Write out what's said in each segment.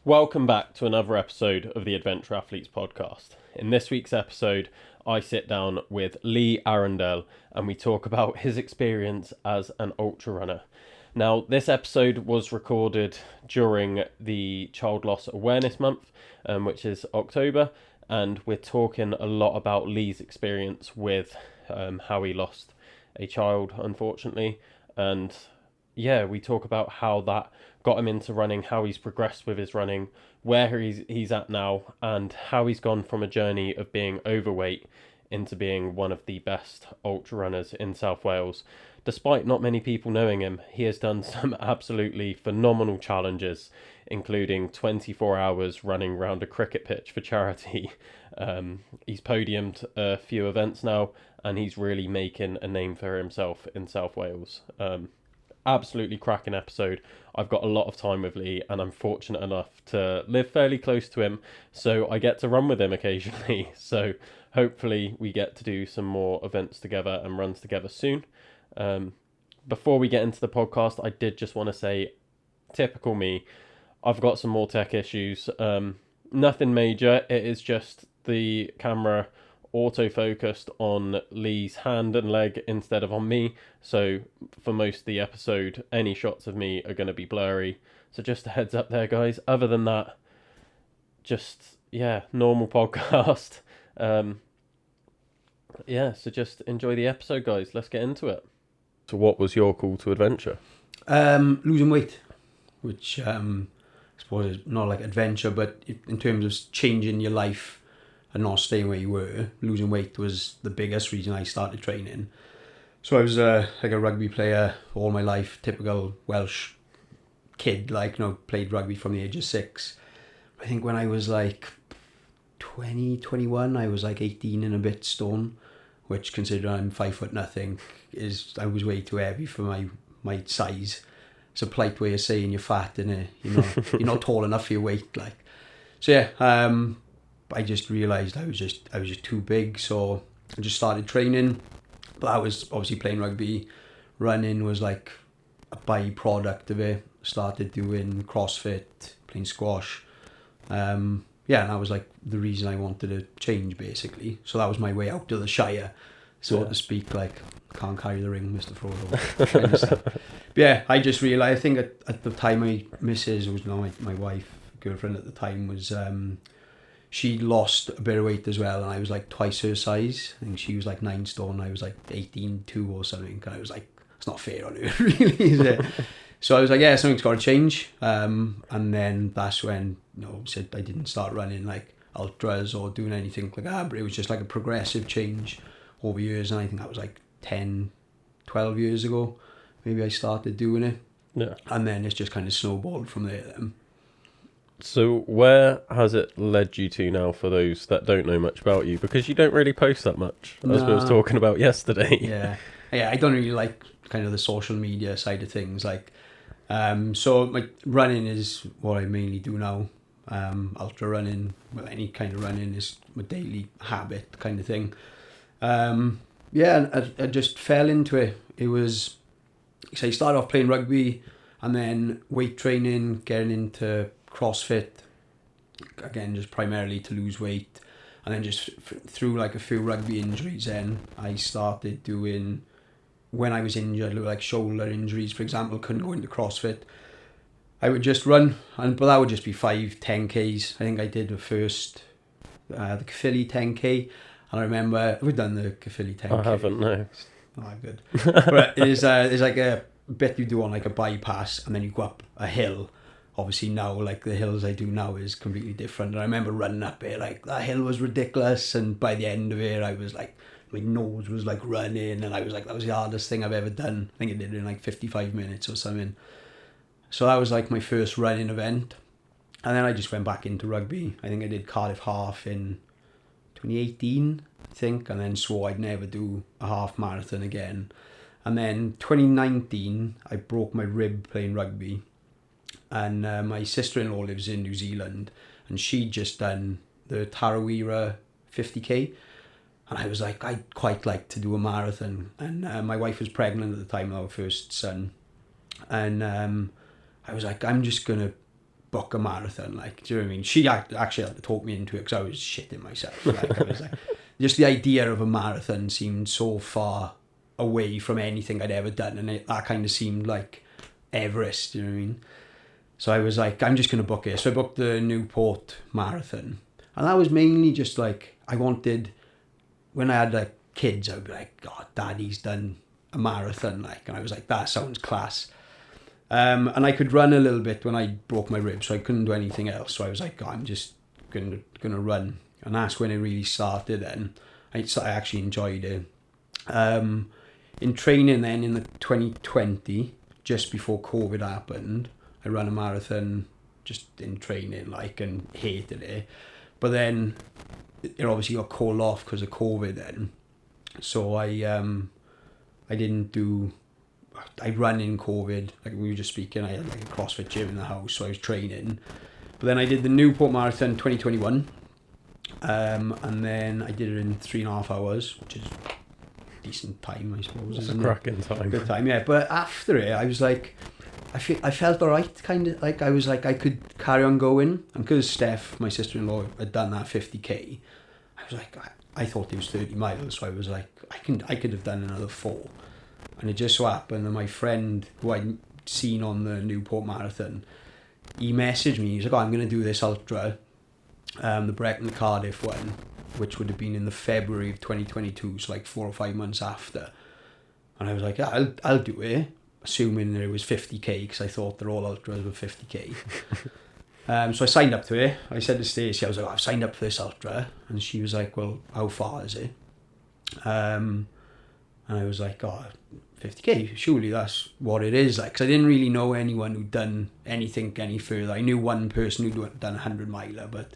Welcome back to another episode of the Adventure Athletes podcast. In this week's episode, I sit down with Lee Arundel and we talk about his experience as an ultra runner. Now, this episode was recorded during the Child Loss Awareness Month, which is October, and we're talking a lot about Lee's experience with how he lost a child, unfortunately, and we talk about how that got him into running, how he's progressed with his running, where he's at now, and how he's gone from a journey of being overweight into being one of the best ultra runners in South Wales. Despite not many people knowing him, he has done some absolutely phenomenal challenges, including 24 hours running around a cricket pitch for charity. He's podiumed a few events now, and he's really making a name for himself in South Wales. Absolutely cracking episode. I've got a lot of time with Lee and I'm fortunate enough to live fairly close to him, so I get to run with him occasionally. So hopefully we get to do some more events together and runs together soon. Before we get into the podcast, I did just want to say, typical me, I've got some more tech issues. Nothing major, it is just the camera auto-focused on Lee's hand and leg instead of on me, so for most of the episode any shots of me are going to be blurry, so just a heads up there, guys. Other than that, just normal podcast. So just enjoy the episode, guys. Let's get into it. So what was your call to adventure? Losing weight, which I suppose is not like adventure, but in terms of changing your life and not staying where you were, losing weight was the biggest reason I started training. So I was like a rugby player all my life, typical Welsh kid, played rugby from the age of 6. I think when I was like 20, 21, I was like 18 and a bit stone, which considering I'm 5'0", I was way too heavy for my size. It's a polite way of saying you're fat, innit? You're not tall enough for your weight, like. So I just realised I was just too big, so I just started training. But I was obviously playing rugby. Running was like a byproduct of it. Started doing CrossFit, playing squash. And that was like the reason I wanted to change, basically. So that was my way out of the Shire, so to speak. Like, can't carry the ring, Mr. Frodo. Kind of stuff. But I just realised, I think at the time my missus, who was my wife, girlfriend at the time, was... she lost a bit of weight as well, and I was like twice her size. I think she was like 9 stone, I was like 18.2 or something, and I was like, it's not fair on her, really, is it? So I was like, something's got to change. And then that's when, said I didn't start running like ultras or doing anything like that, but it was just like a progressive change over years, and I think that was like 10, 12 years ago, maybe I started doing it. Yeah. And then it's just kind of snowballed from there then. So where has it led you to now, for those that don't know much about you? Because you don't really post that much, as we was talking about yesterday. Yeah, I don't really like kind of the social media side of things. So my running is what I mainly do now. Ultra running, any kind of running is my daily habit kind of thing. And I just fell into it. It was, so I started off playing rugby and then weight training, getting into CrossFit, again just primarily to lose weight, and then just through like a few rugby injuries, then I started doing, when I was injured, like shoulder injuries for example, couldn't go into CrossFit, I would just run, but that would just be 5-10Ks. I think I did the first the Caerphilly 10K, and I remember, we've done the Caerphilly 10K. I haven't, no. Oh, good. But there's like a bit you do on like a bypass, and then you go up a hill. Obviously now, like the hills I do now is completely different. And I remember running up it, like that hill was ridiculous. And by the end of it, I was like, my nose was like running. And I was like, that was the hardest thing I've ever done. I think I did it in like 55 minutes or something. So that was like my first running event. And then I just went back into rugby. I think I did Cardiff Half in 2018, I think. And then swore I'd never do a half marathon again. And then 2019, I broke my rib playing rugby. And my sister-in-law lives in New Zealand, and she'd just done the Tarawera 50k, and I was like, I'd quite like to do a marathon. And my wife was pregnant at the time, our first son, and I was like, I'm just gonna book a marathon. Like, do you know what I mean? She actually had to talk me into it because I was shitting myself. Like, I was like, just the idea of a marathon seemed so far away from anything I'd ever done, and that kind of seemed like Everest. Do you know what I mean? So I was like, I'm just going to book it. So I booked the Newport Marathon. And that was mainly just like, I wanted, when I had like kids, I would be like, God, Daddy's done a marathon. Like, and I was like, that sounds class. And I could run a little bit when I broke my ribs, so I couldn't do anything else. So I was like, I'm just going to run. And that's when it really started then. I actually enjoyed it. In training then in the 2020, just before COVID happened, I ran a marathon just in training, like, and hated it. But then it obviously got called off because of COVID then. So I didn't do... I ran in COVID, like we were just speaking. I had like a CrossFit gym in the house, so I was training. But then I did the Newport Marathon 2021. And then I did it in 3.5 hours, which is decent time, I suppose. It's a cracking time. Good time, yeah. But after it, I was like... I felt alright, kind of. Like, I was like, I could carry on going. And because Steph, my sister-in-law, had done that 50k, I was like, I thought it was 30 miles. So I was like, I could have done another 4. And it just so happened that my friend, who I'd seen on the Newport Marathon, he messaged me. He was like, I'm going to do this ultra, the Brecon Cardiff one, which would have been in the February of 2022, so like 4 or 5 months after. And I was like, yeah, I'll do it. Assuming that it was 50k, because I thought that all ultras were 50k. So I signed up to it. I said to Stacey, I was like, I've signed up for this ultra. And she was like, well, how far is it? And I was like, 50k, surely that's what it is. Like, because I didn't really know anyone who'd done anything any further. I knew one person who'd done 100 miler, but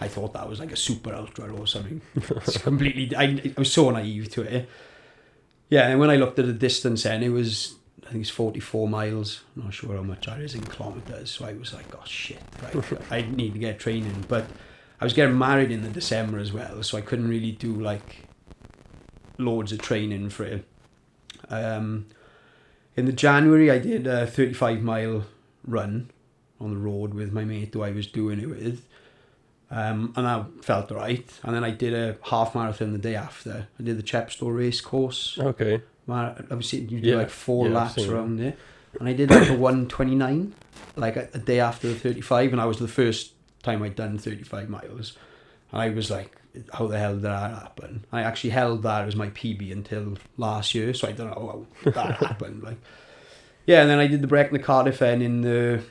I thought that was like a super ultra or something. It's completely, I was so naive to it. Yeah, and when I looked at the distance then, it was... I think it's 44 miles. I'm not sure how much that is in kilometres. So I was like, oh shit, right, I need to get training. But I was getting married in the December as well, so I couldn't really do like loads of training for it. In the January, I did a 35-mile run on the road with my mate who I was doing it with. And that felt right. And then I did a half marathon the day after. I did the Chepstow race course. Okay. Obviously you do like 4 laps around it, and I did like a 129 like a day after the 35, and that was the first time I'd done 35 miles, and I was like, how the hell did that happen? I actually held that as my PB until last year, so I don't know how that happened. Like, yeah, and then I did the Brecon Cardiff then in the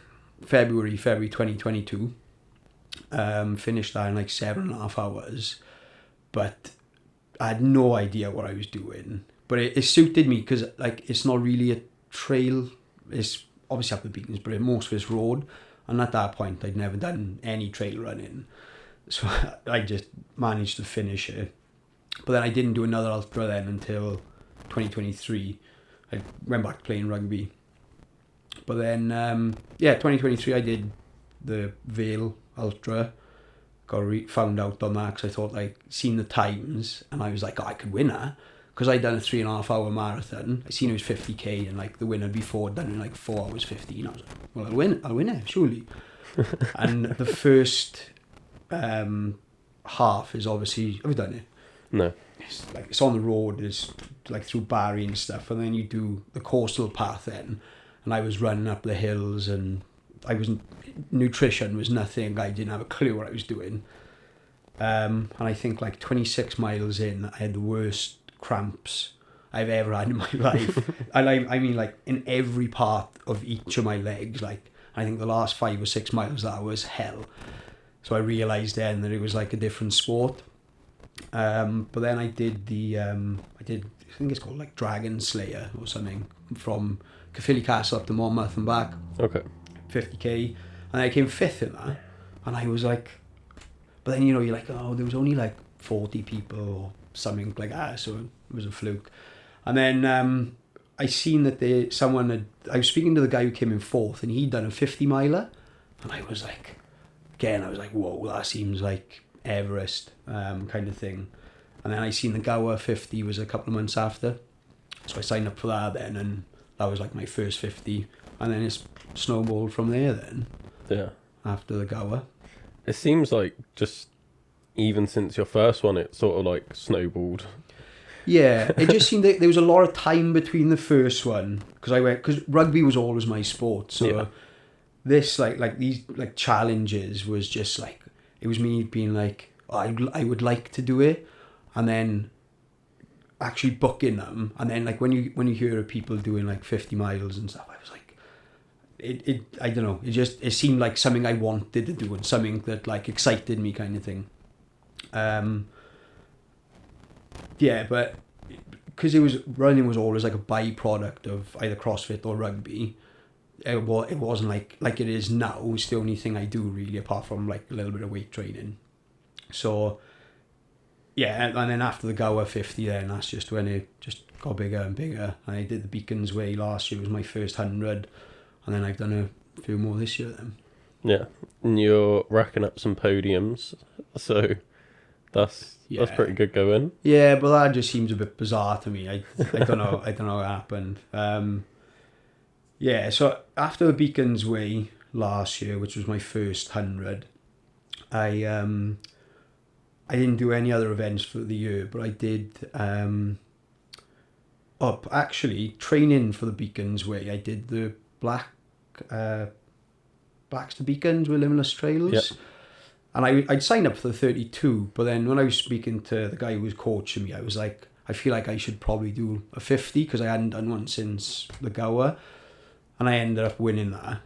February 2022. Finished that in like 7.5 hours, but I had no idea what I was doing. But it suited me because like it's not really a trail. It's obviously up the Beacons, but most of it's road. And at that point, I'd never done any trail running, so I just managed to finish it. But then I didn't do another ultra then until 2023. I went back to playing rugby. But then 2023 I did the Vale Ultra. Found out on that because I thought, like, seen the times, and I was like, I could win that. Because I'd done a 3.5 hour marathon. I seen it was 50k, and like the winner before had done it in like 4 hours 15. I was like, well, I'll win it, surely. And the first half is obviously, have you done it? No. It's on the road, it's like through Barry and stuff, and then you do the coastal path then, and I was running up the hills, and nutrition was nothing. I didn't have a clue what I was doing. And I think like 26 miles in, I had the worst cramps I've ever had in my life. And I mean, like, in every part of each of my legs. Like, I think the last 5 or 6 miles, that was hell. So I realised then that it was like a different sport. But then I did I think it's called like Dragon Slayer or something, from Caerphilly Castle up to Monmouth and back. Okay. 50k. And I came 5th in that. And I was like, but then, you know, you're like, oh, there was only like 40 people or something like that, so it was a fluke. And then I seen that I was speaking to the guy who came in 4th, and he'd done a 50 miler, and I was like, whoa, that seems like Everest kind of thing. And then I seen the Gower 50 was a couple of months after, so I signed up for that then, and that was like my first 50, and then it's snowballed from there then. Yeah. after the Gower. It seems like just even since your first one, it sort of like snowballed. Yeah, it just seemed that there was a lot of time between the first one because rugby was always my sport. So Yeah. this like these like challenges was just like it was me being like I would like to do it, and then actually booking them, and then like when you hear of people doing like 50 miles and stuff, I was like it I don't know, it seemed like something I wanted to do and something that like excited me kind of thing. Yeah, but because running was always like a byproduct of either CrossFit or rugby. It wasn't like it is now. It's the only thing I do really, apart from like a little bit of weight training. So yeah, and then after the Gower 50, then that's just when it just got bigger and bigger. And I did the Beacons Way last year. It was my first 100, and then I've done a few more this year then. Yeah, and you're racking up some podiums, so that's pretty good going. Yeah, but that just seems a bit bizarre to me. I don't know. I don't know what happened. Yeah, so after the Beacons Way last year, which was my first 100, I didn't do any other events for the year, but I did actually training for the Beacons Way. I did the Baxter Beacons with Limitless Trails. Yep. And I'd signed up for the 32, but then when I was speaking to the guy who was coaching me, I was like, I feel like I should probably do a 50 because I hadn't done one since the Gower, and I ended up winning that.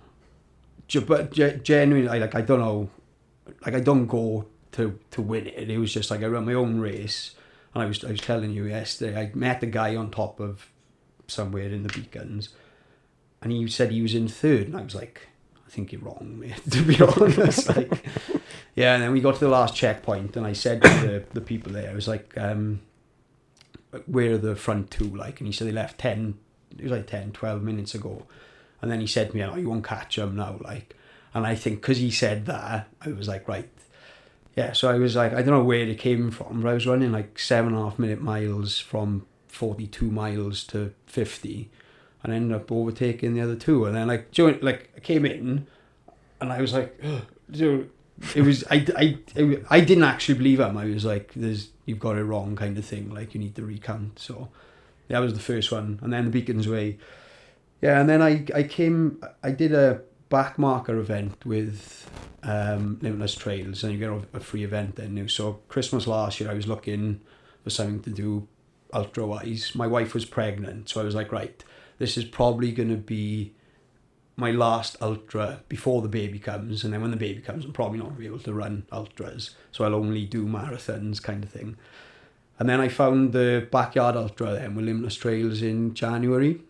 But genuinely, I don't know, like I don't go to win it. It was just like I ran my own race, and I was telling you yesterday, I met the guy on top of somewhere in the Beacons, and he said he was in third, and I was like, I think you're wrong, mate, to be honest. Like, yeah, and then we got to the last checkpoint, and I said to the people there, I was like, where are the front two, like? And he said they left 12 minutes ago. And then he said to me, oh, you won't catch them now, like. And I think because he said that, I was like, right. Yeah, so I was like, I don't know where it came from, but I was running like 7.5 minute miles from 42 miles to 50. And I ended up overtaking the other two. And then I came in, and I was like, dude, it was I didn't actually believe him. I was like, you've got it wrong kind of thing, like you need to recount. So that was the first one. And then the Beacons Way. Yeah, and then I did a back marker event with Limitless Trails, and you get a free event then now. So Christmas last year I was looking for something to do ultra wise. My wife was pregnant, so I was like, right, this is probably going to be my last ultra before the baby comes, and then when the baby comes I'm probably not going to be able to run ultras, so I'll only do marathons kind of thing. And then I found the backyard ultra then with Limitless Trails in January,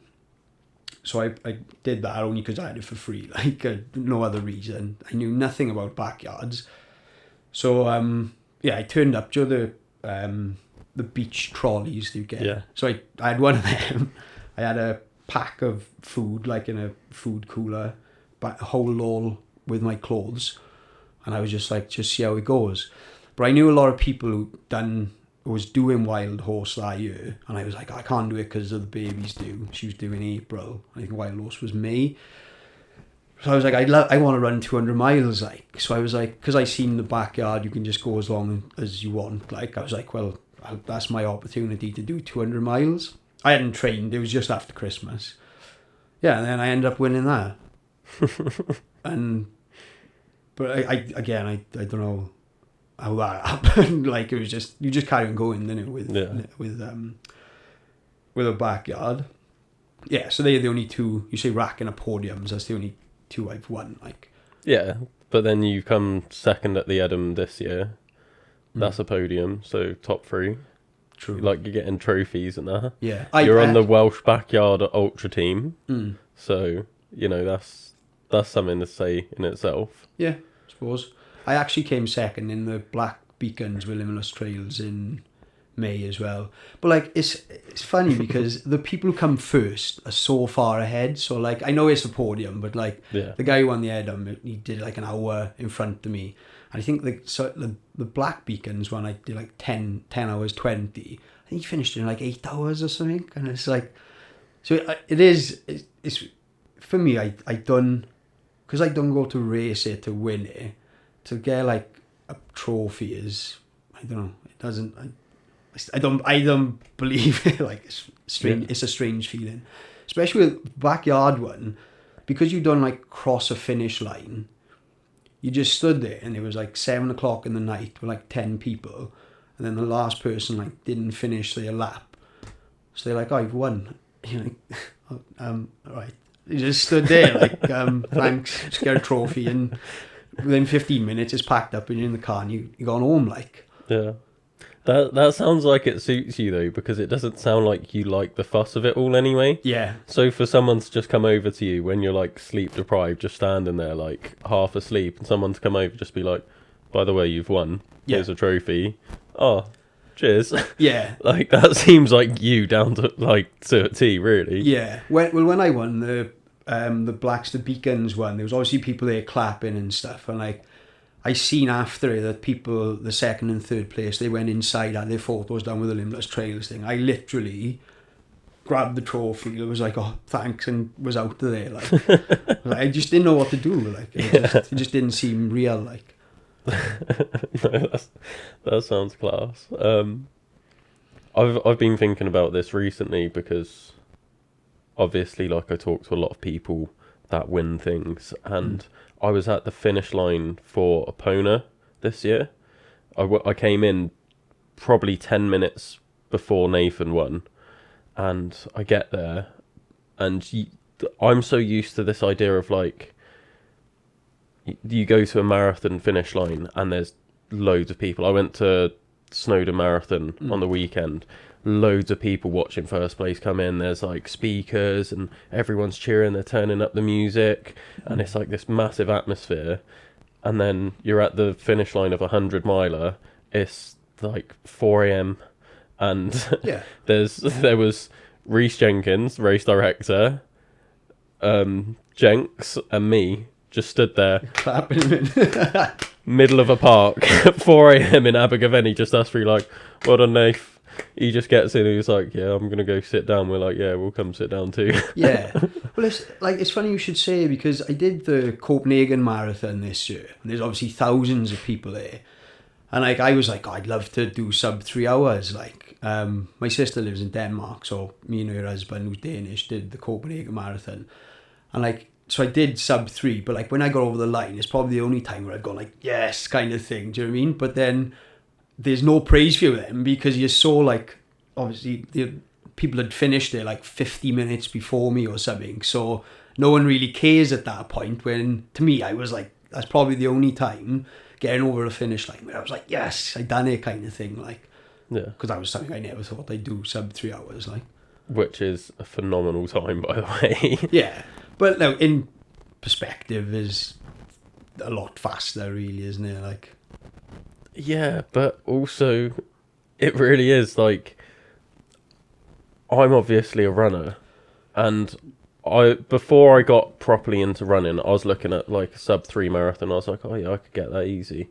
so I did that only because I had it for free, like no other reason. I knew nothing about backyards, so I turned up to the beach trolleys you get. Yeah. So I had one of them. I had a pack of food, like in a food cooler, but hold all with my clothes, and I was just like, just see how it goes. But I knew a lot of people who was doing Wild Horse that year, and I was like, I can't do it because of the baby's due. She was due in April. I think Wild Horse was May. So I was like, I want to run 200 miles, like. So I was like, because I seen the backyard, you can just go as long as you want. Like, I was like, well, that's my opportunity to do 200 miles. I hadn't trained. It was just after Christmas. Yeah, and then I ended up winning that. But I don't know how that happened. Like, it was just, you just carry on going, didn't it, with a backyard. Yeah, so they're the only two, you say racking up podiums, that's the only two I've won, like. Yeah, but then you come second at the Edam this year. That's a podium, so top 3. True. Like, you're getting trophies and that. Yeah. You're on the Welsh Backyard Ultra team. Mm. So, you know, that's something to say in itself. Yeah, I suppose. I actually came second in the Black Beacons with Limitless Trails in May as well. But, like, it's funny because the people who come first are so far ahead. So, like, I know it's a podium, but, like, the guy who won the Edam, he did, like, an hour in front of me. And I think the Black Beacons one, I did like 10 hours 20. I think he finished in like 8 hours or something. And it's like, so it's for me, I done because I don't go to race it to win it, to get like a trophy is, I don't know, it doesn't, I don't believe it. Like, it's strange. Yeah. It's a strange feeling, especially with backyard one, because you don't like cross a finish line. You just stood there, and it was like 7 o'clock in the night with like 10 people, and then the last person like didn't finish their lap, so they're like, "Oh, you've won." You're like, oh, all right. You just stood there like, thanks, just get a trophy, and within 15 minutes it's packed up and you're in the car and you're gone home. Like, Yeah. That sounds like it suits you though, because it doesn't sound like you like the fuss of it all anyway. yeah, So for someone to just come over to you when you're like sleep deprived, just standing there like half asleep, and someone to come over just be like, "By the way, you've won. Yeah. Here's a trophy. Oh, cheers." yeah, Like, that seems like you down to a T, really. yeah. When I won the Blackster Beacons one, there was obviously people there clapping and stuff, and like, I seen after it that people, the second and third place, they went inside, had their photos done with the Limbless Trails thing. I literally grabbed the trophy. It was like, "Oh, thanks," and was out of there. Like, I just didn't know what to do. Like, it just didn't seem real. Like, No, that sounds class. I've been thinking about this recently because obviously, like, I talk to a lot of people that win things, and I was at the finish line for Epona this year. I came in probably 10 minutes before Nathan won, and I get there, and I'm so used to this idea of like, you go to a marathon finish line and there's loads of people. I went to Snowdon Marathon on the weekend. Loads of people watching first place come in. There's like speakers and everyone's cheering. They're turning up the music, and it's like this massive atmosphere. And then you're at the finish line of a 100-miler. It's like 4 a.m. and yeah, there was Reece Jenkins, race director, Jenks, and me just stood there, clapping him in. middle of a park, 4 a.m. in Abergavenny, just us three, like, "Well done, Nath." He just gets in and he's like, "Yeah, I'm going to go sit down." We're like, "Yeah, we'll come sit down too." Yeah. Well, it's funny you should say, because I did the Copenhagen Marathon this year, and there's obviously thousands of people there. And like, I was like, "Oh, I'd love to do sub 3 hours." Like, my sister lives in Denmark, so me and her husband, who's Danish, did the Copenhagen Marathon. And like, so I did sub 3, but like, when I got over the line, it's probably the only time where I've gone like, yes, kind of thing. Do you know what I mean? But then there's no praise for them, because you're so like, obviously the people had finished there like 50 minutes before me or something, so no one really cares at that point. When to me, I was like, that's probably the only time getting over the finish line where I was like, yes, I done it, kind of thing. Like, Yeah, because that was something I never thought I'd do, sub 3 hours. Like, which is a phenomenal time, by the way. yeah, but no, in perspective, is a lot faster, really, isn't it? Like, Yeah, but also, it really is like, I'm obviously a runner, and before I got properly into running, I was looking at like a sub 3 marathon. I was like, "Oh yeah, I could get that easy."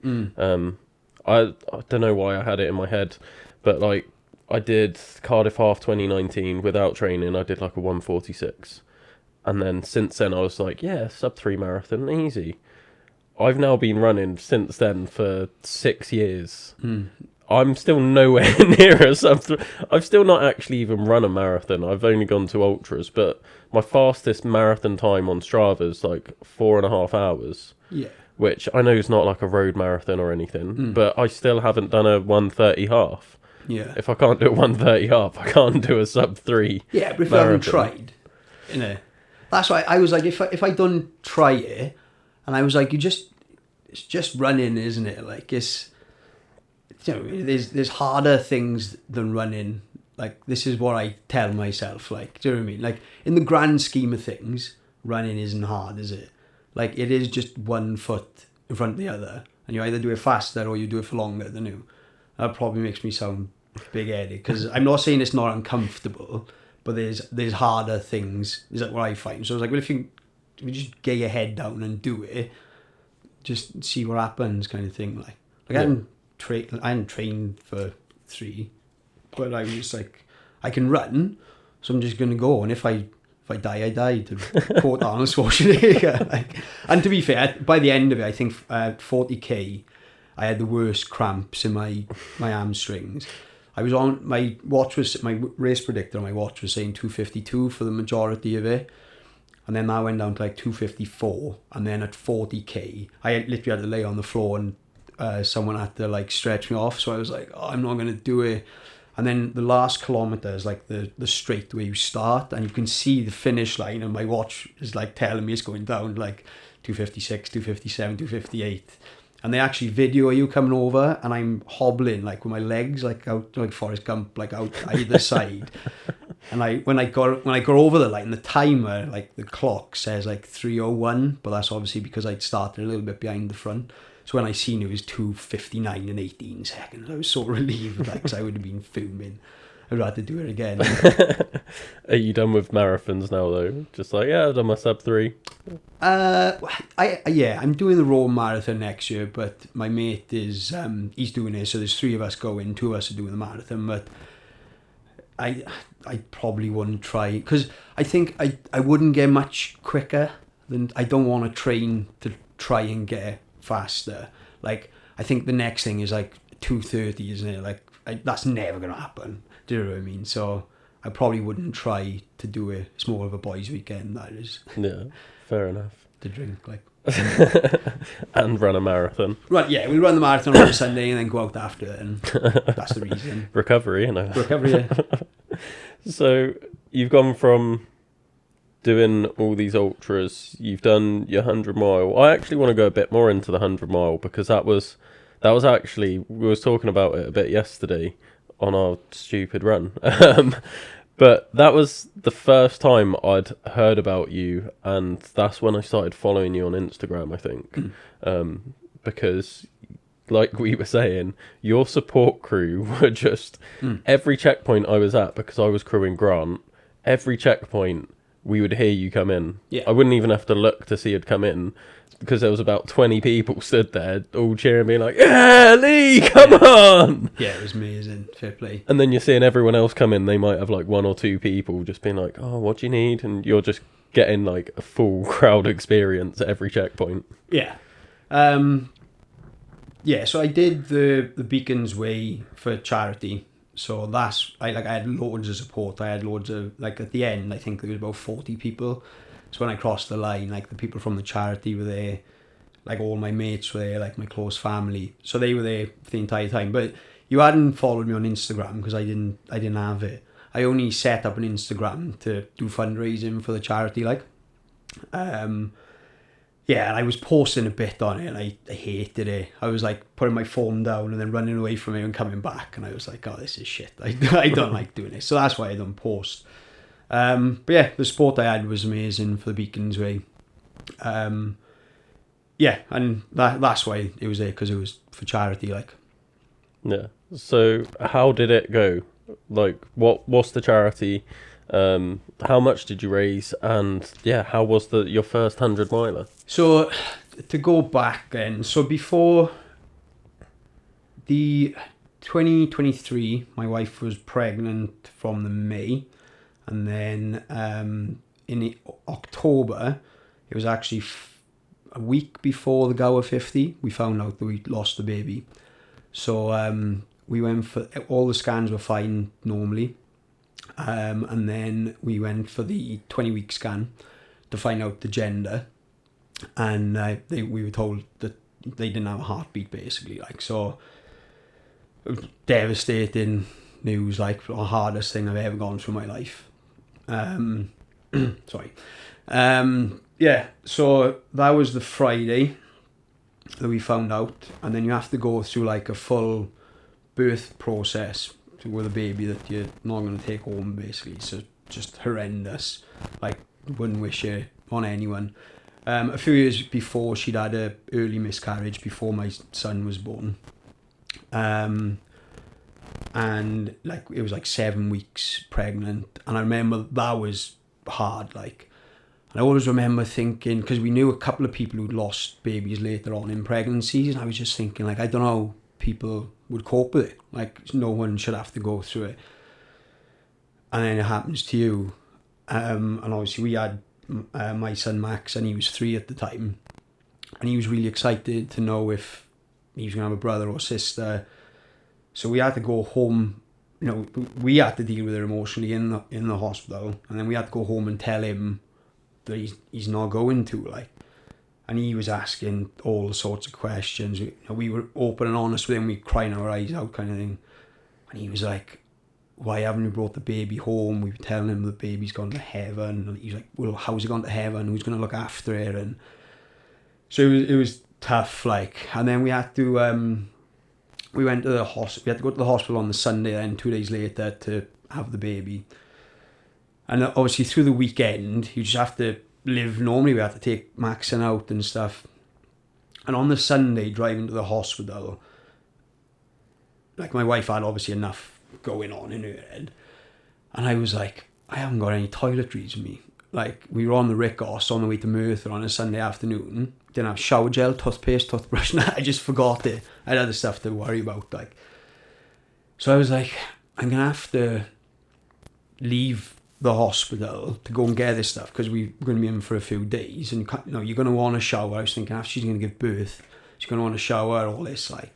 I don't know why I had it in my head, but like, I did Cardiff Half 2019 without training. I did like a 1:46, and then since then I was like, "Yeah, sub 3 marathon, easy." I've now been running since then for 6 years. I'm still nowhere near a sub 3. I've still not actually even run a marathon. I've only gone to ultras, but my fastest marathon time on Strava is like 4.5 hours. yeah, Which I know is not like a road marathon or anything, but I still haven't done a 1:30 half. yeah, If I can't do a 1:30 half, I can't do a sub 3 yeah. But if I haven't tried, you know, that's why I was like, if I don't try it, and I was like, it's just running, isn't it? Like, it's, you know, there's harder things than running. Like, this is what I tell myself. Like, do you know what I mean? Like, in the grand scheme of things, running isn't hard, is it? Like, it is just one foot in front of the other, and you either do it faster or you do it for longer than you. That probably makes me sound big-headed, because I'm not saying it's not uncomfortable, but there's harder things. Is that what I find? So I was like, well, if you just get your head down and do it, just see what happens, kind of thing. Like Yeah. I hadn't trained for 3, but I was like, I can run, so I'm just gonna go, and if I if I die, I died. Quote Arnold Schwarzenegger. Like, and to be fair, by the end of it, I think 40k, I had the worst cramps in my hamstrings. I was on, my race predictor on my watch was saying 252 for the majority of it. And then that went down to like 254. And then at 40k, I literally had to lay on the floor and someone had to like stretch me off. So I was like, oh, I'm not going to do it. And then the last kilometre is like the straight where you start, and you can see the finish line, and my watch is like telling me it's going down like 256, 257, 258. And they actually video you coming over, and I'm hobbling like with my legs like out like Forrest Gump, like out either side. And when I got over the line, the timer, like the clock says like 3:01, but that's obviously because I'd started a little bit behind the front. So when I seen it was 2:59 and 18 seconds, I was so relieved, like, because I would have been fuming. I'd rather do it again. Are you done with marathons now, though? Just like, yeah, I've done my sub 3. I'm doing the Rome Marathon next year, but my mate is he's doing it, so there's 3 of us going, 2 of us are doing the marathon. But I probably wouldn't try, because I think I wouldn't get much quicker than, I don't want to train to try and get faster. Like, I think the next thing is like 2:30, isn't it? Like, that's never gonna happen. Do you know what I mean? So I probably wouldn't try to do it. It's more of a boys' weekend, that is. Yeah, fair enough. To drink, like. And run a marathon. Right, yeah, we'll run the marathon on Sunday and then go out after it, and that's the reason. Recovery, you know. Recovery, yeah. So you've gone from doing all these ultras, you've done your 100 mile. I actually want to go a bit more into the 100 mile, because that was actually, we was talking about it a bit yesterday on our stupid run. But that was the first time I'd heard about you, and that's when I started following you on Instagram, I think. Because, like we were saying, your support crew were just, every checkpoint I was at, because I was crewing Grant, every checkpoint we would hear you come in. Yeah. I wouldn't even have to look to see you'd come in, because there was about 20 people stood there all cheering, being like, yeah, Lee, come on! Yeah, it was amazing. Fair play. And then you're seeing everyone else come in, they might have like 1 or 2 people just being like, oh, what do you need? And you're just getting like a full crowd experience at every checkpoint. Yeah. So I did the Beacons Way for charity. So I had loads of support. I had loads of, like, at the end, I think there was about 40 people. So when I crossed the line, like, the people from the charity were there, like, all my mates were there, like, my close family. So they were there for the entire time. But you hadn't followed me on Instagram, because I didn't have it. I only set up an Instagram to do fundraising for the charity, like. Yeah, and I was posting a bit on it, and I hated it. I was like putting my phone down and then running away from it and coming back, and I was like, oh, this is shit. I don't like doing it. So that's why I don't post. But yeah, the support I had was amazing for the Beacons Way. Yeah, and that's why it was there, because it was for charity, like. Yeah. So how did it go? Like, what's the charity? How much did you raise? And yeah, how was your first 100 miler? So to go back then, so before the 2023, my wife was pregnant from the May, and then in the October, it was actually a week before the Gower 50, we found out that we lost the baby. So we went for, all the scans were fine normally. And then we went for the 20-week scan to find out the gender, and we were told that they didn't have a heartbeat, basically, like. So devastating news, like, the hardest thing I've ever gone through in my life. Sorry. Yeah, so that was the Friday that we found out, and then you have to go through like a full birth process with a baby that you're not going to take home, basically. So just horrendous, like, wouldn't wish it on anyone. A few years before, she'd had a early miscarriage before my son was born, and like, it was like 7 weeks pregnant, and I remember that was hard, like. And I always remember thinking, because we knew a couple of people who'd lost babies later on in pregnancies, and I was just thinking, like, I don't know, people would cope with it. Like, no one should have to go through it. And then it happens to you. And obviously we had my son Max, and he was 3 at the time, and he was really excited to know if he was going to have a brother or sister. So we had to go home. You know, we had to deal with it emotionally in the hospital, and then we had to go home and tell him that he's not going to, like. And he was asking all sorts of questions. We were open and honest with him. We crying our eyes out, kind of thing. And he was like, "Why haven't you brought the baby home?" We were telling him the baby's gone to heaven. And he was like, "Well, how's it gone to heaven? Who's going to look after it?" And so it was tough, like. And then we had to we went to the hospital. We had to go to the hospital on the Sunday, and 2 days later to have the baby. And obviously through the weekend, you just have to live normally. We had to take Maxon out and stuff. And on the Sunday, driving to the hospital, like, my wife had obviously enough going on in her head, and I was like, I haven't got any toiletries with me. Like, we were on the Rickos on the way to Merthyr on a Sunday afternoon. Didn't have shower gel, toothpaste, toothbrush. I just forgot it. I had other stuff to worry about, like. So I was like, I'm gonna have to leave the hospital to go and get this stuff, because we're going to be in for a few days, and you're going to want a shower. I was thinking, after she's going to give birth, she's going to want a shower, all this, like.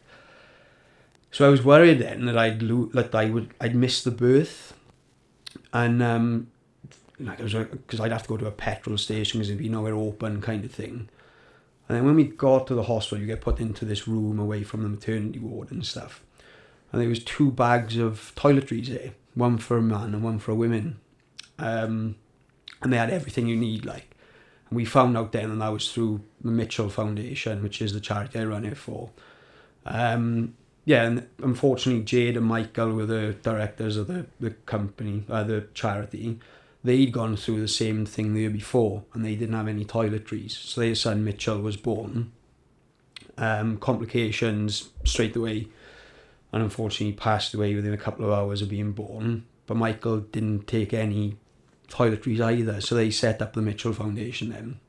So I was worried then that I'd miss the birth, and like, it was because I'd have to go to a petrol station because it'd be nowhere open, kind of thing. And then when we got to the hospital, you get put into this room away from the maternity ward and stuff, and there was 2 bags of toiletries there, one for a man and one for a woman. And they had everything you need, like. And we found out then, and that was through the Mitchell Foundation, which is the charity I run it for. Yeah, and unfortunately Jade and Michael were the directors of the company, the charity. They'd gone through the same thing the year before, and they didn't have any toiletries. So their son Mitchell was born. Complications straight away, and unfortunately passed away within a couple of hours of being born. But Michael didn't take any toiletries either, so they set up the Mitchell Foundation then.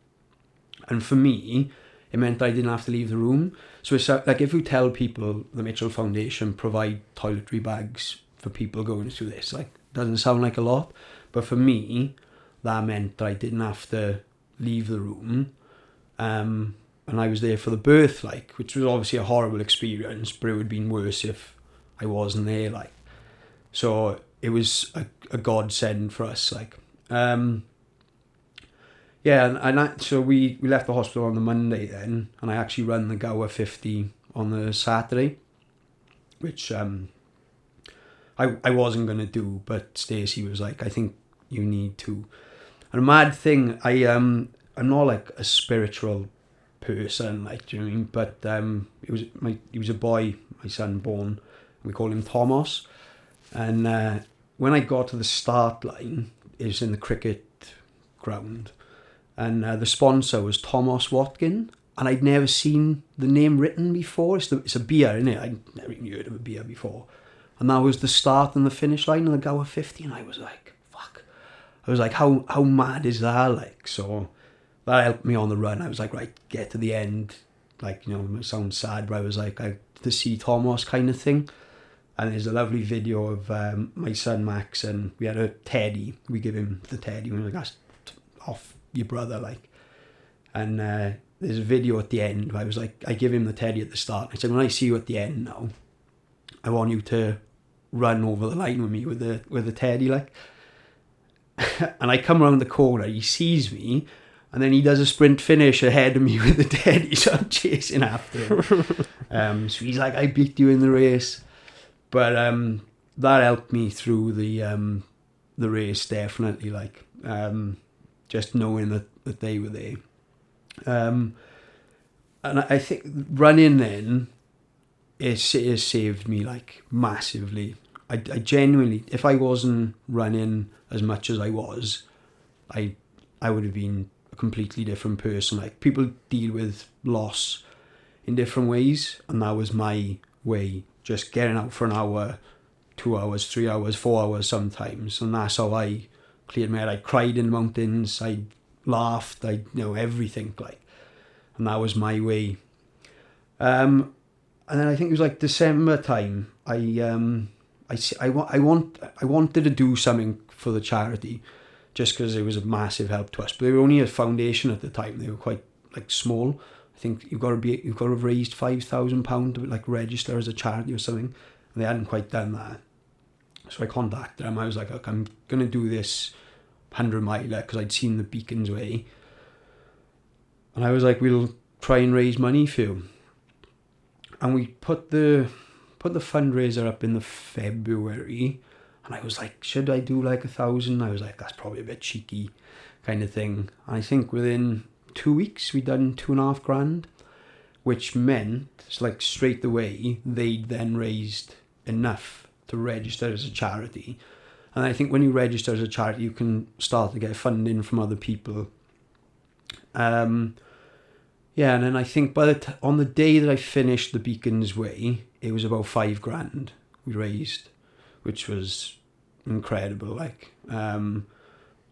And for me, it meant I didn't have to leave the room. So it's like, if you tell people the Mitchell Foundation provide toiletry bags for people going through this, like, doesn't sound like a lot, but for me, that meant that I didn't have to leave the room. And I was there for the birth, like, which was obviously a horrible experience, but it would have been worse if I wasn't there, like. So it was a godsend for us, like. Yeah, so we left the hospital on the Monday then, and I actually ran the Gower 50 on the Saturday, which I wasn't going to do, but Stacey was like, I think you need to. And a mad thing, I'm not like a spiritual person, like, do you know what I mean? But he was a boy, my son born, we call him Thomas. And when I got to the start line, it was in the cricket ground, and the sponsor was Thomas Watkin, and I'd never seen the name written before. It's a beer, isn't it? I'd never even heard of a beer before. And that was the start and the finish line of the Gower 50, and I was like, fuck. I was like, how mad is that, like? So that helped me on the run. I was like, right, get to the end. Like, it sounds sad, but I was like, to see Thomas kind of thing. And there's a lovely video of my son Max, and we had a teddy. We give him the teddy. We were like, that's off your brother, like. And there's a video at the end where I was like, I give him the teddy at the start. I said, when I see you at the end now, I want you to run over the line with me with the teddy, like. And I come around the corner, he sees me, and then he does a sprint finish ahead of me with the teddy, so I'm chasing after him. So he's like, I beat you in the race. But that helped me through the race, definitely, like, just knowing that they were there. And I think running then, it saved me, like, massively. I genuinely, if I wasn't running as much as I was, I would have been a completely different person. Like, people deal with loss in different ways, and that was my way. Just getting out for an hour, 2 hours, 3 hours, 4 hours sometimes, and that's how I cleared my head. I cried in the mountains, I laughed, everything, like, and that was my way. And then I think it was like December time. I wanted to do something for the charity, just because it was a massive help to us. But they were only a foundation at the time. They were quite like small. I think you've got to have raised £5,000 to like register as a charity or something, and they hadn't quite done that. So I contacted them. I was like, look, I'm gonna do this 100 miler because I'd seen the Beacons Way, and I was like, we'll try and raise money for you. And we put the fundraiser up in the February, and I was like, should I do like 1,000? I was like, that's probably a bit cheeky, kind of thing. And I think within 2 weeks we'd done $2,500, which meant it's like straight away they'd then raised enough to register as a charity. And I think when you register as a charity, you can start to get funding from other people. Yeah, and then I think on the day that I finished the Beacons Way, it was about $5,000 we raised, which was incredible. Like, and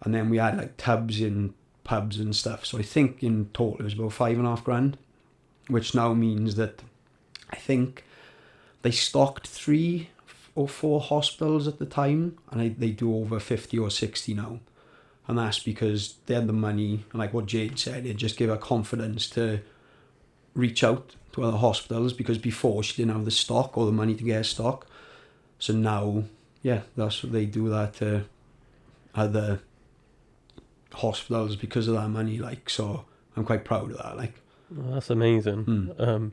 then we had like tubs in pubs and stuff. So I think in total it was about $5,500, which now means that I think they stocked 3 or 4 hospitals at the time, and they do over 50 or 60 now. And that's because they had the money, and like what Jade said, it just gave her confidence to reach out to other hospitals, because before she didn't have the stock or the money to get a stock. So now, yeah, that's what they do, that to other hospitals because of that money. Like, so I'm quite proud of that. Like, well, that's amazing.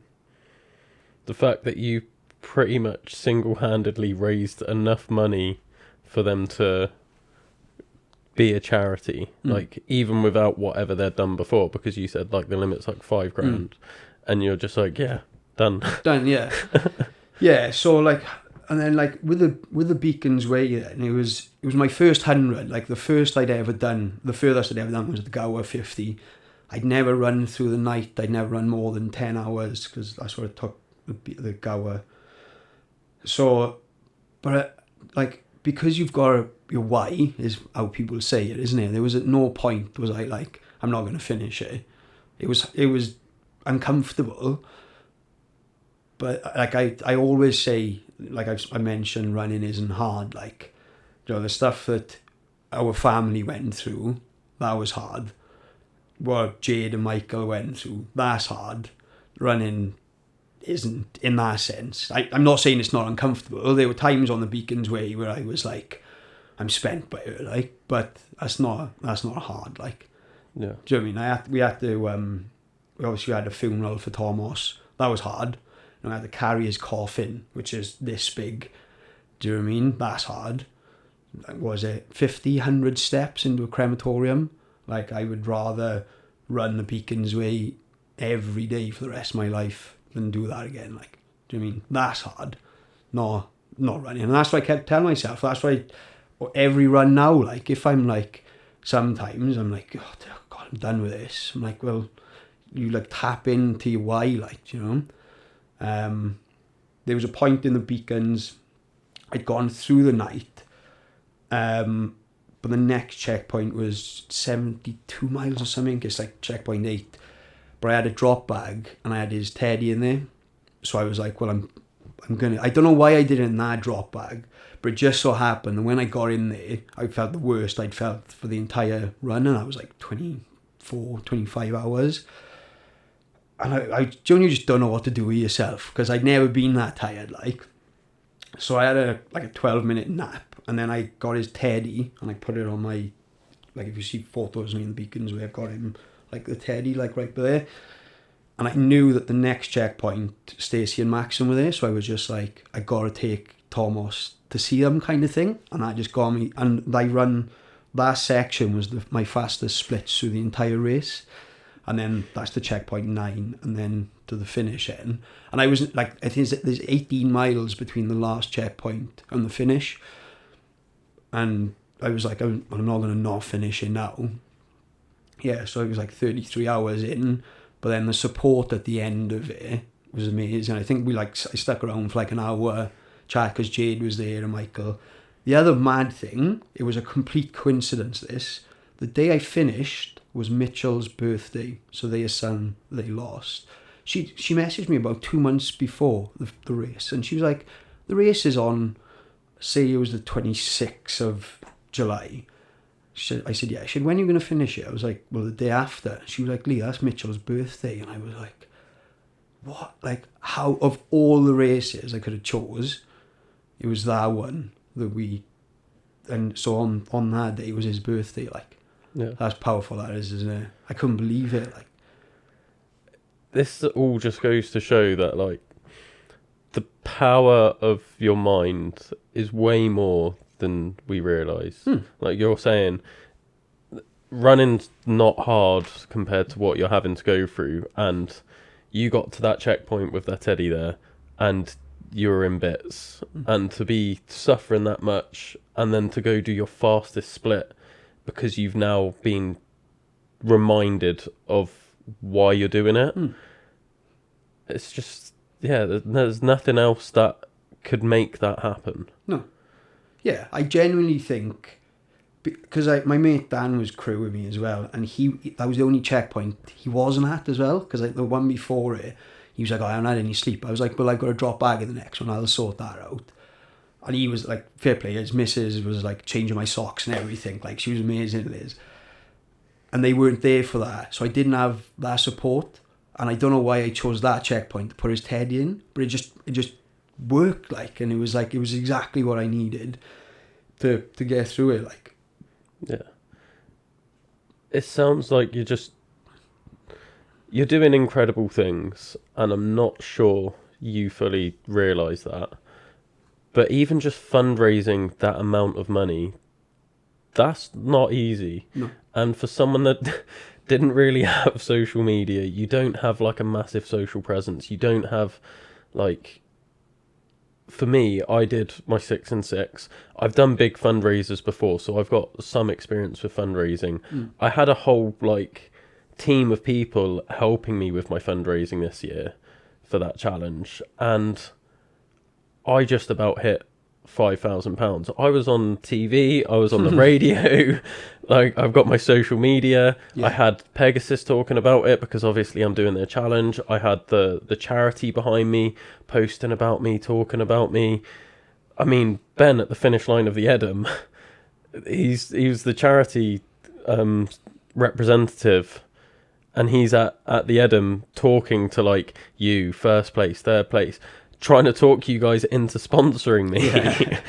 The fact that you pretty much single-handedly raised enough money for them to be a charity, like even without whatever they'd done before, because you said like the limit's like $5,000, and you're just like, yeah, done, yeah. Yeah, so like, and then like with the Beacons Way, then it was my first 100, like the furthest I'd ever done was the Gower 50. I'd never run through the night. I'd never run more than 10 hours because that's what it took the Gower. So, but like, because you've got your why, is how people say it, isn't it? There was at no point was I like, I'm not going to finish it. It was uncomfortable, but like I always say, like I mentioned, running isn't hard. Like, you know, the stuff that our family went through, that was hard. What Jade and Michael went through, that's hard. Running isn't in that sense. I'm not saying it's not uncomfortable. There were times on the Beacons Way where I was like, I'm spent by it, like, but that's not hard, like. Yeah. Do you know what I mean? We obviously had a funeral for Thomas. That was hard. And I had to carry his coffin, which is this big. Do you know what I mean? That's hard. Like, what was it 50, 100 steps into a crematorium? Like, I would rather run the Beacons Way every day for the rest of my life than do that again. Like, do you know what I mean? That's hard. No, not running. And that's what I kept telling myself. That's why every run now, like, if I'm like, sometimes I'm like, oh God, I'm done with this. I'm like, well, you like tap into your why, like, you know. There was a point in the Beacons, I'd gone through the night, but the next checkpoint was 72 miles or something. It's like checkpoint 8. But I had a drop bag and I had his teddy in there. So I was like, well, I'm gonna, I don't know why I did it in that drop bag, but it just so happened that when I got in there, I felt the worst I'd felt for the entire run, and I was like 24, 25 hours. And I genuinely just don't know what to do with yourself, because I'd never been that tired, like. So I had a 12-minute nap, and then I got his teddy and I put it on my, like, if you see photos of me in the Beacons where I've got him, like the teddy, like right there. And I knew that the next checkpoint, Stacey and Maxim were there, so I was just like, I gotta take Thomas to see them, kind of thing. And that just got me, and that section was my fastest splits through the entire race. And then that's the checkpoint 9, and then to the finish end. And I was like, I think there's 18 miles between the last checkpoint and the finish. And I was like, I'm not going to not finish it now. Yeah, so it was like 33 hours in, but then the support at the end of it was amazing. I think I stuck around for like an hour, chat, because Jade was there and Michael. The other mad thing, it was a complete coincidence, this. The day I finished was Mitchell's birthday, so their son they lost. She messaged me about 2 months before the race, and she was like, the race is on, say it was the 26th of July. I said, yeah. She said, when are you going to finish it? I was like, well, the day after. She was like, Lee, that's Mitchell's birthday. And I was like, what? Like, how, of all the races I could have chose, it was that one that and so on that day, it was his birthday. Like, Yeah. that's powerful, that is, isn't it? I couldn't believe it. Like, This all just goes to show that, like, the power of your mind is way more than we realise. Like you're saying, running's not hard compared to what you're having to go through, and you got to that checkpoint with that teddy there, and you're in bits, and to be suffering that much, and then to go do your fastest split because you've now been reminded of why you're doing it. It's just, yeah, there's nothing else that could make that happen. no. Yeah, I genuinely think, because my mate Dan was crew with me as well, and that was the only checkpoint he wasn't at as well, because like the one before it, he was like, I haven't had any sleep. I was like, well, I've got to drop bag in the next one, I'll sort that out. And he was like, fair play, his missus was like changing my socks and everything, like she was amazing, Liz. And they weren't there for that, so I didn't have that support, and I don't know why I chose that checkpoint to put his teddy in, but it just worked, like, and it was exactly what I needed to get through it, like. Yeah. It sounds like you're doing incredible things, and I'm not sure you fully realise that. But even just fundraising that amount of money, that's not easy. No. And for someone that didn't really have social media, you don't have like a massive social presence. You don't have like, for me, I did my 6 and 6. I've done big fundraisers before, so I've got some experience with fundraising. I had a whole like team of people helping me with my fundraising this year for that challenge, and I just about hit £5,000. I was on TV, I was on the radio, like I've got my social media. Yeah. I had Pegasus talking about it because obviously I'm doing their challenge. I had the charity behind me posting about me, talking about me. I mean, Ben at the finish line of the Edam, he was the charity representative, and he's at the Edam talking to like you, first place, third place, trying to talk you guys into sponsoring me. Yeah.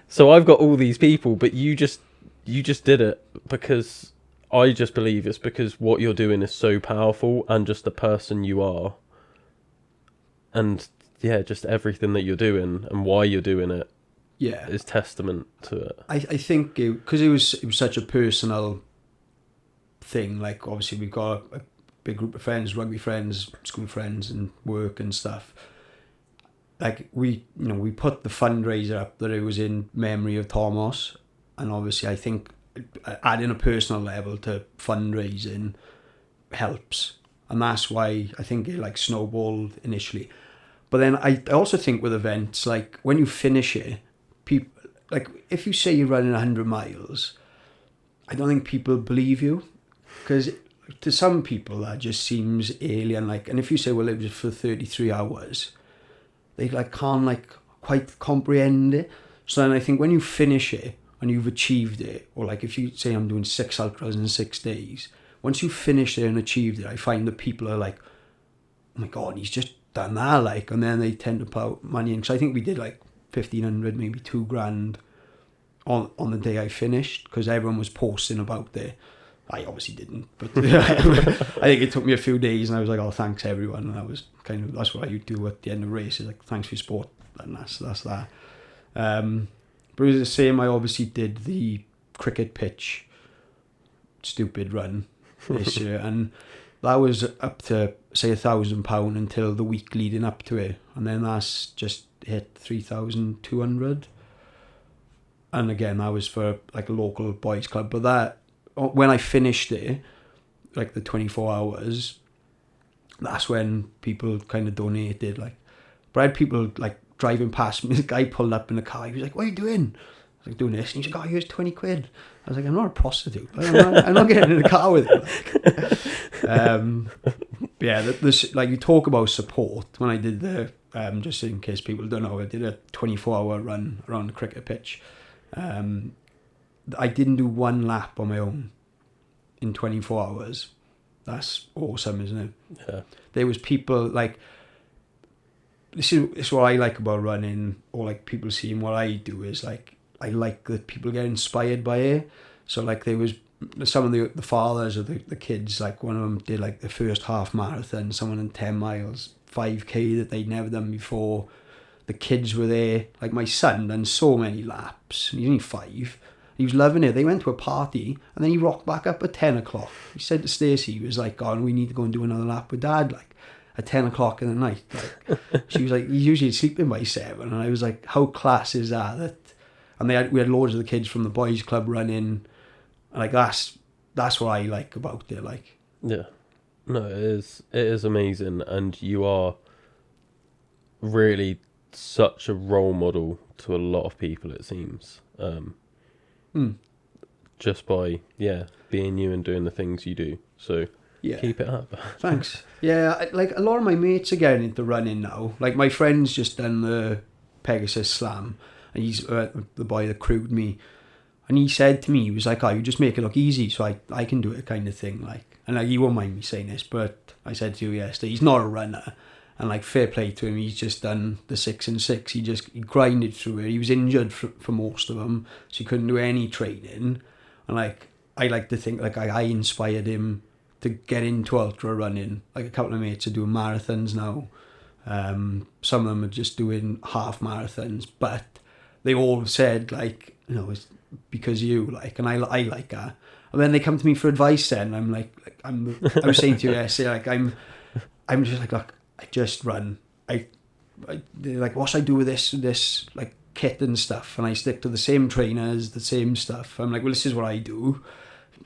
So I've got all these people, but you just did it because I just believe it's because what you're doing is so powerful, and just the person you are, and yeah, just everything that you're doing and why you're doing it, Yeah, is testament to it. I think because it was such a personal thing. Like obviously we've got a big group of friends, rugby friends, school friends, and work and stuff. Like we put the fundraiser up that it was in memory of Thomas, and obviously I think adding a personal level to fundraising helps, and that's why I think it like snowballed initially. But then I also think with events, like when you finish it, people, like if you say you're running 100 miles, I don't think people believe you, because to some people that just seems alien. Like, and if you say, well, it was for 33 hours, they like can't like quite comprehend it. So then I think when you finish it and you've achieved it, or like if you say I'm doing 6 ultras in 6 days, once you finish it and achieved it, I find that people are like, oh my God, he's just done that, like, and then they tend to put out money in. So I think we did like 1,500, maybe $2,000 on the day I finished, because everyone was posting about it. I obviously didn't, but I think it took me a few days, and I was like, oh, thanks everyone. And that was that's what I do at the end of races, like, thanks for your support, and that's that. But it was the same. I obviously did the cricket pitch stupid run this year, and that was up to say £1,000 until the week leading up to it, and then that's just hit 3,200. And again, that was for like a local boys club. But that, when I finished it, like the 24 hours, that's when people kind of donated. Like, but I had people like driving past me. This guy pulled up in the car. He was like, "What are you doing?" I was like, "Doing this." And he's like, "Oh, here's 20 quid." I was like, "I'm not a prostitute. I'm not getting in the car with you." Yeah, this, like, you talk about support. When I did the, just in case people don't know, I did a 24-hour run around the cricket pitch. I didn't do one lap on my own in 24 hours. That's awesome, isn't it? Yeah. There was people like, this is what I like about running, or like people seeing what I do, is like, I like that people get inspired by it. So like there was some of the fathers of the kids, like one of them did like the first half marathon, someone in 10 miles, 5k that they'd never done before. The kids were there. Like my son done so many laps. He's only 5. He was loving it. They went to a party and then he rocked back up at 10 o'clock. He said to Stacey, he was like, "Oh, we need to go and do another lap with Dad, like at 10 o'clock in the night." Like, she was like, he's usually sleeping by 7. And I was like, how class is that? And we had loads of the kids from the boys club running. Like that's what I like about it. Like, yeah, no, it is amazing, and you are really such a role model to a lot of people, it seems. Just by being you and doing the things you do. So keep it up. Thanks. Yeah, like a lot of my mates are getting into running now. Like my friend's just done the Pegasus Slam, and he's the boy that crewed me. And he said to me, he was like, "Oh, you just make it look easy, so I can do it," kind of thing. Like, and like, he won't mind me saying this, but I said to you yesterday, he's not a runner, and like fair play to him, he's just done the 6 and 6. He grinded through it. He was injured for most of them, so he couldn't do any training. And like, I like to think like I inspired him to get into ultra running. Like a couple of mates are doing marathons now. Some of them are just doing half marathons, but they all said like, you know, it's because you like, and I like that. And then they come to me for advice. Then I'm like I was saying to you yesterday, like I'm just like, look, I just run. They're like, what should I do with this like kit and stuff? And I stick to the same trainers, the same stuff. I'm like, well, this is what I do.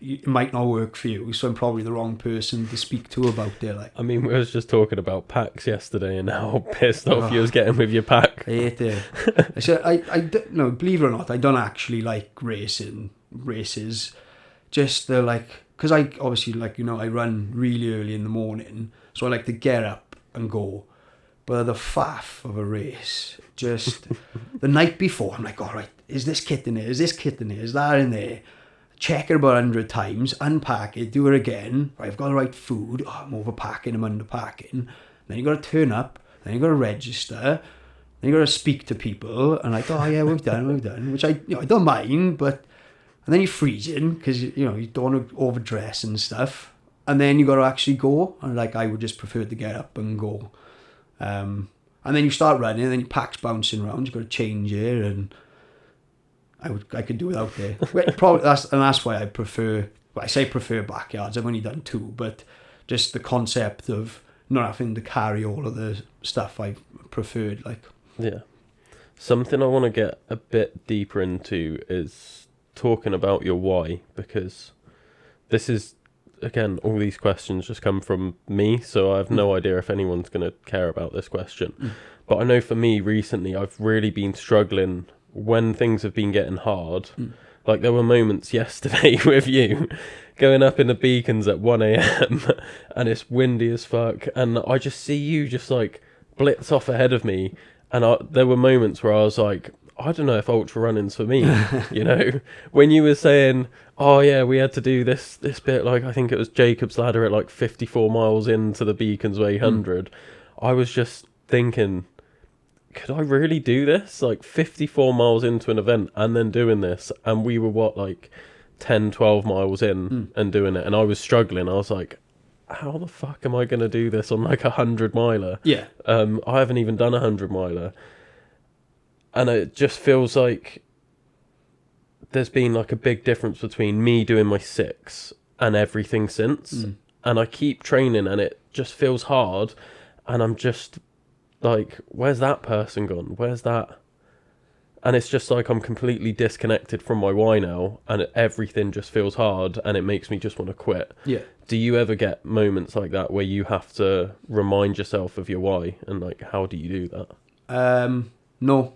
It might not work for you, so I'm probably the wrong person to speak to about it. Like, I mean, we was just talking about packs yesterday, and how pissed off you was getting with your pack. I hate it. I said, no, believe it or not, I don't actually like races. Just the like, because I obviously, like, you know, I run really early in the morning, so I like to get up and go. But the faff of a race, just the night before, I'm like, all right, is this kit in there? Is this kit in there? Is that in there? Check it about 100 times, unpack it, do it again. Right, I've got the right food. Oh, I'm overpacking, I'm underpacking. Then you got to turn up, then you got to register, then you got to speak to people, and like, oh yeah, we've done, which I don't mind, but and then you're freezing because you don't want to overdress and stuff, and then you got to actually go, and like I would just prefer to get up and go, and then you start running, and then your pack's bouncing around, you got to change it, and I could do without it. Probably that's why I prefer. Well, I say prefer backyards. I've only done 2, but just the concept of not having to carry all of the stuff I preferred. Like, yeah, something I want to get a bit deeper into is talking about your why, because this is, again, all these questions just come from me, so I have no idea if anyone's going to care about this question. But I know for me recently, I've really been struggling when things have been getting hard. Like there were moments yesterday with you going up in the beacons at 1 a.m. and it's windy as fuck, and I just see you just like blitz off ahead of me, and there were moments where I was like, I don't know if ultra running's for me. You know, when you were saying, oh yeah, we had to do this bit, like I think it was Jacob's Ladder at like 54 miles into the Beacons Way 100, I was just thinking, could I really do this? Like 54 miles into an event and then doing this, and we were like 10, 12 miles in and doing it, and I was struggling. I was like, how the fuck am I going to do this on like 100 miler? Yeah. I haven't even done 100 miler. And it just feels like there's been like a big difference between me doing my 6 and everything since. And I keep training and it just feels hard, and I'm just like, where's that person gone? Where's that? And it's just like I'm completely disconnected from my why now, and everything just feels hard, and it makes me just want to quit. Yeah. Do you ever get moments like that where you have to remind yourself of your why, and like, how do you do that? No.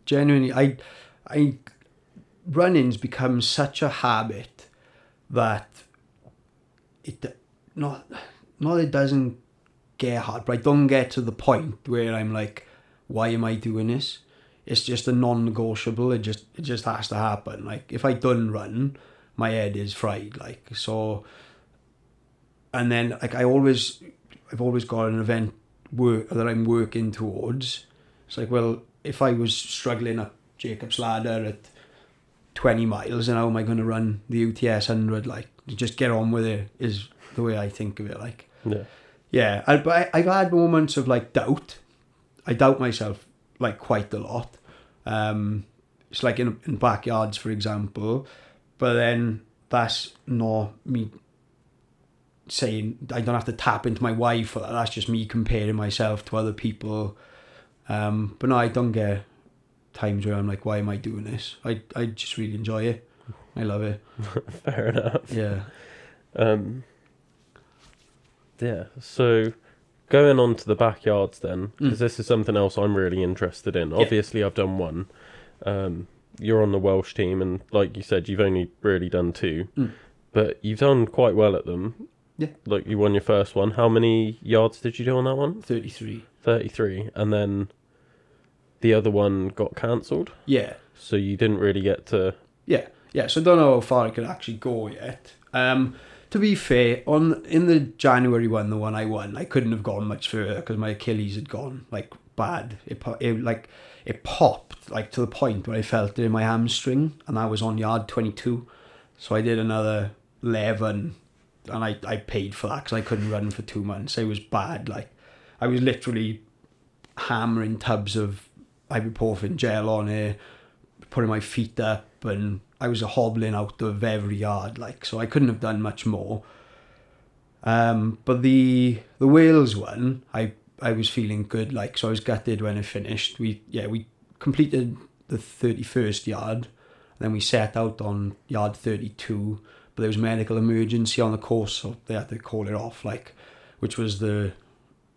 Genuinely, I running's become such a habit that it doesn't get hard, but I don't get to the point where I'm like, why am I doing this? it's just a non-negotiable. It just has to happen. Like if I don't run, my head is fried. Like so, and then like I've always got an event that I'm working towards. It's like, well, if I was struggling up Jacob's Ladder at 20 miles, and how am I going to run the UTS 100? Like just get on with it is the way I think of it. Like yeah. But I've had moments of like doubt. I doubt myself like quite a lot. It's like in backyards, for example, but then that's not me saying I don't have to tap into my why for that. That's just me comparing myself to other people. But no, I don't get times where I'm like, why am I doing this? I just really enjoy it. I love it. Fair enough. Yeah. Yeah. So going on to the backyards then, because this is something else I'm really interested in. Obviously, I've done one. You're on the Welsh team, and like you said, you've only really done 2, but you've done quite well at them. Yeah. Like you won your first one. How many yards did you do on that one? 33. 33, and then the other one got cancelled. Yeah. So you didn't really get to. Yeah. So I don't know how far I could actually go yet. To be fair, in the January one, the one I won, I couldn't have gone much further because my Achilles had gone like bad. It popped like to the point where I felt it in my hamstring, and I was on yard 22. So I did another 11, and I paid for that because I couldn't run for 2 months. It was bad. Like I was literally hammering tubs of ibuprofen gel on it, putting my feet up, and I was hobbling out of every yard, like, so I couldn't have done much more. But the Wales one, I was feeling good, like, so I was gutted when it finished. We completed the 31st yard, and then we set out on yard 32, but there was medical emergency on the course, so they had to call it off, like, which was the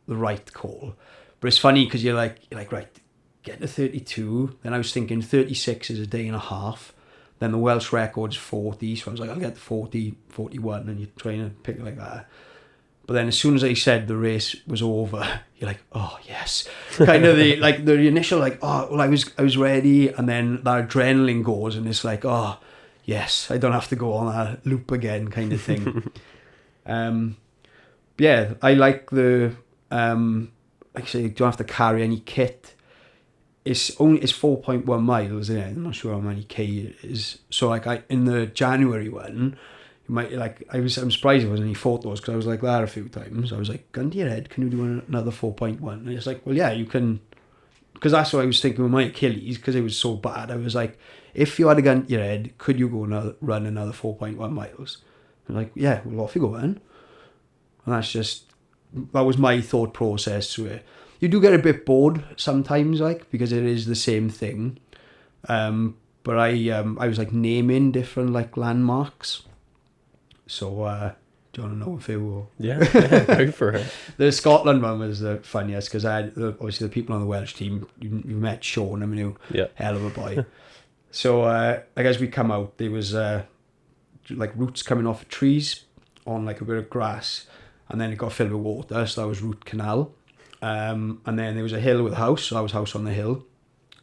right call. But it's funny because you're like, right, get to 32. Then I was thinking 36 is a day and a half. Then the Welsh record's 40, so I was like, I'll get to 40, 41, and you're trying to pick it like that. But then as soon as I said the race was over, you're like, oh yes, kind of the initial like, oh well, I was ready, and then that adrenaline goes, and it's like, oh yes, I don't have to go on that loop again, kind of thing. Yeah, I like the like I say, you don't have to carry any kit. It's 4.1 miles, isn't it? I'm not sure how many K it is. So like in the January one, you might like I'm surprised there wasn't any photos because I was like that a few times. I was like, gun to your head, can you do another 4.1? And it's like, well, yeah, you can, because that's what I was thinking with my Achilles because it was so bad. I was like, if you had a gun to your head, could you go run another 4.1 miles? I'm like, yeah, well, off you go then. And that was my thought process to it. You do get a bit bored sometimes, like, because it is the same thing. But I was like naming different like landmarks. So do you want to know if it will? Yeah, go for it. The Scotland one was the funniest because I had obviously the people on the Welsh team. You met Sean, I mean, hell of a boy. So I guess we come out. There was like roots coming off of trees on like a bit of grass, and then it got filled with water. So that was root canal. And then there was a hill with a house, so I was house on the hill.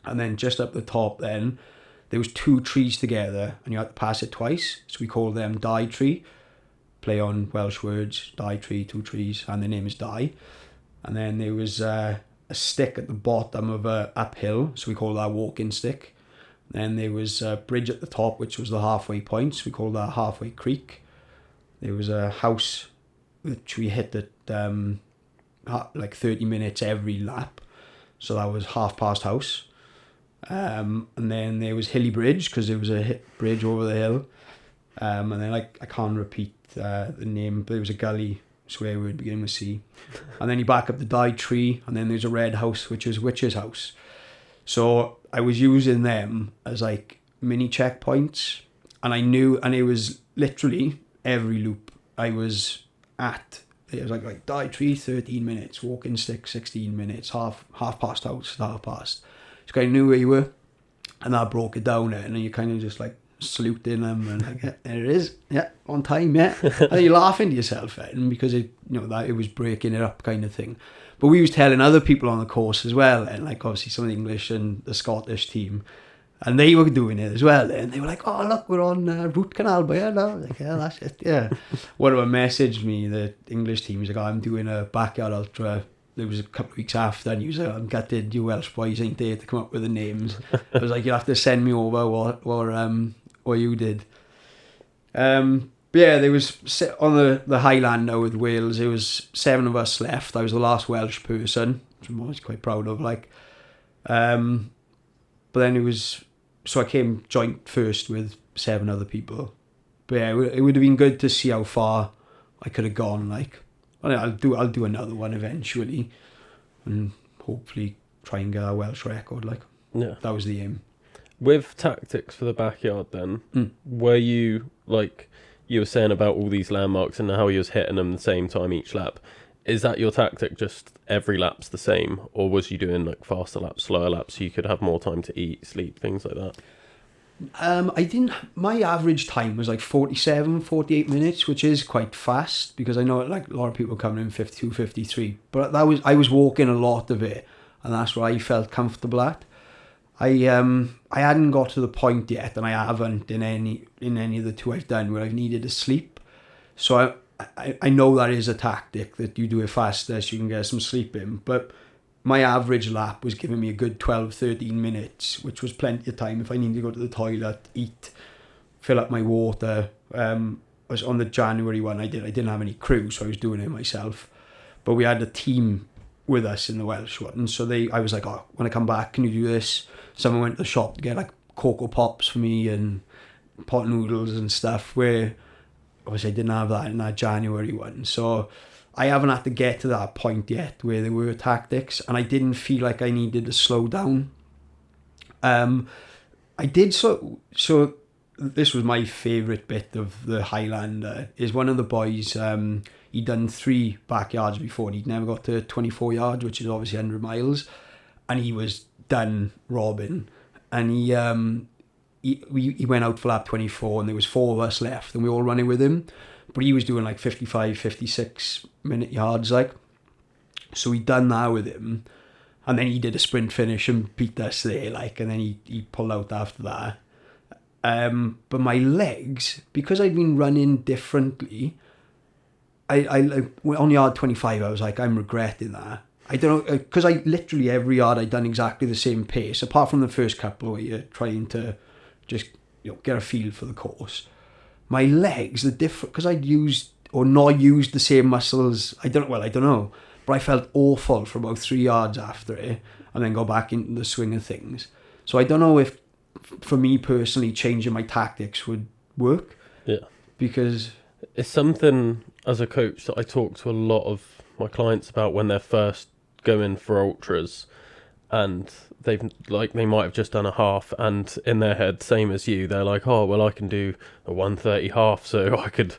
And then just up the top then, there was 2 trees together, and you had to pass it twice. So we called them Die Tree, play on Welsh words, Die Tree, 2 trees, and the name is Die. And then there was a stick at the bottom of a uphill, so we called that walking stick. Then there was a bridge at the top, which was the halfway point, so we called that Halfway Creek. There was a house which we hit at like 30 minutes every lap, so that was half past house. And then there was Hilly Bridge because there was a bridge over the hill, and then I can't repeat the name, but there was a gully, swear word beginning with C. And then you back up the Die Tree, and then there's a red house which is Witch's house. So I was using them as like mini checkpoints, and I knew, and it was literally every loop I was at. It was like Die Tree 13 minutes, walking stick 16 minutes, half past house, half past. So I knew where you were, and that broke it down, and then you kind of just like saluting them and like, yeah, there it is, yeah, on time, yeah. And then you're laughing to yourself, and because it, that it was breaking it up kind of thing. But we was telling other people on the course as well, and like obviously some of the English and the Scottish team, and they were doing it as well. And they were like, "Oh look, we're on root canal by here now." Like, yeah, that's it. Yeah. One of them messaged me, the English team, was like, oh, "I'm doing a backyard ultra." It was a couple of weeks after, and he was like, "I'm gutted you Welsh boys ain't there to come up with the names." I was like, "You'll have to send me over what you did." But yeah, there was on the Highland now with Wales. There was 7 of us left. I was the last Welsh person, which I'm always quite proud of. Like, but then it was so I came joint first with 7 other people. But yeah, it would have been good to see how far I could have gone. Like, I'll do another one eventually, and hopefully try and get a Welsh record. Like, Yeah. that was the aim. With tactics for the backyard then, were you, like you were saying about all these landmarks and how you was hitting them the same time each lap, is that your tactic, just every lap's the same, or was you doing like faster laps, slower laps, so you could have more time to eat, sleep, things like that? I didn't. My average time was like 48 minutes, which is quite fast because I know like a lot of people coming in 52, 53. But I was walking a lot of it, and that's where I felt comfortable at. I hadn't got to the point yet, and I haven't in any of the 2 I've done where I've needed to sleep. So I know that is a tactic that you do it faster so you can get some sleep in. But my average lap was giving me a good 12, 13 minutes, which was plenty of time if I needed to go to the toilet, eat, fill up my water. Was on the January one I didn't have any crew, so I was doing it myself. But we had a team with us in the Welsh one, so I was like, "Oh, when I come back, can you do this?" Someone went to the shop to get like Cocoa Pops for me and pot noodles and stuff, where obviously I didn't have that in that January one. So I haven't had to get to that point yet where there were tactics, and I didn't feel like I needed to slow down. I did so this was my favourite bit of the Highlander, is one of the boys, he'd done 3 backyards before and he'd never got to 24 yards, which is obviously 100 miles, and he was done robbing, and he went out for lap 24 and there was 4 of us left and we were all running with him, but he was doing like 55, 56 minute yards, like, so he'd done that with him, and then he did a sprint finish and beat us there, like, and then he pulled out after that. But my legs, because I'd been running differently, I on yard 25 I was like, I'm regretting that. I don't know, because I literally every yard I'd done exactly the same pace, apart from the first couple where you're trying to just get a feel for the course. My legs, the different, because I'd used or not used the same muscles. I don't know, but I felt awful for about 3 yards after it, and then go back into the swing of things. So I don't know if, for me personally, changing my tactics would work. Yeah, because it's something as a coach that I talk to a lot of my clients about when they're first going for ultras, and they might have just done a half, and in their head, same as you, they're like, oh well, I can do a 1:30 half, so I could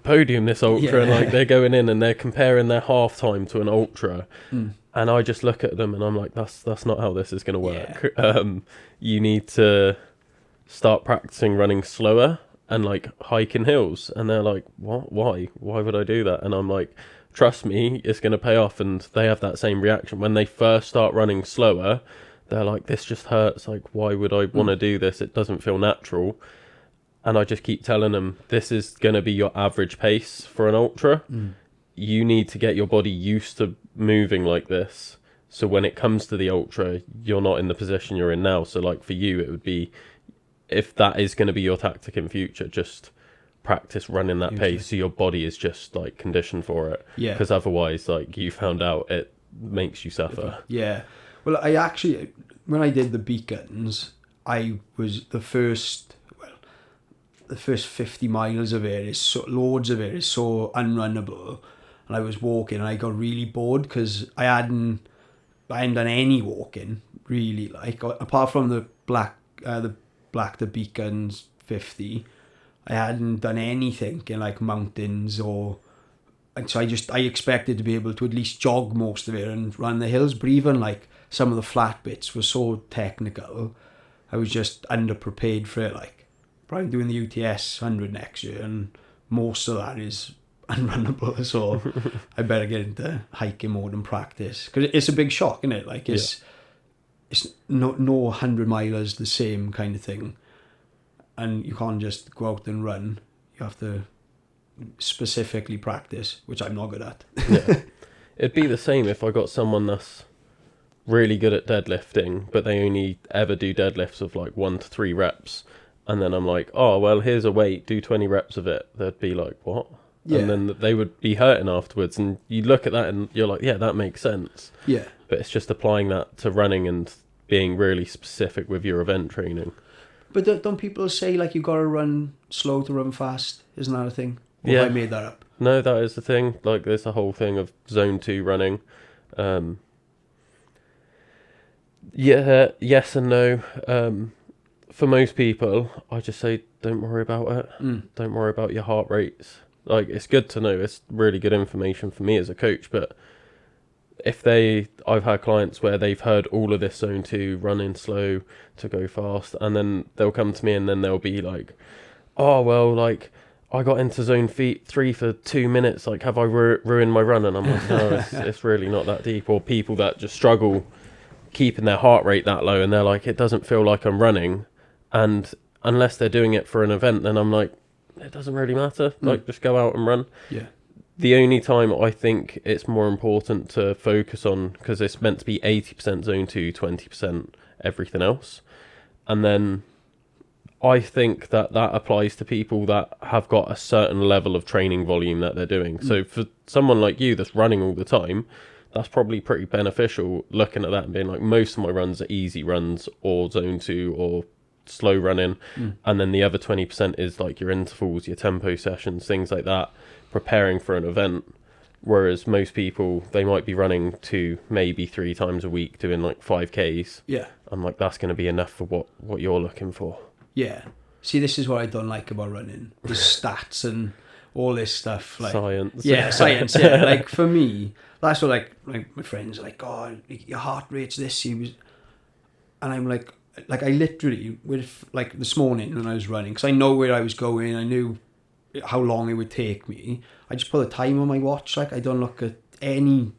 podium this ultra. And like, they're going in and they're comparing their half time to an ultra, and I just look at them and I'm like, that's not how this is going to work. You need to start practicing running slower and like hiking hills. And they're like, what? Why would I do that? And I'm like, trust me, it's going to pay off. And they have that same reaction when they first start running slower. They're like, this just hurts. Like, why would I want to do this? It doesn't feel natural. And I just keep telling them, this is going to be your average pace for an ultra. You need to get your body used to moving like this, so when it comes to the ultra, you're not in the position you're in now. So like for you, it would be, if that is going to be your tactic in future, just practice running that pace so your body is just like conditioned for it. Yeah, because otherwise, like you found out, it makes you suffer. Yeah, well, I actually, when I did the beacons, I was the first 50 miles of it is so, loads of it is so unrunnable, and I was walking and I got really bored because I hadn't done any walking really, like, apart from the the beacons 50. I hadn't done anything in like mountains, and so I expected to be able to at least jog most of it and run the hills, but even like some of the flat bits were so technical, I was just underprepared for it. Like, but I'm doing the UTS 100 next year, and most of that is unrunnable, so I better get into hiking mode and practice, because it's a big shock, isn't it? Like it's no 100 milers the same kind of thing, and you can't just go out and run. You have to specifically practice, which I'm not good at. Yeah. It'd be the same if I got someone that's really good at deadlifting, but they only ever do deadlifts of like 1 to 3 reps, and then I'm like, oh well, here's a weight, do 20 reps of it. They'd be like, what? Yeah. And then they would be hurting afterwards, and you look at that and you're like, yeah, that makes sense. Yeah. But it's just applying that to running and being really specific with your event training. But don't people say like you got to run slow to run fast? Isn't that a thing? Or Yeah. have I made that up? No, that is the thing. Like there's a whole thing of zone 2 running. Yeah, yes and no. For most people, I just say don't worry about it. Don't worry about your heart rates. Like, it's good to know. It's really good information for me as a coach. But I've had clients where they've heard all of this zone 2, running slow to go fast, and then they'll come to me and then they'll be like, oh, well, like, I got into zone 3 for 2 minutes. Like, have I ruined my run? And I'm like, no, it's really not that deep. Or people that just struggle keeping their heart rate that low, and they're like, it doesn't feel like I'm running. And unless they're doing it for an event, then I'm like, it doesn't really matter. Like, just go out and run. Yeah. The only time I think it's more important to focus on, because it's meant to be 80% zone 2, 20% everything else. And then I think that applies to people that have got a certain level of training volume that they're doing. So for someone like you that's running all the time, that's probably pretty beneficial, looking at that and being like, most of my runs are easy runs or zone 2 or slow running. And then the other 20% is like your intervals, your tempo sessions, things like that, preparing for an event. Whereas most people, they might be running 2, maybe 3 times a week, doing like 5Ks. Yeah. I'm like, that's going to be enough for what you're looking for. Yeah. See, this is what I don't like about running, the stats and all this stuff. Like, Science. Yeah, science, yeah. Like, for me, that's what, like my friends are like, oh, your heart rate's this. And I'm like, I literally, with, like, this morning when I was running, because I know where I was going, I knew how long it would take me, I just put a time on my watch. Like, I don't look at any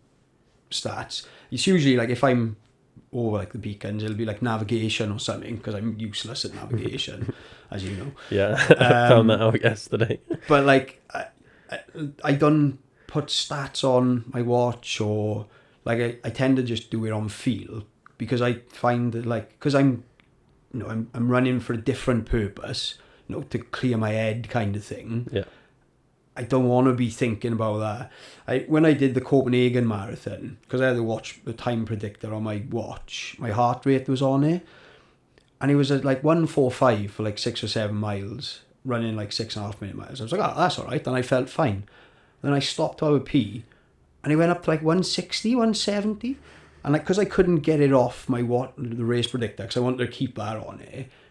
stats. It's usually, like, if I'm over, like, the weekends, it'll be, like, navigation or something, because I'm useless at navigation, as you know. Yeah, found that out yesterday. But, like, I don't put stats on my watch, or, like, I tend to just do it on feel, because I find that, like, because I'm running for a different purpose, to clear my head kind of thing. Yeah. I don't want to be thinking about that. When I did the Copenhagen Marathon, because I had to watch the time predictor on my watch, my heart rate was on it, and it was at like 1:45 for like 6 or 7 miles, running like 6.5 minute miles. I was like, oh, that's all right, and I felt fine. Then I stopped to have a pee, and it went up to like 160, 170, and like, because I couldn't get it off the race predictor, because I wanted to keep that on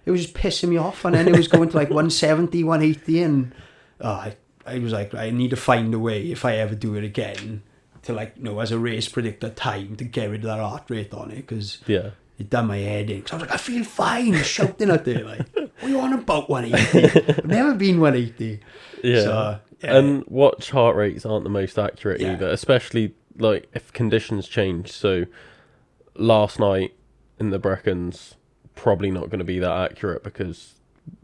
it was just pissing me off, and then it was going to like 170, 180, and I was like, I need to find a way, if I ever do it again, to, like, as a race predictor time, to get rid of that heart rate on it, because it done my head in. Because I was like, I feel fine, shouting at it, like, what are you on about 180? I've never been 180. Yeah. So, And watch heart rates aren't the most accurate either, especially, like, if conditions change. So last night in the Brecons, probably not going to be that accurate, because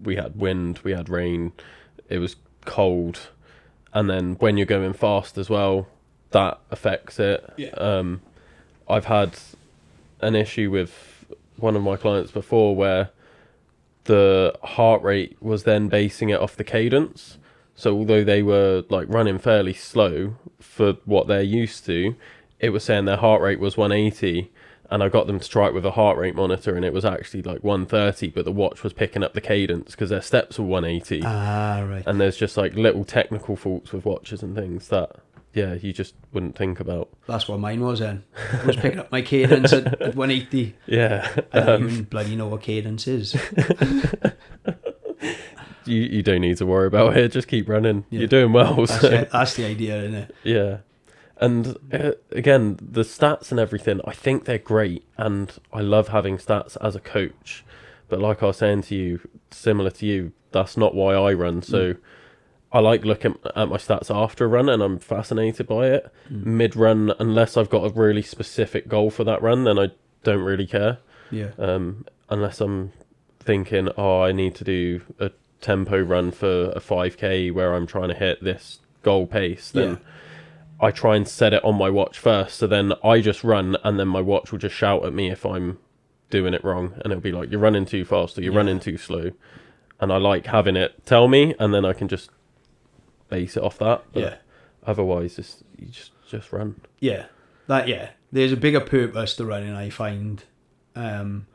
we had wind, we had rain, it was cold, and then when you're going fast as well, that affects it. I've had an issue with one of my clients before where the heart rate was then basing it off the cadence. So although they were like running fairly slow for what they're used to, it was saying their heart rate was 180, and I got them to try it with a heart rate monitor, and it was actually like 130, but the watch was picking up the cadence because their steps were 180. Right. And there's just like little technical faults with watches and things that, you just wouldn't think about. That's what mine was then. I was picking up my cadence at 180. Yeah. I don't even bloody know what cadence is. You don't need to worry about it. Just keep running. You're doing well. That's the idea, isn't it? Yeah. And again, the stats and everything, I think they're great, and I love having stats as a coach. But like I was saying to you, similar to you, that's not why I run. So I like looking at my stats after a run, and I'm fascinated by it. Mid-run, unless I've got a really specific goal for that run, then I don't really care. Yeah. Unless I'm thinking, I need to do a tempo run for a 5k where I'm trying to hit this goal pace, then I try and set it on my watch first. So then I just run, and then my watch will just shout at me if I'm doing it wrong, and it'll be like, you're running too fast or you're running too slow. And I like having it tell me, and then I can just base it off that. But otherwise, you just run. Yeah. There's a bigger purpose to running, I find, than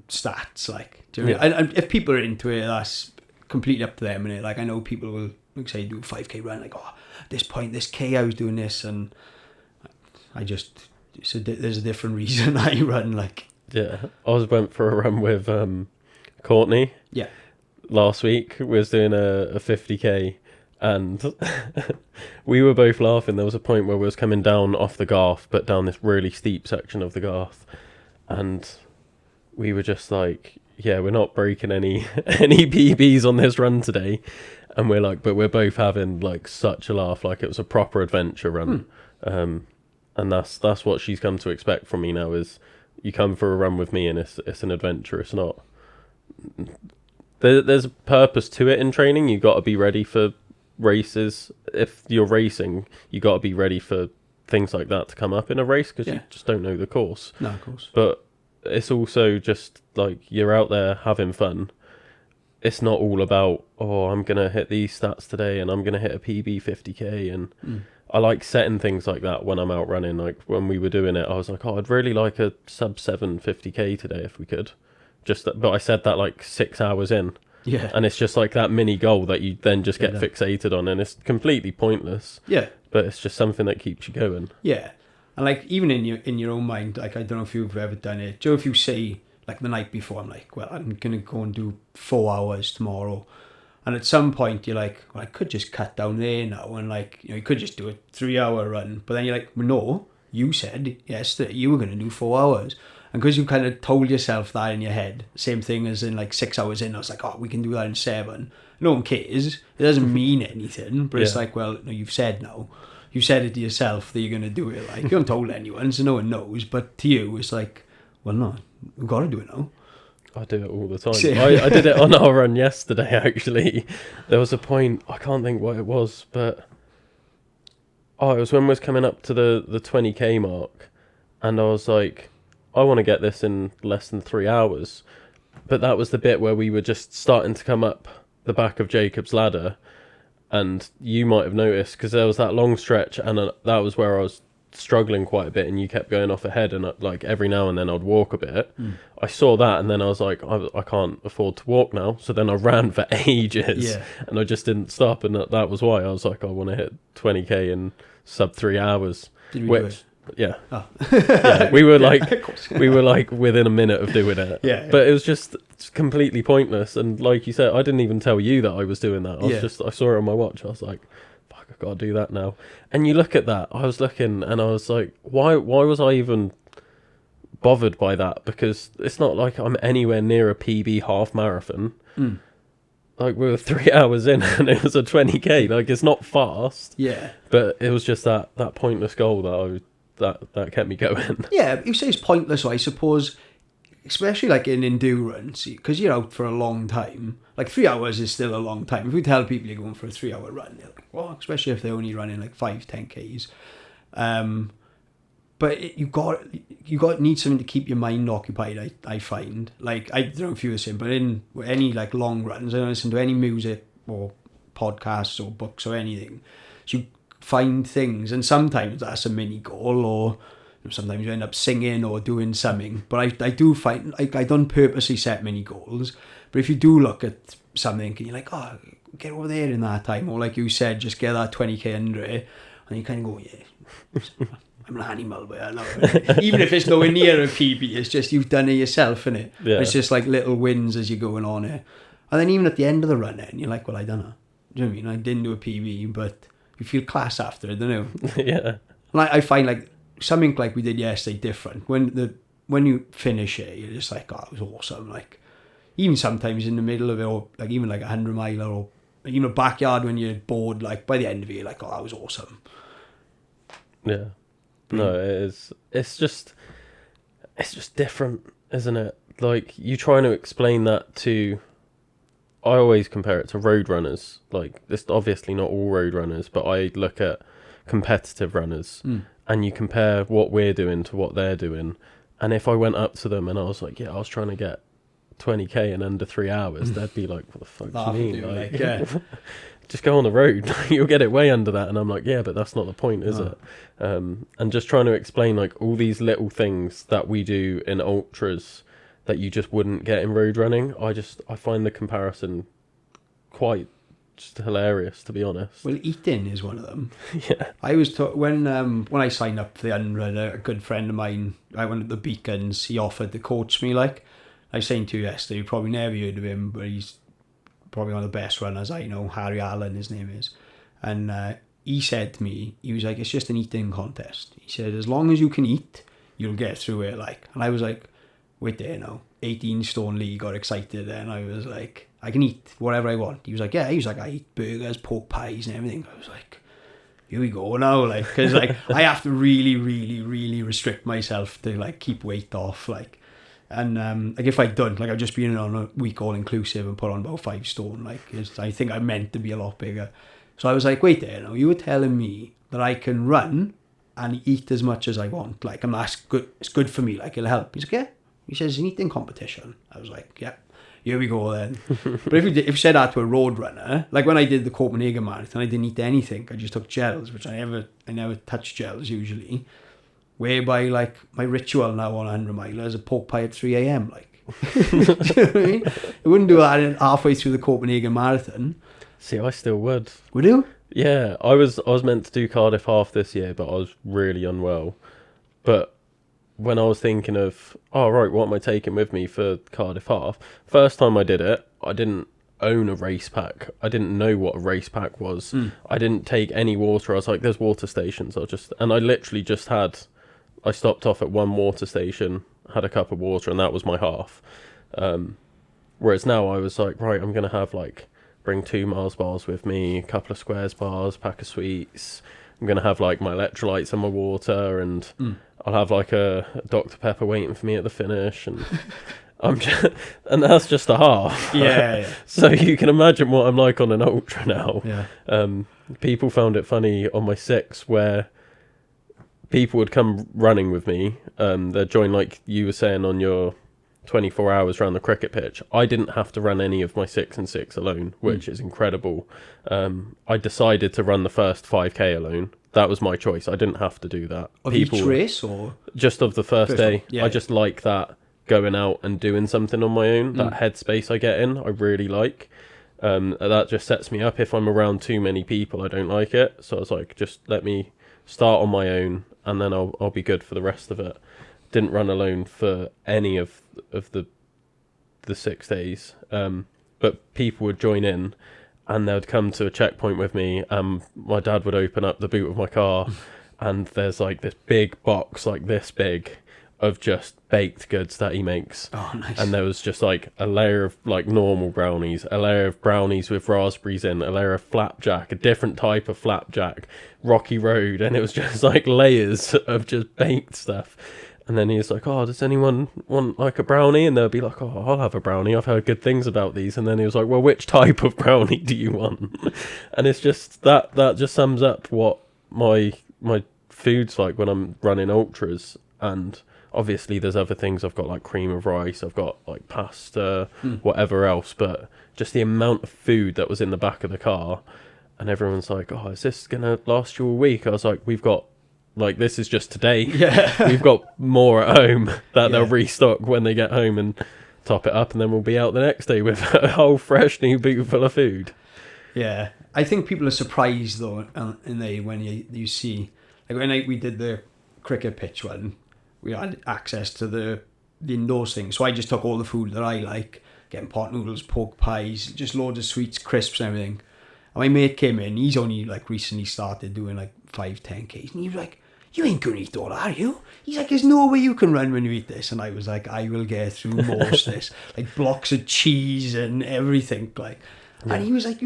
stats. Like, do you know what I mean? And if people are into it, that's completely up to them. And like, I know people will, like, say, do a 5k run, like, at this point, this k I was doing this, and I just, there's a different reason I run. Like, I went for a run with Courtney. Yeah. Last week, we was doing a 50k, and we were both laughing. There was a point where we was coming down off the Garth, but down this really steep section of the Garth, and we were just like, we're not breaking any PBs on this run today. And we're like, but we're both having like such a laugh, like it was a proper adventure run. And that's what she's come to expect from me now, is you come for a run with me and it's an adventure. It's not, there's a purpose to it in training. You got to be ready for races. If you're racing, you got to be ready for things like that to come up in a race, because you just don't know the course. No, of course. But it's also just like, you're out there having fun. It's not all about, I'm going to hit these stats today and I'm going to hit a PB 50k. And I like setting things like that when I'm out running. Like when we were doing it, I was like, I'd really like a sub 7 50k today if we could. But I said that like 6 hours in. Yeah. And it's just like that mini goal that you then just get fixated on, and it's completely pointless. Yeah. But it's just something that keeps you going. Yeah. And like, even in your own mind, like, I don't know if you've ever done it. Do you know, if you say, like, the night before, I'm like, well, I'm going to go and do 4 hours tomorrow. And at some point, you're like, well, I could just cut down there now. And, like, you could just do a 3-hour run. But then you're like, well, no, you said yesterday you were going to do 4 hours. And because you kind of told yourself that in your head, same thing as in, like, 6 hours in, I was like, we can do that in 7. No one cares. It doesn't mean anything. But it's like, well, no, you've said now. You said it to yourself that you're going to do it. Like, you haven't told anyone, so no one knows. But to you, it's like, well, no, we've got to do it now. I do it all the time. I did it on our run yesterday, actually. There was a point, I can't think what it was, but it was when we was coming up to the 20k mark, and I was like, I want to get this in less than 3 hours. But that was the bit where we were just starting to come up the back of Jacob's ladder, and you might have noticed, because there was that long stretch, and that was where I was struggling quite a bit, and you kept going off ahead, and like every now and then I'd walk a bit. I saw that, and then I was like, I can't afford to walk now. So then I ran for ages, and I just didn't stop, and that was why I was like, I want to hit 20k in sub 3 hours. Did we do it? Yeah. We were like within a minute of doing it. But it was just completely pointless, and like you said, I didn't even tell you that I was doing that. I saw it on my watch. I was like, I've got to do that now. And you look at that, I was looking and I was like, why was I even bothered by that? Because it's not like I'm anywhere near a PB half marathon. Like, we were 3 hours in and it was a 20k. Like, it's not fast. But it was just that pointless goal that kept me going. You say it's pointless, I suppose, especially like in endurance, because you're out for a long time. Like 3 hours is still a long time. If we tell people you're going for a 3 hour run, they're like, well, especially if they're only running like 5-10Ks. But you need something to keep your mind occupied. I find, like, I don't know if you were saying, but in any like long runs, I don't listen to any music or podcasts or books or anything. So you find things, and sometimes that's a mini goal, or sometimes you end up singing or doing something. But I do find, like, I don't purposely set mini goals. But if you do look at something and you're like, get over there in that time, or like you said, just get that 20k under it, and you kind of go, I'm an animal, but I know. Even if it's nowhere near a PB, it's just you've done it yourself, innit? It's just like little wins as you're going on it. And then even at the end of the run, you're like, well, I done it. Do you know what I mean? I didn't do a PB, but you feel class after it, don't you? And I find like something like we did yesterday different. When you finish it, you're just like, it was awesome. Like, even sometimes in the middle of it, or like even like 100 miler or backyard when you're bored, like by the end of it, you're like, oh, that was awesome. Yeah. No, it is. It's just different, isn't it? Like, you trying to explain that to... I always compare it to road runners. Like, it's obviously not all road runners, but I look at competitive runners, and you compare what we're doing to what they're doing. And if I went up to them and I was like, yeah, I was trying to get 20k in under 3 hours, they'd be like, what the fuck do you mean? Like, just go on the road, you'll get it way under that. And I'm like, yeah, but that's not the point, is it? And just trying to explain like all these little things that we do in ultras that you just wouldn't get in road running. I find the comparison quite just hilarious, to be honest. Well, eating is one of them. Yeah. I was when I signed up for the unrun, a good friend of mine, I went to the Beacons, he offered to coach me. Like I was saying to you yesterday, you probably never heard of him, but he's probably one of the best runners I know. Harry Allen, his name is. And he said to me, he was like, it's just an eating contest. He said, as long as you can eat, you'll get through it. Like, and I was like, wait there now. 18 stone Lee got excited, and I was like, I can eat whatever I want. He was like, yeah. He was like, I eat burgers, pork pies, and everything. I was like, here we go now, like, because like I have to really, really, really restrict myself to like keep weight off, like. And like if I don't, like I've just been on a week all inclusive and put on about 5 stone. Like I think I meant to be a lot bigger. So I was like, wait there now, you were telling me that I can run and eat as much as I want. Like, and that's good. It's good for me. Like, it'll help. He's like, yeah. He says, an eating competition. I was like, yeah, here we go then. But if you said that to a road runner, like when I did the Copenhagen Marathon, I didn't eat anything. I just took gels, which I never touch gels usually. Whereby, like, my ritual now on 100 miler is a pork pie at 3 a.m. Like, do you know what I mean? I wouldn't do that halfway through the Copenhagen Marathon. See, I still would. Would you? Yeah, I was meant to do Cardiff half this year, but I was really unwell. But when I was thinking of, oh, right, what am I taking with me for Cardiff half? First time I did it, I didn't own a race pack. I didn't know what a race pack was. I didn't take any water. I was like, there's water stations. And I literally just I stopped off at one water station, had a cup of water, and that was my half. Whereas now I was like, right, I'm going to have like, bring 2 Mars bars with me, a couple of Squares bars, pack of sweets. I'm going to have like my electrolytes and my water, and I'll have like a Dr. Pepper waiting for me at the finish. And and that's just a half. Yeah. So you can imagine what I'm like on an ultra now. Yeah. People found it funny on my 6 where people would come running with me. They'd join, like you were saying, on your 24 hours around the cricket pitch. I didn't have to run any of my 6 and 6 alone, which is incredible. I decided to run the first 5k alone. That was my choice. I didn't have to do that. Of each race, or just of the first day? Yeah. I just like that, going out and doing something on my own. That headspace I get in, I really like. That just sets me up. If I'm around too many people, I don't like it. So I was like, just let me start on my own, and then I'll be good for the rest of it. Didn't run alone for any of the 6 days, but people would join in, and they'd come to a checkpoint with me, and my dad would open up the boot of my car, and there's like this big box, like this big, of just baked goods that he makes. Oh, nice. And there was just like a layer of like normal brownies, a layer of brownies with raspberries in, a layer of flapjack, a different type of flapjack, Rocky Road, and it was just like layers of just baked stuff. And then he was like, oh, does anyone want like a brownie? And they'll be like, oh, I'll have a brownie. I've heard good things about these. And then he was like, well, which type of brownie do you want? And it's just that just sums up what my food's like when I'm running ultras. And obviously there's other things. I've got like cream of rice. I've got like pasta, whatever else. But just the amount of food that was in the back of the car. And everyone's like, oh, is this going to last you a week? I was like, we've got, like, this is just today. Yeah. We've got more at home that they'll restock when they get home and top it up, and then we'll be out the next day with a whole fresh new boot full of food. Yeah. I think people are surprised, though, when you see... Like, when we did the cricket pitch one, we had access to the indoors thing. So I just took all the food that I like, getting pot noodles, pork pies, just loads of sweets, crisps and everything. And my mate came in, he's only, like, recently started doing, like, 5-10Ks, and he was like, you ain't going to eat all that, are you? He's like, there's no way you can run when you eat this. And I was like, I will get through most of this. Like blocks of cheese and everything. Like, And he was like,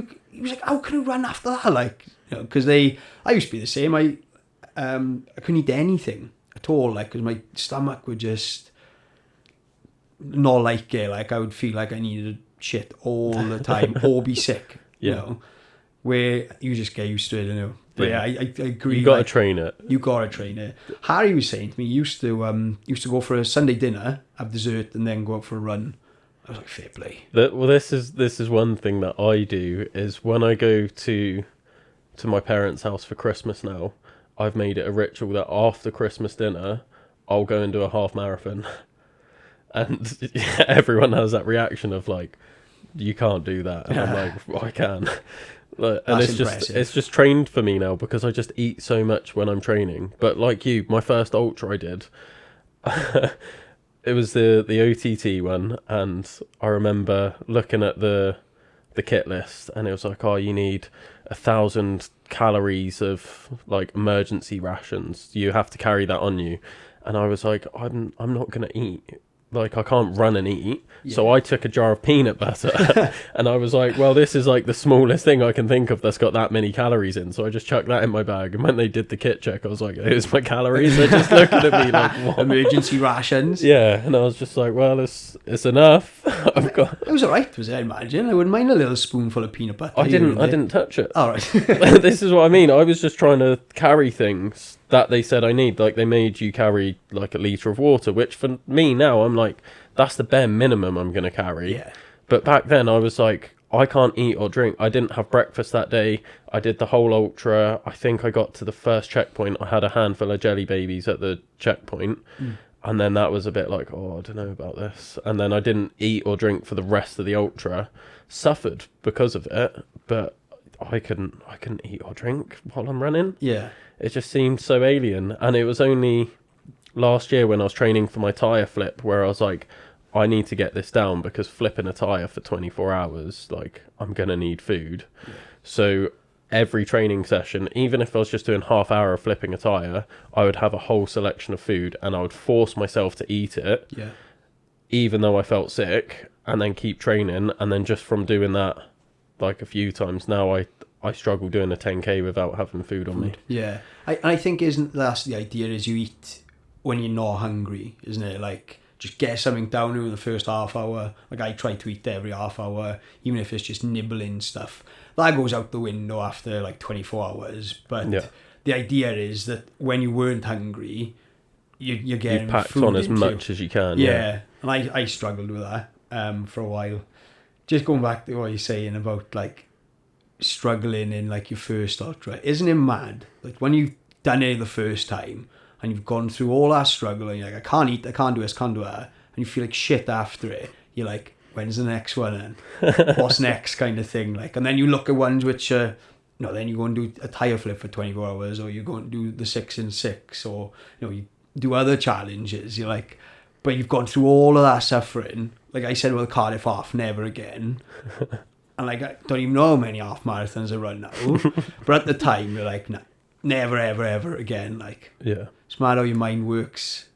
how can you run after that? Like, because I used to be the same. I couldn't eat anything at all, like, because my stomach would just not like it. Like, I would feel like I needed shit all the time or be sick, where you just get used to it, But I agree. You got to train it. You got to train it. Harry was saying to me, he used to go for a Sunday dinner, have dessert, and then go out for a run. I was like, fair play. Well, this is one thing that I do, is when I go to my parents' house for Christmas now, I've made it a ritual that after Christmas dinner, I'll go and do a half marathon. And everyone has that reaction of like, you can't do that. And I'm like, well, I can. And it's just trained for me now, because I just eat so much when I'm training. But like you, my first ultra I did, it was the OTT one, and I remember looking at the kit list, and it was like, oh, you need 1,000 calories of like emergency rations. You have to carry that on you. And I was like, I'm not gonna eat. Like, I can't run and eat. Yeah. So I took a jar of peanut butter and I was like, well, this is like the smallest thing I can think of that's got that many calories in. So I just chucked that in my bag. And when they did the kit check, I was like, here's my calories. They're just looking at me like, what? Emergency rations. Yeah. And I was just like, well, it's enough. I've got... It was all right, was it? I imagine. I wouldn't mind a little spoonful of peanut butter. I didn't touch it. All right. This is what I mean. I was just trying to carry things that they said I need. Like, they made you carry like a litre of water, which for me now, I'm like, that's the bare minimum I'm going to carry. Yeah. But back then I was like, I can't eat or drink. I didn't have breakfast that day. I did the whole ultra. I think I got to the first checkpoint. I had a handful of jelly babies at the checkpoint. And then that was a bit like, oh, I don't know about this. And then I didn't eat or drink for the rest of the ultra. Suffered because of it, but I couldn't eat or drink while I'm running. Yeah. It just seemed so alien. And it was only last year when I was training for my tyre flip where I was like, I need to get this down, because flipping a tyre for 24 hours, like, I'm going to need food. Yeah. So every training session, even if I was just doing half hour of flipping a tyre, I would have a whole selection of food and I would force myself to eat it, even though I felt sick, and then keep training. And then just from doing that like a few times now, I struggle doing a 10k without having food on me. Yeah. I think that's the idea, is you eat when you're not hungry, isn't it? Like, just get something down in the first half hour. Like, I try to eat every half hour, even if it's just nibbling stuff. That goes out the window after like 24 hours. But the idea is that when you weren't hungry, you're getting you packed food on as much as you can. Yeah. And I struggled with that for a while. Just going back to what you're saying about like struggling in like your first ultra, isn't it mad? Like, when you've done it the first time, and you've gone through all that struggle, and you're like, I can't eat, I can't do this, can't do that, and you feel like shit after it, you're like, when's the next one, and what's next, kind of thing. Like, and then you look at ones which then you go and do a tyre flip for 24 hours, or you go and do the 6 in 6, or you do other challenges. You're like, but you've gone through all of that suffering. Like I said, with the Cardiff half, never again. And like, I don't even know how many half marathons I run now, but at the time you're like, nah, never ever ever again. Like, it's mad how your mind works.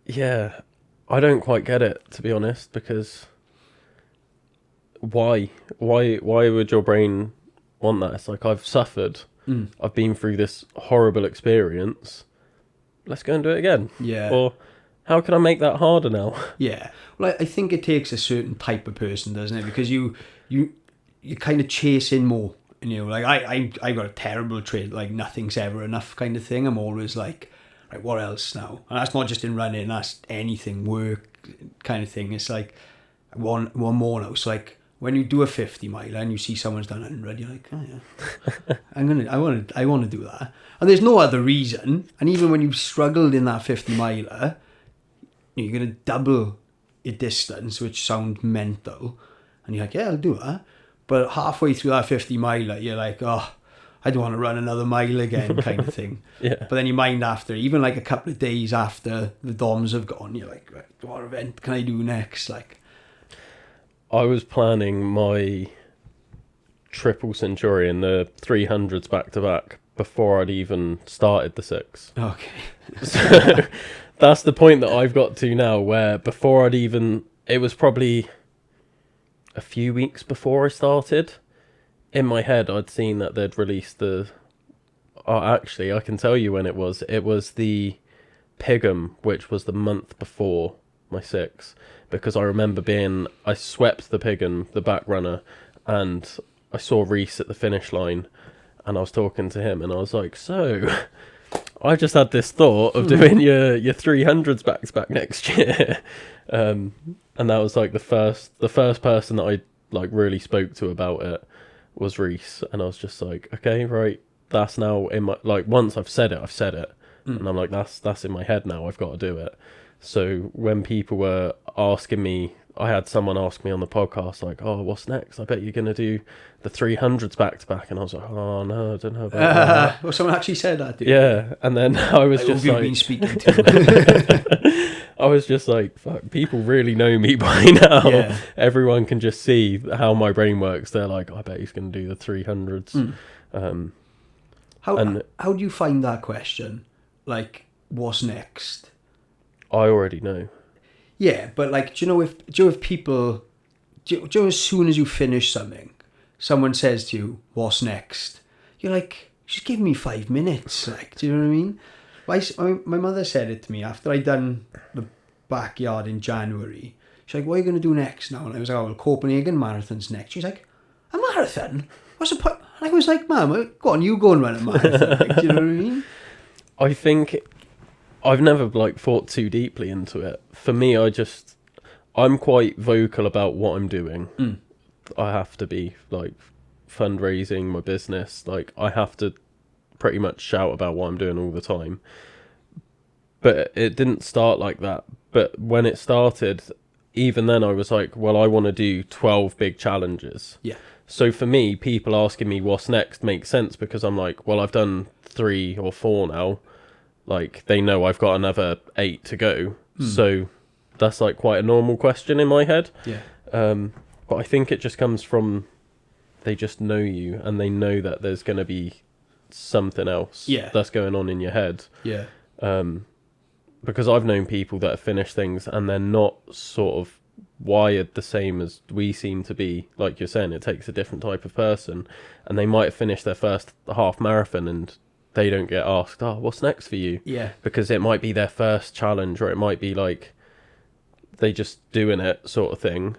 Yeah, I don't quite get it, to be honest, because why would your brain want that? It's like, I've suffered, I've been through this horrible experience, let's go and do it again. Yeah. Or how can I make that harder now? Yeah. Well, I think it takes a certain type of person, doesn't it? Because you kind of chasing more. And like, I got a terrible trait, like, nothing's ever enough kind of thing. I'm always like, right, what else now? And that's not just in running, that's anything, work kind of thing. It's like, one more now. So like, when you do a 50 miler and you see someone's done 100, you're like, oh yeah, I want to do that. And there's no other reason. And even when you've struggled in that 50 miler, you're going to double your distance, which sounds mental. And you're like, yeah, I'll do that. But halfway through that 50 miler, you're like, oh, I don't want to run another mile again, kind of thing. Yeah. But then your mind after, even like a couple of days after the DOMs have gone, you're like, right, what event can I do next? Like, I was planning my triple centurion, the 300s back to back, before I'd even started the 6. Okay. So that's the point that I've got to now, where before I'd even, it was probably a few weeks before I started, in my head, I'd seen that they'd released the... Oh, actually, I can tell you when it was. It was the podium, which was the month before my 6, because I remember I swept the podium, the back runner, and I saw Reese at the finish line, and I was talking to him, and I was like, so I just had this thought of doing your 300s back to back next year. And that was like the first person that I like really spoke to about it was Reese, and I was just like, okay, right, that's now in my, like, once I've said it, and I'm like, that's in my head now, I've got to do it. So when people were asking me, I had someone ask me on the podcast, like, oh, what's next? I bet you're going to do the 300s back to back. And I was like, oh, no, I don't know about that. Well, someone actually said that, did you? Yeah. And then I was just who like... have you been speaking to? I was just like, fuck, people really know me by now. Yeah. Everyone can just see how my brain works. They're like, I bet he's going to do the 300s. How do you find that question? Like, what's next? I already know. Yeah, but like, do you know if people, do you know as soon as you finish something, someone says to you, what's next? You're like, just give me 5 minutes. Like, do you know what I mean? My mother said it to me after I'd done the backyard in January. She's like, what are you going to do next now? And I was like, oh, well, Copenhagen Marathon's next. She's like, a marathon? What's the point? And I was like, Mum, go on, you go and run a marathon. Like, do you know what I mean? I think I've never like thought too deeply into it. For me, I'm quite vocal about what I'm doing. I have to be, like, fundraising my business. Like, I have to pretty much shout about what I'm doing all the time. But it didn't start like that. But when it started, even then I was like, well, I want to do 12 big challenges. Yeah. So for me, people asking me what's next makes sense, because I'm like, well, I've done 3 or 4 now. Like, they know I've got another 8 to go. So that's like quite a normal question in my head. Yeah. But I think it just comes from, they just know you, and they know that there's going to be something else that's going on in your head. Yeah. Because I've known people that have finished things and they're not sort of wired the same as we seem to be. Like you're saying, it takes a different type of person, and they might have finished their first half marathon and they don't get asked, oh, what's next for you? Yeah. Because it might be their first challenge, or it might be like they just doing it sort of thing.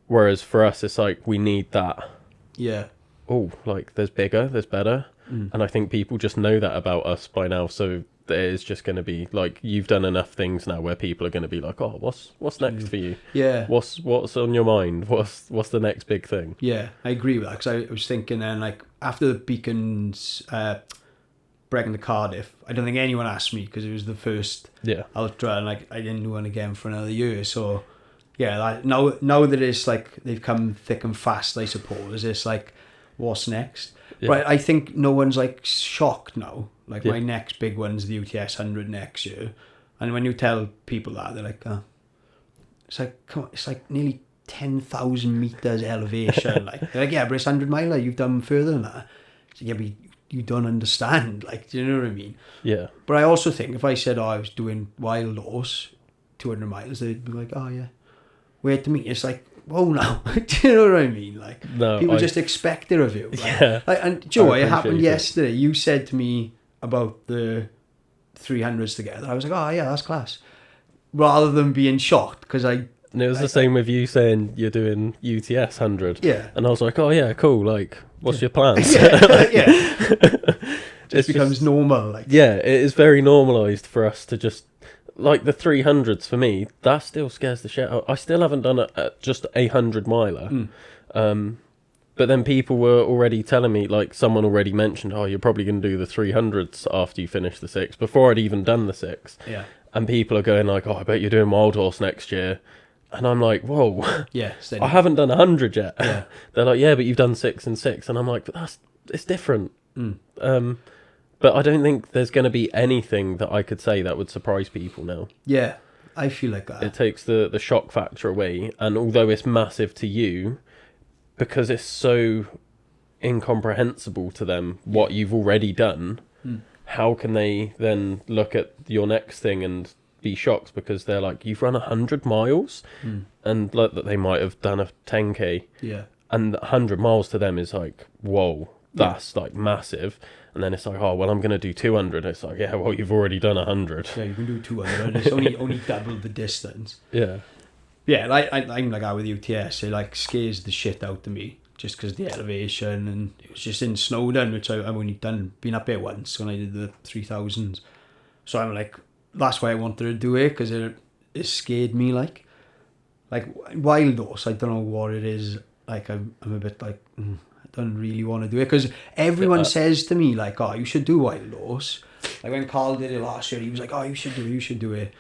Whereas for us, it's like, we need that. Yeah. Oh, like, there's bigger, there's better. And I think people just know that about us by now. So there is just going to be, like, you've done enough things now where people are going to be like, oh, what's next for you? Yeah. What's on your mind? What's the next big thing? Yeah, I agree with that, because I was thinking then, like, after the Beacons, Bregan to Cardiff, I don't think anyone asked me, because it was the first ultra, and like I didn't do one again for another year. So yeah, like, now that it's like they've come thick and fast, I suppose it's like, what's next? Yeah. But I think no one's like shocked now. Like my next big one's the UTS 100 next year, and when you tell people that, they're like, oh. It's like, come on, it's like nearly 10,000 meters elevation. Like, they're like, yeah, but it's 100 miler. You've done further than that. So, yeah, but you don't understand. Like, do you know what I mean? Yeah. But I also think if I said, oh, I was doing wild horse 200 miles, they'd be like, oh yeah, where to meet? It's like, whoa, now. Do you know what I mean? Like, no, people just expect it of you. Like, yeah. Like, and Joe, it happened yesterday. You said to me about the 300s together. I was like, oh yeah, that's class. Rather than being shocked, because And it was the same with you saying you're doing UTS 100. Yeah. And I was like, oh yeah, cool. Like, what's your plans? Yeah. It becomes normal. Like. Yeah, it is very normalised for us to just, like, the 300s for me, that still scares the shit out. I still haven't done just a 100 miler. But then people were already telling me, like, someone already mentioned, oh, you're probably going to do the 300s after you finish the 6, before I'd even done the 6. Yeah. And people are going like, oh, I bet you're doing Wild Horse next year. And I'm like, whoa. Yeah. I haven't done 100 yet. Yeah. They're like, yeah, but you've done 6 and 6. And I'm like, but it's different. But I don't think there's going to be anything that I could say that would surprise people now. Yeah, I feel like that. It takes the shock factor away. And although it's massive to you, because it's so incomprehensible to them what you've already done, how can they then look at your next thing and be shocked, because they're like, you've run 100 miles? And like that they might have done a 10k. Yeah. and 100 miles to them is like, whoa, that's like massive. And then it's like, oh well, I'm gonna do 200. It's like, yeah, well, you've already done 100. Yeah, you can do 200. It's only double the distance. Yeah. Yeah, I'm like that with UTS. It like scares the shit out of me just because the elevation, and it was just in Snowdon, which I've only been up there once when I did the 3000s. So I'm like, that's why I wanted to do it, because it scared me. Like wild horse, I don't know what it is. Like I'm a bit like, I don't really want to do it, because everyone says to me like, oh, you should do wild horse. Like when Carl did it last year, he was like, oh, you should do it.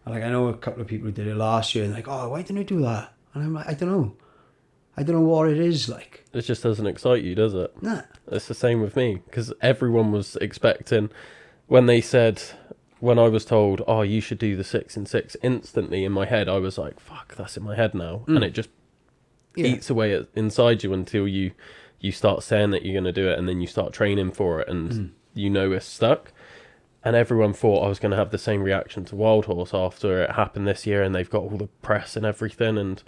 And like I know a couple of people who did it last year, and like, oh, why didn't you do that? And I'm like, I don't know what it is like. It just doesn't excite you, does it? Nah. It's the same with me, because everyone was expecting, when I was told, oh, you should do the 6 and 6, instantly in my head I was like, fuck, that's in my head now. And it just eats away inside you until you start saying that you're going to do it, and then you start training for it, and you know it's stuck. And everyone thought I was going to have the same reaction to Wild Horse after it happened this year, and they've got all the press and everything, and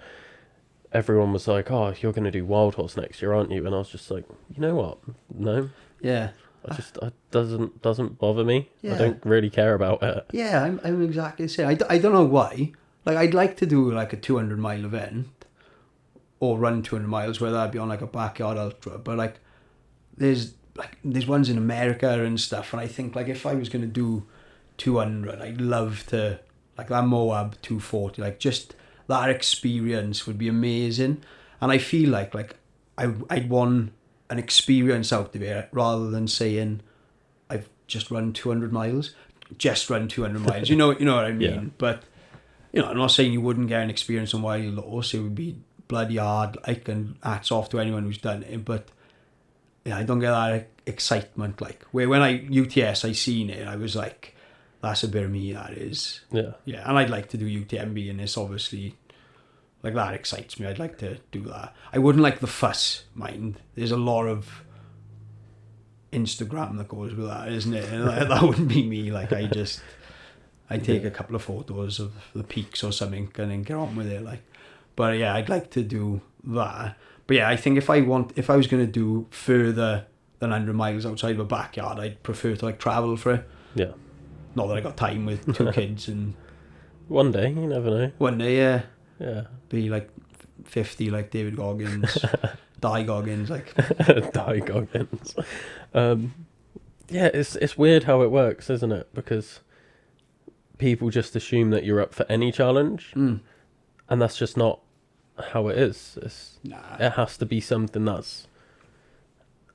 everyone was like, oh, you're going to do Wild Horse next year, aren't you? And I was just like, you know what? No. Yeah. It doesn't bother me. Yeah. I don't really care about it. Yeah, I'm exactly the same. I don't know why. Like, I'd like to do like a 200-mile event or run 200 miles, whether that be on like a backyard ultra. But like, there's ones in America and stuff, and I think like if I was going to do 200, I'd love to, like that Moab 240, like just that experience would be amazing. And I feel like I'd want an experience out of it, rather than saying I've just run 200 miles. Just run 200 miles. You know what I mean? Yeah. But I'm not saying you wouldn't get an experience on wild horse. It would be bloody hard. And hats off to anyone who's done it. But yeah, I don't get that excitement. Like where when UTS I seen it, I was like, that's a bit of me. That is. Yeah. Yeah, and I'd like to do UTMB, and it's obviously. Like that excites me. I'd like to do that. I wouldn't like the fuss, mind. There's a lot of Instagram that goes with that, isn't it? And that wouldn't be me. Like I take a couple of photos of the peaks or something and then get on with it. Like, but yeah, I'd like to do that. But yeah, I think if I was going to do further than 100 miles outside of a backyard, I'd prefer to like travel for it. Yeah. Not that I got time with 2 kids and. One day, you never know. One day, yeah. Yeah. Be like 50 like David Goggins. Die Goggins, like. Die Goggins. Yeah, it's weird how it works, isn't it? Because people just assume that you're up for any challenge. And that's just not how it is. It has to be something that's...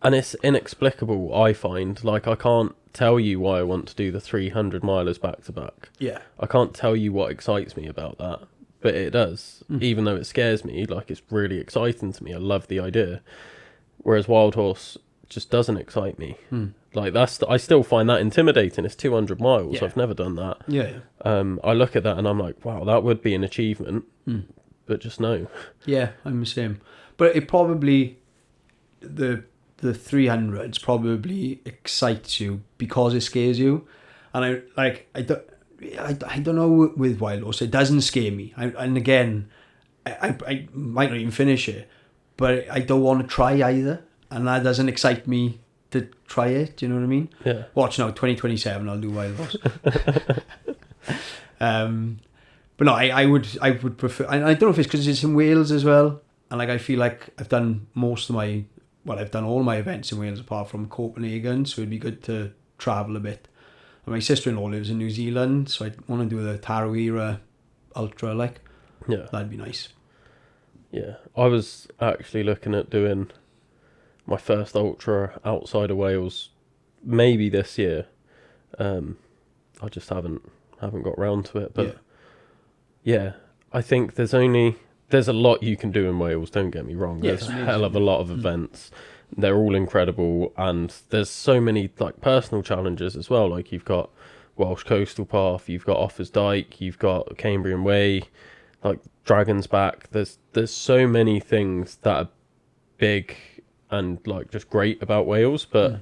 And it's inexplicable, I find. Like, I can't tell you why I want to do the 300 milers back to back. Yeah. I can't tell you what excites me about that. But it does. Even though it scares me, like, it's really exciting to me. I love the idea. Whereas Wild Horse just doesn't excite me. Like, I still find that intimidating. It's 200 miles. Yeah. I've never done that. Yeah. I look at that and I'm like, wow, that would be an achievement. But just no. Yeah, I'm the same. But it probably... The 300s probably excites you because it scares you. And I don't know with Wild Horse, it doesn't scare me. And again, I might not even finish it, but I don't want to try either. And that doesn't excite me to try it, do you know what I mean? Yeah. Watch now, 2027, I'll do Wild Horse. But no, I would prefer, I don't know if it's because it's in Wales as well. And like I feel like I've done I've done all my events in Wales apart from Copenhagen, so it'd be good to travel a bit. And my sister-in-law lives in New Zealand, so I want to do the Tarawera Ultra, like. Yeah. That'd be nice. Yeah. I was actually looking at doing my first ultra outside of Wales maybe this year. I just haven't got round to it. But yeah, I think there's a lot you can do in Wales, don't get me wrong. There's a hell of a lot of events. They're all incredible, and there's so many like personal challenges as well. Like you've got Welsh Coastal Path, you've got Offa's Dyke, you've got Cambrian Way, like Dragon's Back. There's so many things that are big and like just great about Wales, but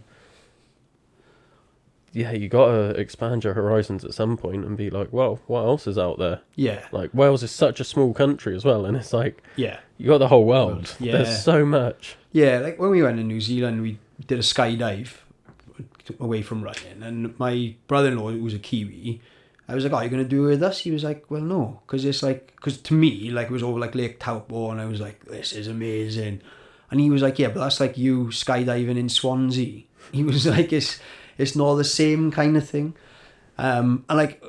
yeah, you got to expand your horizons at some point and be like, well, what else is out there? Yeah. Like, Wales is such a small country as well, and it's like, Yeah. you got the whole world. Yeah. There's so much. Yeah, like when we went to New Zealand, we did a skydive away from running, and my brother-in-law, who was a Kiwi, I was like, "Oh, you're gonna do it with us?" He was like, "Well, no, because to me, like, it was over like Lake Taupo, and I was like, this is amazing." And he was like, "Yeah, but that's like you skydiving in Swansea." He was like, "It's not the same kind of thing." And like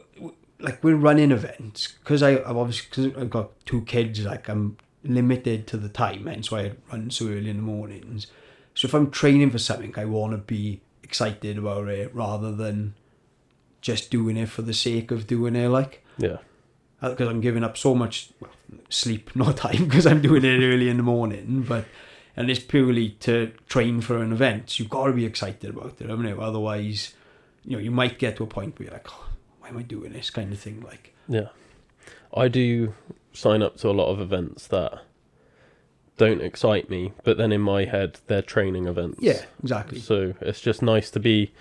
we're running events because I've got 2 kids, like I'm limited to the time, hence why I run so early in the mornings. So if I'm training for something, I want to be excited about it rather than just doing it for the sake of doing it, like. Yeah. Because I'm giving up so much sleep, not time, because I'm doing it early in the morning, and it's purely to train for an event. So you've got to be excited about it, haven't you? Otherwise, you might get to a point where you're like, oh, why am I doing this kind of thing, like. Yeah. I do sign up to a lot of events that don't excite me, but then in my head they're training events. Yeah, exactly. So it's just nice to be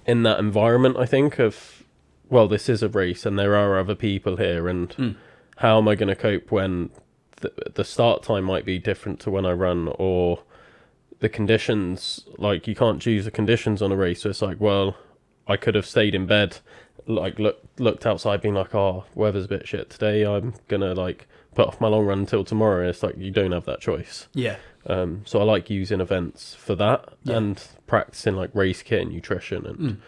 in that environment, I think, of, well, this is a race and there are other people here, and how am I going to cope when the start time might be different to when I run, or the conditions, like you can't choose the conditions on a race, so it's like, well, I could have stayed in bed, like looked outside being like, oh, weather's a bit shit today, I'm gonna like put off my long run until tomorrow. It's like you don't have that choice. Yeah. So I like using events for that, Yeah. and practicing like race kit and nutrition and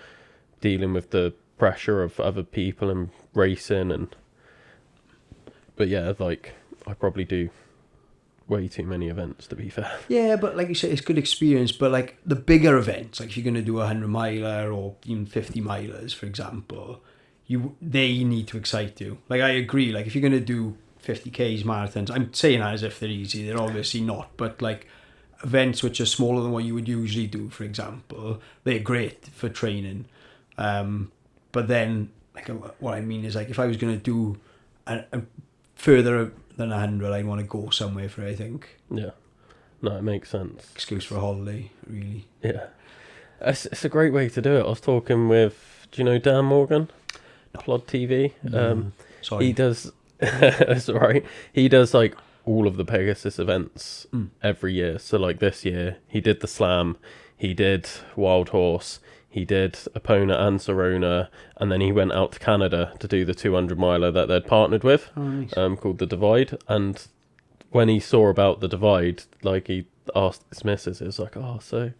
dealing with the pressure of other people and racing. But yeah, like I probably do way too many events, to be fair. Yeah, but like you said, it's good experience. But like the bigger events, like if you're going to do 100-miler or even 50-milers, for example, they need to excite you. Like I agree. Like if you're going to do 50Ks, marathons, I'm saying that as if they're easy. They're obviously not. But like events which are smaller than what you would usually do, for example, they're great for training. But then, like what I mean is, like if I was going to do a further than 100, I'd want to go somewhere for it, I think. Yeah. No, it makes sense. Excuse for a holiday, really. Yeah. It's a great way to do it. I was talking with, do you know Dan Morgan? No. Plod TV. Sorry. He does, that's all right. He does like all of the Pegasus events every year. So like this year, he did the Slam, he did Wild Horse, he did Epona and Sorona, and then he went out to Canada to do the 200-miler that they'd partnered with, nice. called The Divide. And when he saw about The Divide, like he asked his missus, it was like, oh, so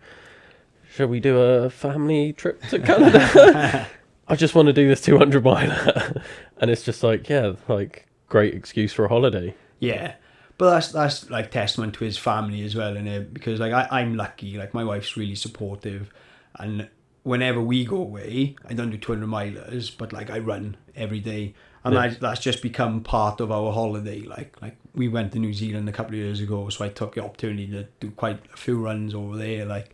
shall we do a family trip to Canada? I just want to do this 200-miler. And it's just like, yeah, like great excuse for a holiday. Yeah. But that's like testament to his family as well, innit? Because like I'm lucky, like my wife's really supportive, and whenever we go away, I don't do 200-milers, but like I run every day, and that's just become part of our holiday. Like we went to New Zealand a couple of years ago, so I took the opportunity to do quite a few runs over there, like,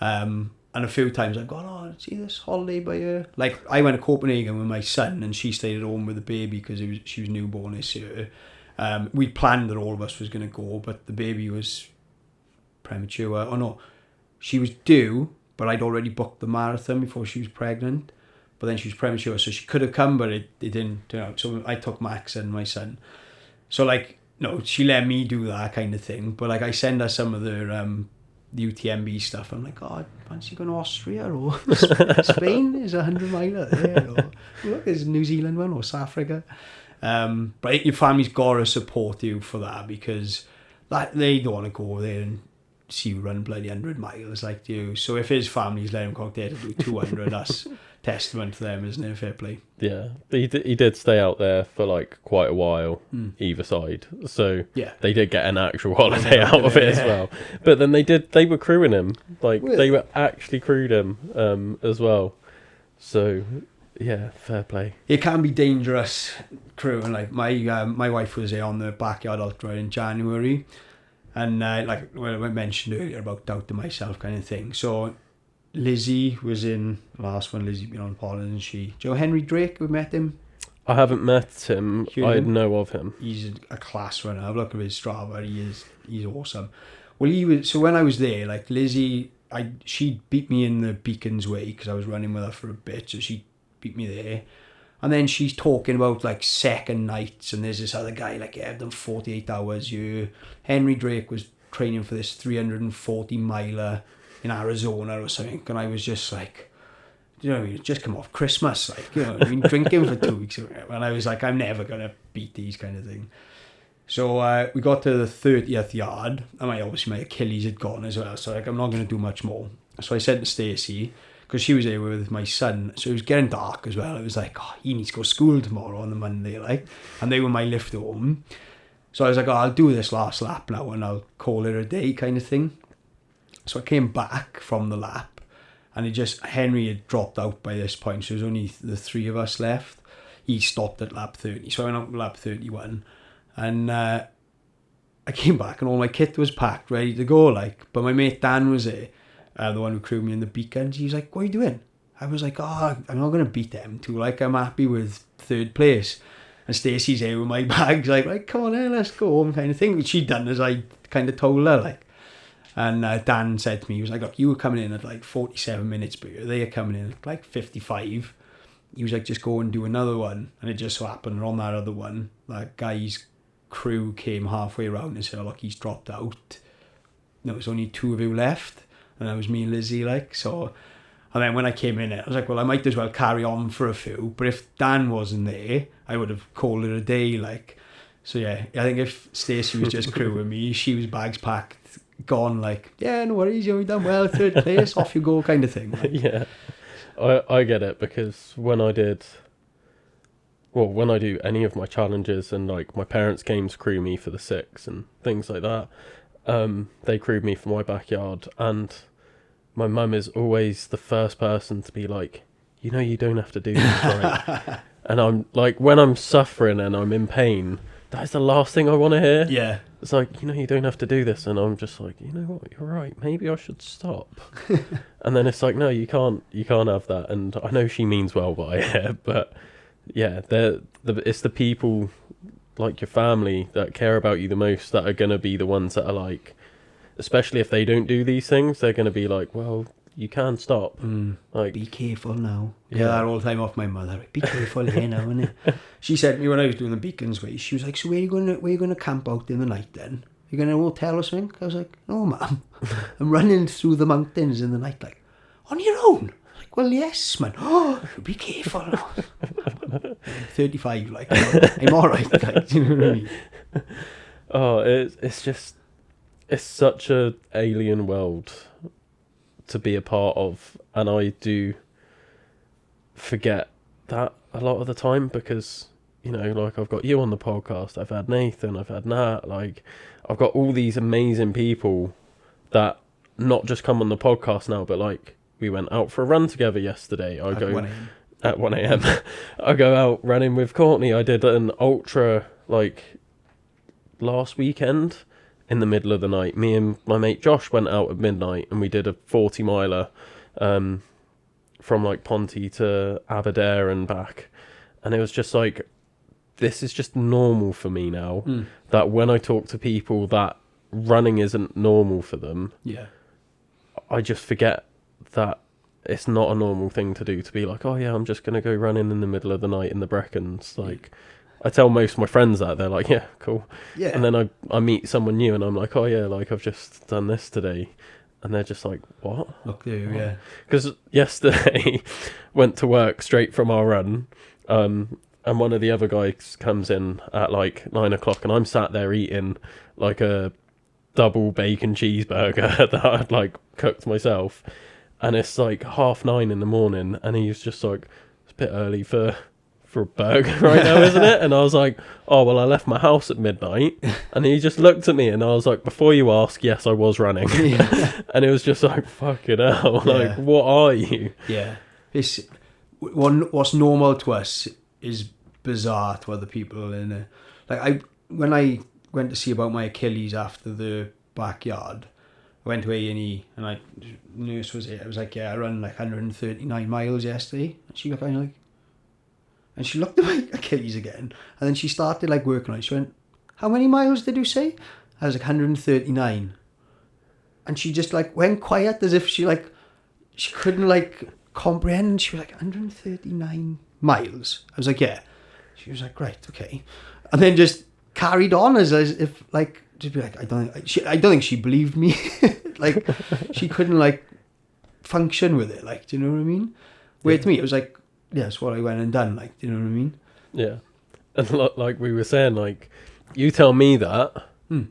and a few times I've gone, oh, see this holiday by here. Like I went to Copenhagen with my son, and she stayed at home with the baby because she was newborn this year. We planned that all of us was going to go, but the baby was premature. Oh no, she was due, but I'd already booked the marathon before she was pregnant. But then she was premature, so she could have come, but it didn't turn out. So I took Max and my son. So like, no, she let me do that kind of thing. But like I send her some of the UTMB stuff. I'm like, oh, fancy going to Austria or Spain? Is 100-miler there? Or look, there's New Zealand one or South Africa. But your family's got to support you for that, because they don't want to go there and see you run bloody 100 miles like you. So if his family's letting him go out there to do 200, that's testament to them, isn't it? Fair play. Yeah, he did stay out there for like quite a while, either side. So yeah, they did get an actual holiday out of it as well. But then they were crewing him, like they were actually crewed him as well. So yeah, fair play. It can be dangerous crewing. Like my wife was there on the Backyard Ultra in January, and like what I mentioned earlier about doubting myself kind of thing. So Lizzie was in the last one. Lizzie's been on pod, and she. Do you know Henry Drake? We met him. I haven't met him. I know of him. He's a class runner. I've looked at his Strava. He's awesome. Well, he was. So when I was there, like Lizzie she beat me in the Beacons Way because I was running with her for a bit, so she beat me there. And then she's talking about like second nights, and there's this other guy like, yeah, I've done 48 hours. Henry Drake was training for this 340 miler in Arizona or something, and I was just like, you know what I mean, just come off Christmas, like, you know what I mean, drinking for 2 weeks, and I was like, I'm never gonna beat these kind of thing. So we got to the 30th yard, and obviously my Achilles had gone as well, so like, I'm not gonna do much more. So I said to Stacey, because she was there with my son, so it was getting dark as well. It was like, oh, he needs to go to school tomorrow on the Monday, like, and they were my lift home. So I was like, oh, I'll do this last lap now and I'll call it a day kind of thing. So I came back from the lap, and Henry had dropped out by this point, so there was only the three of us left. He stopped at lap 30, so I went up to lap 31, and I came back and all my kit was packed, ready to go, like, but my mate Dan was there. The one who crewed me in the Beacons. He was like, what are you doing? I was like, oh, I'm not going to beat them too. Like, I'm happy with third place. And Stacey's here with my bags, like, right, come on in, let's go home, kind of thing. Which she'd done as I kind of told her, like. And Dan said to me, he was like, look, you were coming in at like 47 minutes, but they are coming in at like 55. He was like, just go and do another one. And it just so happened on that other one, that guy's crew came halfway around and said, oh, look, he's dropped out. There was only two of you left. And that was me and Lizzie, like, so. And then when I came in, I was like, well, I might as well carry on for a few. But if Dan wasn't there, I would have called it a day, like. So, yeah, I think if Stacey was just crewing me, she was bags packed, gone, like, yeah, no worries, you've done well, third place, off you go, kind of thing. Like. Yeah, I get it, because when I do any of my challenges, and like my parents came to crew me for the 6 and things like that, they crewed me for my backyard, and my mum is always the first person to be like, you know, you don't have to do this, right? And I'm like, when I'm suffering and I'm in pain, that's the last thing I want to hear. Yeah. It's like, you know, you don't have to do this. And I'm just like, you know what, you're right, maybe I should stop. And then it's like, no, you can't have that. And I know she means well by it, but yeah, it's the people like your family that care about you the most that are going to be the ones that are like, especially if they don't do these things, they're going to be like, well, you can stop. Like, be careful now. Yeah, that all the time off my mother. Be careful here now, innit? She said to me when I was doing the Beacons Way, she was like, so where are you going to camp out in the night then? You going to a hotel or something? I was like, no, ma'am. I'm running through the mountains in the night, like, on your own? Like, well, yes, man. Oh, be careful now. 35, like, I'm all right. Like, do you know what I mean? Oh, it's just, it's such a alien world to be a part of, and I do forget that a lot of the time, because, you know, like, I've got you on the podcast, I've had Nathan, I've had Nat, like, I've got all these amazing people that not just come on the podcast now, but like, we went out for a run together yesterday. At 1 a.m. I go out running with Courtney. I did an ultra, like, last weekend in the middle of the night. Me and my mate Josh went out at midnight and we did a 40 miler from like Ponty to Aberdare and back. And it was just like, this is just normal for me now. That when I talk to people that running isn't normal for them, yeah, I just forget that it's not a normal thing to do, to be like, oh yeah, I'm just going to go running in the middle of the night in the Brecons. Like, I tell most of my friends that, they're like, yeah, cool. Yeah. And then I meet someone new and I'm like, oh yeah, like, I've just done this today. And they're just like, what? Look there, yeah. Because yesterday, went to work straight from our run, and one of the other guys comes in at like 9 o'clock and I'm sat there eating like a double bacon cheeseburger that I'd like cooked myself. And it's like 9:30 in the morning and he's just like, it's a bit early for a burger right now, isn't it? And I was like, oh, well, I left my house at midnight. And he just looked at me and I was like, before you ask, yes, I was running. And it was just like, fucking hell, like, what are you? Yeah. It's what's normal to us is bizarre to other people. And when I went to see about my Achilles after the backyard, I went to A&E and the nurse was here. I was like, yeah, I ran like 139 miles yesterday. And she got kind of like, and she looked at my Achilles again, and then she started like working on it. She went, how many miles did you say? I was like 139. and she just like went quiet as if she couldn't like comprehend. And she was like, 139 miles. I was like, yeah. She was like, right, okay. And then just carried on as if like, to be like, I don't think she believed me. Like, she couldn't like function with it. Like, do you know what I mean? Where to me, it was like, yeah, that's what I went and done. Like, do you know what I mean? Yeah. And like we were saying, like, you tell me that,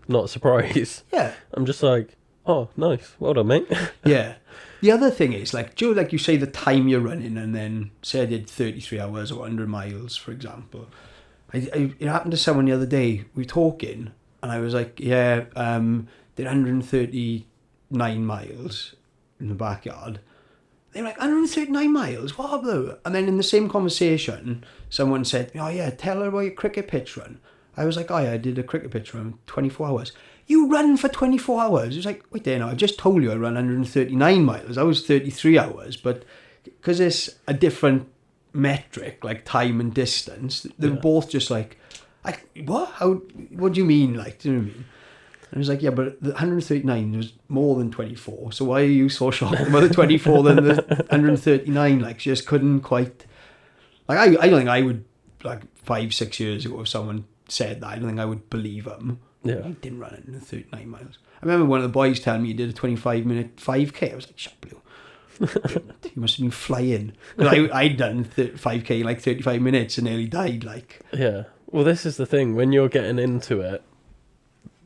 not surprised. Yeah. I'm just like, oh, nice. Well done, mate. Yeah. The other thing is, like, Joe, like you say the time you're running, and then say I did 33 hours or 100 miles, for example. It happened to someone the other day. We were talking, and I was like, yeah, did 139 miles in the backyard. They were like, 139 miles? What though? And then in the same conversation, someone said, oh yeah, tell her about your cricket pitch run. I was like, oh yeah, I did a cricket pitch run 24 hours. You run for 24 hours? It was like, wait there now, I've just told you I ran 139 miles. I was 33 hours, but because it's a different metric, like time and distance, they were both just like, what? What do you mean? Like, do you know what I mean? And I was like, yeah, but the 139 was more than 24, so why are you so shocked about the 24 than the 139? Like, she just couldn't quite... Like, I don't think I would, like, 5-6 years ago, if someone said that, I don't think I would believe them. Yeah. I didn't run 139 miles. I remember one of the boys telling me he did a 25-minute 5K. I was like, shut blue. You must have been flying. Because I'd done 5K in like 35 minutes and nearly died, like... Yeah. Well, this is the thing. When you're getting into it,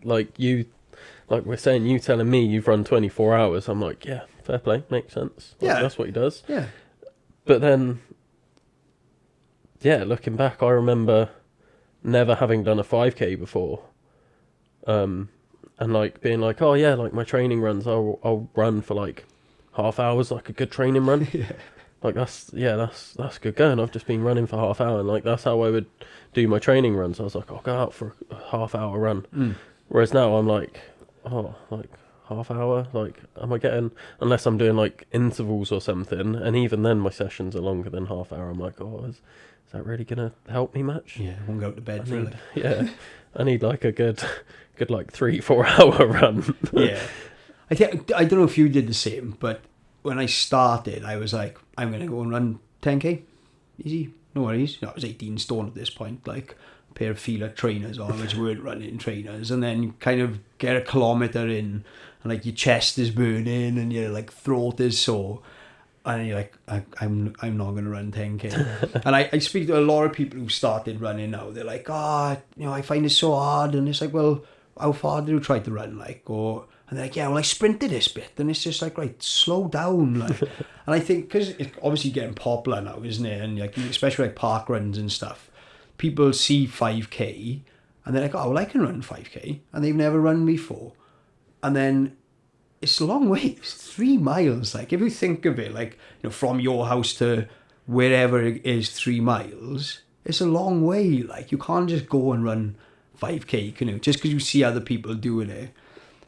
like we're saying, you telling me you've run 24 hours, I'm like, yeah, fair play, makes sense. Like, Yeah. that's what he does. Yeah. But then, yeah, looking back, I remember never having done a 5K before. And like being like, oh yeah, like my training runs, I'll run for like half hours, like a good training run. Yeah. Like that's good going. I've just been running for half hour, and like that's how I would do my training runs. I was like, I'll go out for a half hour run. Whereas now I'm like, oh, like half hour, like am I getting, unless I'm doing like intervals or something, and even then my sessions are longer than half hour. I'm like, oh, is that really gonna help me much? Yeah, I won't go to bed for Yeah, I need like a good like 3-4 hour run. Yeah. I don't know if you did the same, but when I started, I was like, I'm going to go and run 10k. Easy. No worries. I was 18 stone at this point, like a pair of Fila trainers on, which weren't running trainers. And then you kind of get a kilometre in, and like your chest is burning and your like throat is sore. And you're like, I'm not going to run 10k. And I speak to a lot of people who started running now. They're like, I find it so hard. And it's like, well, how far did you try to run? Like, and they're like, yeah, well, I sprinted this bit. And it's just like, right, slow down. Like, and I think, because it's obviously getting popular now, isn't it? And like, especially like park runs and stuff, people see 5k and they're like, oh, well, I can run 5k. And they've never run before. And then it's a long way. It's 3 miles. Like, if you think of it, like, from your house to wherever it is 3 miles, it's a long way. Like, you can't just go and run 5k, can you? Just because you see other people doing it.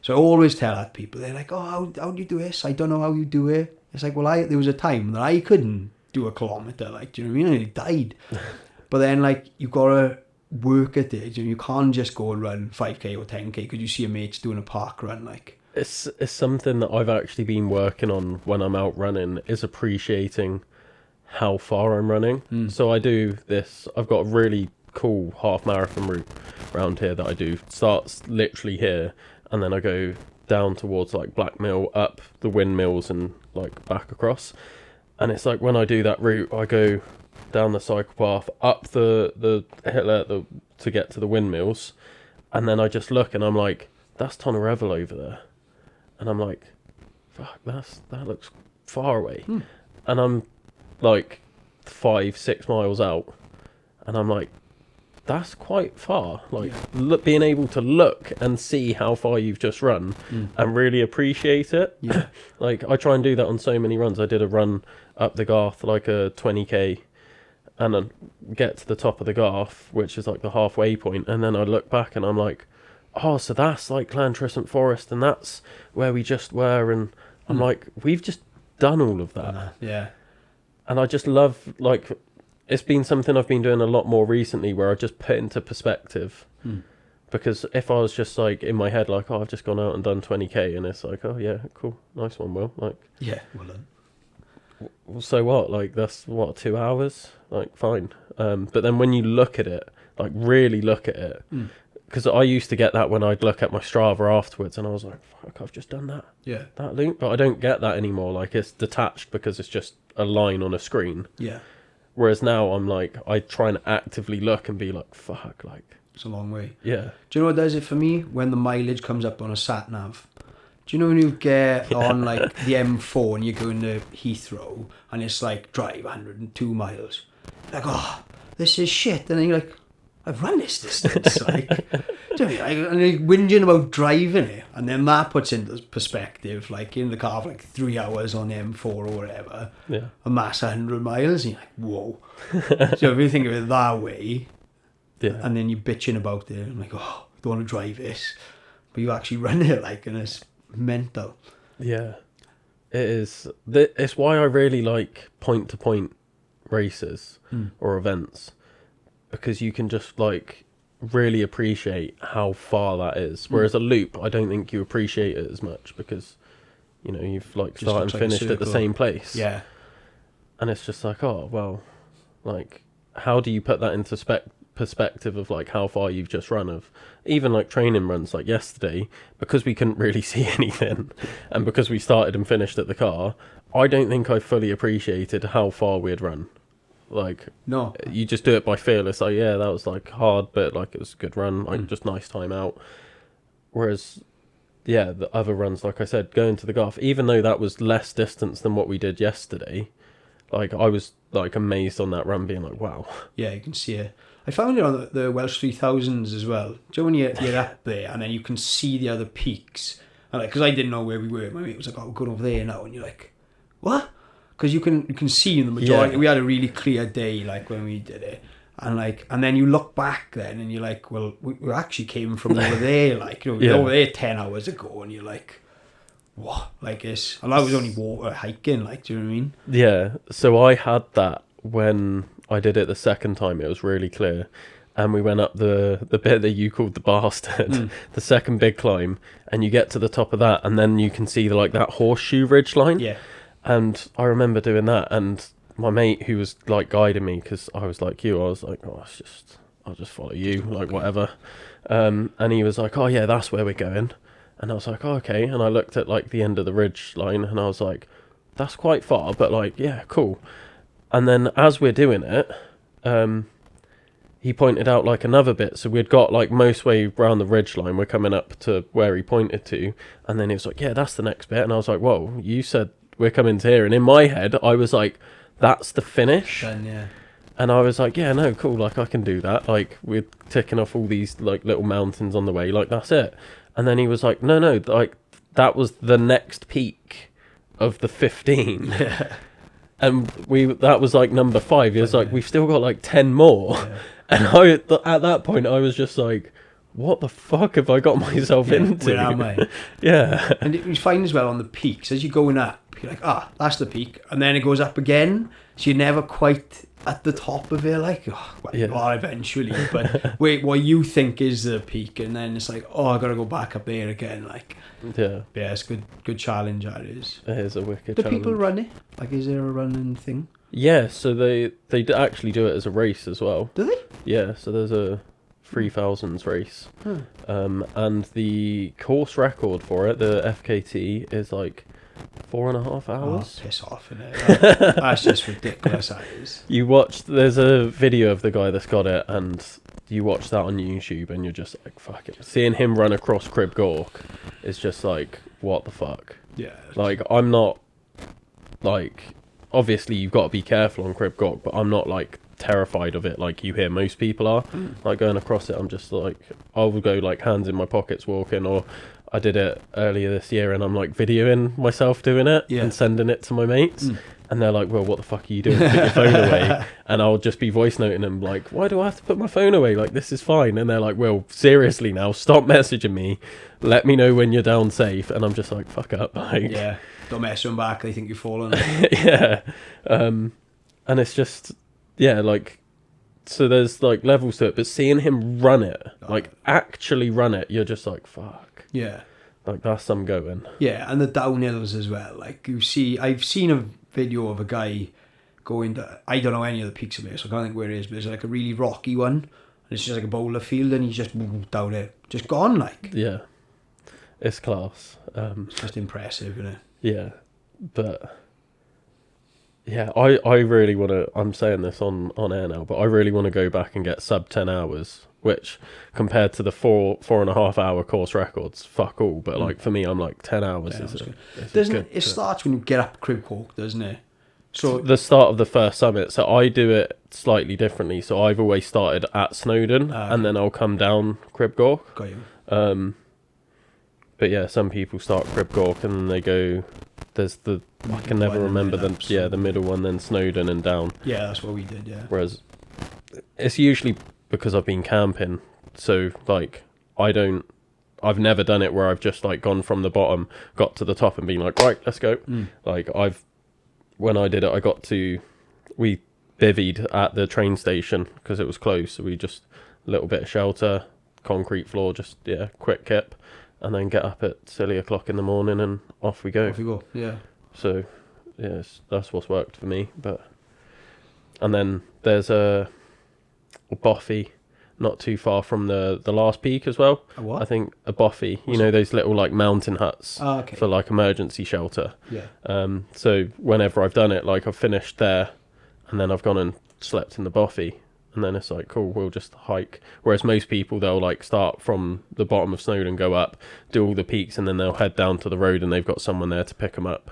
So I always tell that people, they're like, oh, how do you do this? I don't know how you do it. It's like, well, there was a time that I couldn't do a kilometre. Like, do you know what I mean? I died. But then, like, you got to work at it. You can't just go and run 5k or 10k because you see your mates doing a park run, like. It's something that I've actually been working on when I'm out running, is appreciating how far I'm running. So I do this, I've got a really cool half marathon route around here that I do. Starts literally here, and then I go down towards like Blackmill, up the windmills and like back across. And it's like when I do that route, I go down the cycle path, up the hill to get to the windmills, and then I just look and I'm like, that's Tonnerevel over there. And I'm like, fuck, that looks far away. And I'm like 5-6 miles out, and I'm like, that's quite far. Like, being able to look and see how far you've just run and really appreciate it. Yeah. Like, I try and do that on so many runs. I did a run up the Garth, like a 20k, and then get to the top of the Garth, which is like the halfway point, and then I look back and I'm like, oh, so that's like Clantrisant Forest, and that's where we just were, and I'm like, we've just done all of that. Yeah. And I just love, like, it's been something I've been doing a lot more recently, where I just put into perspective Because if I was just like in my head, like, oh, I've just gone out and done 20k, and it's like, oh yeah, cool, nice one, Will. Like, Yeah, well done. so what? Like, that's what, 2 hours? Like, fine. But then when you look at it, like really look at it, because I used to get that when I'd look at my Strava afterwards, and I was like, fuck, I've just done that. Yeah. That loop, but I don't get that anymore. Like, it's detached because it's just a line on a screen. Yeah. Whereas now I'm like, I try and actively look and be like, fuck, like, it's a long way. yeah. Do you know what does it for me? When the mileage comes up on a sat nav. Do you know when you get on like the M4 and you're going to Heathrow and it's like drive 102 miles? Like, oh, this is shit. And then you're like, I've run this distance. Like, do you know what I mean? And you're whinging about driving it. And then that puts into perspective, like in the car for like 3 hours on the M4 or whatever. Yeah. And that's 100 miles. And you're like, whoa. So if you think of it that way, Yeah. and then you're bitching about it, I'm like, oh, I don't want to drive this. But you actually run it, like, and it's mental. Yeah. It is. It's why I really like point-to-point races or events. Because you can just, like, really appreciate how far that is. Whereas a loop, I don't think you appreciate it as much because, you know, you've, like, Just started and looks like a finished at the circle. same place. Yeah. And it's just like, oh, well, like, how do you put that into perspective of like how far you've just run? Of even like training runs like yesterday, because we couldn't really see anything and because we started and finished at the car, I don't think I fully appreciated how far we'd run. Like, No. you just do it by feel. It's like, yeah, that was like hard, but like it was a good run, like just nice time out. Whereas, yeah, the other runs, like I said, going to the Gulf, even though that was less distance than what we did yesterday, like I was like amazed on that run, being like, wow. Yeah, you can see it. I found it on the Welsh 3000s as well. Do you know when you're up there and then you can see the other peaks? And like, because I didn't know where we were. My mate was like, oh, we're going over there now. And you're like, what? Because you can see in the majority. Yeah. We had a really clear day, like, when we did it. And like, and then you look back then and you're like, well, we actually came from over there. Like, you know, we were over there 10 hours ago. And you're like, what? Like this. And I was only hiking, like, do you know what I mean? Yeah, so I had that when I did it the second time. It was really clear, and we went up the bit that you called the bastard, the second big climb, and you get to the top of that, and then you can see like that horseshoe ridge line. Yeah. And I remember doing that, and my mate who was like guiding me, because I was like you, I was like, oh, I'll just follow you, like whatever. And he was like, oh yeah, that's where we're going. And I was like, oh, okay. And I looked at like the end of the ridge line and I was like, that's quite far, but like, yeah, cool. And then as we're doing it, he pointed out like another bit. So we'd got like most way around the ridge line. We're coming up to where he pointed to. And then he was like, yeah, that's the next bit. And I was like, whoa, you said we're coming to here. And in my head, I was like, that's the finish. Then, yeah. And I was like, yeah, no, cool. Like I can do that. Like we're ticking off all these like little mountains on the way. Like that's it. And then he was like, no, like that was the next peak of the 15. Yeah. And that was like number 5. He was like, we've still got like 10 more. Yeah. And at that point, I was just like, what the fuck have I got myself into? Where am I? Yeah. And you find as well on the peaks, as you're going up, you're like, that's the peak. And then it goes up again. So you're never quite at the top of it, like, you are eventually. But wait, what you think is the peak. And then it's like, I got to go back up there again. Like, yeah, it's good challenge, that is. It is a wicked Do challenge. people run it? Like, is there a running thing? Yeah, so they actually do it as a race as well. Do they? Yeah, so there's a 3000s race. And the course record for it, the FKT, is like 4.5 hours. Oh, piss off, innit? That's just ridiculous, that is. There's a video of the guy that's got it, and you watch that on YouTube, and you're just like, fuck it. Seeing him run across Crib Gork is just like, what the fuck? Yeah. Like, I'm not, like, obviously you've got to be careful on Crib Gork, but I'm not, like, terrified of it like you hear most people are. Like, going across it, I'm just like, I will go, like, hands in my pockets walking, or I did it earlier this year and I'm like videoing myself doing it and sending it to my mates. And they're like, well, what the fuck are you doing? Put your phone away. And I'll just be voice noting them like, why do I have to put my phone away? Like, this is fine. And they're like, well, seriously now, stop messaging me. Let me know when you're down safe. And I'm just like, fuck up. Like, yeah. Don't mess them back. They think you're falling. yeah. And it's just, yeah, like, so there's like levels to it, but seeing him run it, like actually run it, you're just like, fuck. Yeah. Like that's some going. Yeah, and the downhills as well. Like I've seen a video of a guy going to, I don't know any of the peaks of it, so I can't think where it is, but it's like a really rocky one, and it's just like a boulder field, and he's just down it, just gone like. Yeah, it's class. It's just impressive, isn't it? Yeah, but yeah, I really want to. I'm saying this on air now, but I really want to go back and get sub 10 hours, which compared to the 4.5 hour course records, fuck all. But like for me, I'm like 10 hours. It starts when you get up Crib Cork, doesn't it? So the start of the first summit. So I do it slightly differently. So I've always started at Snowdon, and then I'll come down Crib Cork. Got you. But yeah, some people start Crib Cork and then they go. There's the I can never remember the middle one, then Snowdon and down. Yeah, that's what we did. Yeah. Whereas it's usually because I've been camping, so like I've never done it where I've just like gone from the bottom, got to the top, and been like, right, let's go. Like when I did it, we bivvied at the train station because it was close, so we just a little bit of shelter, concrete floor, just quick kip. And then get up at silly o'clock in the morning and off we go. Off you go, yeah. So, yes, that's what's worked for me. And then there's a boffy not too far from the last peak as well. A what? I think a boffy. You know those little like mountain huts for like emergency shelter. Yeah. So whenever I've done it, like I've finished there, and then I've gone and slept in the boffy. And then it's like, cool, we'll just hike. Whereas most people, they'll like start from the bottom of Snowdon, go up, do all the peaks, and then they'll head down to the road and they've got someone there to pick them up.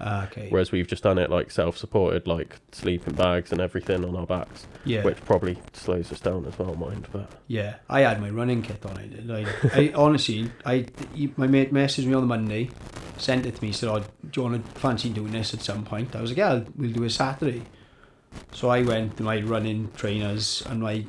Whereas we've just done it like self-supported, like sleeping bags and everything on our backs. Yeah. Which probably slows us down as well, mind. But yeah, I had my running kit on, I did. I honestly, my mate messaged me on the Monday, sent it to me, said, oh, do you want to fancy doing this at some point? I was like, yeah, we'll do it Saturday. So I went to my running trainers and my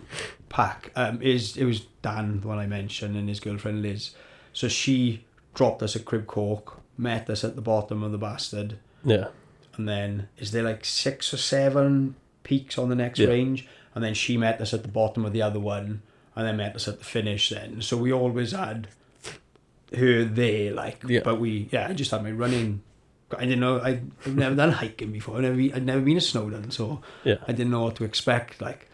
pack. It was Dan, the one I mentioned, and his girlfriend Liz. So she dropped us at Crib Cork, met us at the bottom of the bastard. Yeah. And then is there like 6 or 7 peaks on the next range? And then she met us at the bottom of the other one, and then met us at the finish then. So we always had her there, like. Yeah. But I just had my running. I didn't know, I've never done hiking before. I'd never been to Snowdon, so I didn't know what to expect. Like,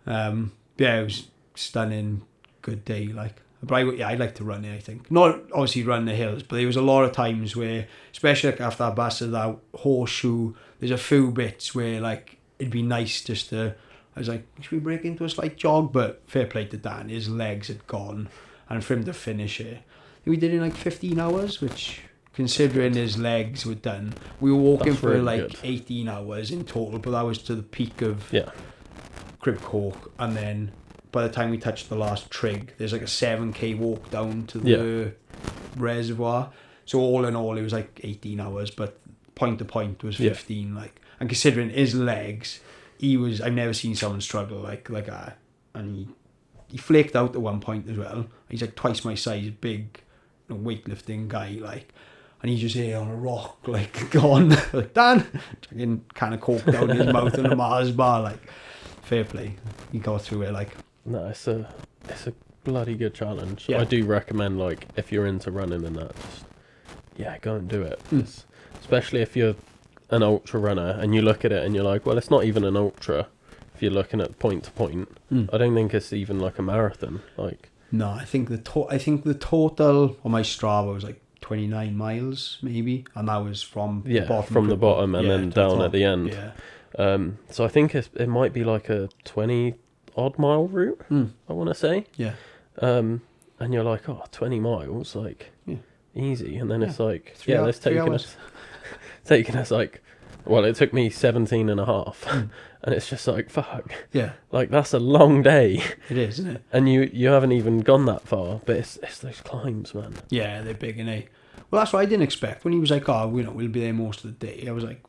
it was stunning, good day. Like, but I'd like to run it. I think not obviously run the hills, but there was a lot of times where, especially like after that bastard, that horseshoe. There's a few bits where like it'd be nice just to. I was like, should we break into a slight jog? But fair play to Dan, his legs had gone, and for him to finish it, we did it in like 15 hours, which. Considering his legs were done, we were walking for really like 18 hours in total, but that was to the peak of Crib Cork, and then by the time we touched the last trig, there's like a 7k walk down to the reservoir. So all in all, it was like 18 hours, but point to point was 15. Like, and considering his legs, I've never seen someone struggle like that, and he flaked out at one point as well. He's like twice my size, big, weightlifting guy, like. And he's just here on a rock, like, gone. Like, Dan! Drinking kind of coke down his mouth in a Mars bar, like, fair play. He got through it, like. No, it's a bloody good challenge. Yeah. I do recommend, like, if you're into running and that, just, go and do it. Especially if you're an ultra runner and you look at it and you're like, well, it's not even an ultra if you're looking at point to point. I don't think it's even like a marathon. Like. No, I think the total on my Strava was like 29 miles maybe, and that was from the bottom and then down at the end. So I think it might be like a 20 odd mile route, I want to say. And you're like, 20 miles, like easy, and then it's like it's taking us like, well, it took me 17 and a half, and it's just like, fuck. Yeah. Like, that's a long day. It is, isn't it? And you haven't even gone that far, but it's those climbs, man. Yeah, they're big, innit? Well, that's what I didn't expect. When he was like, we'll be there most of the day, I was like,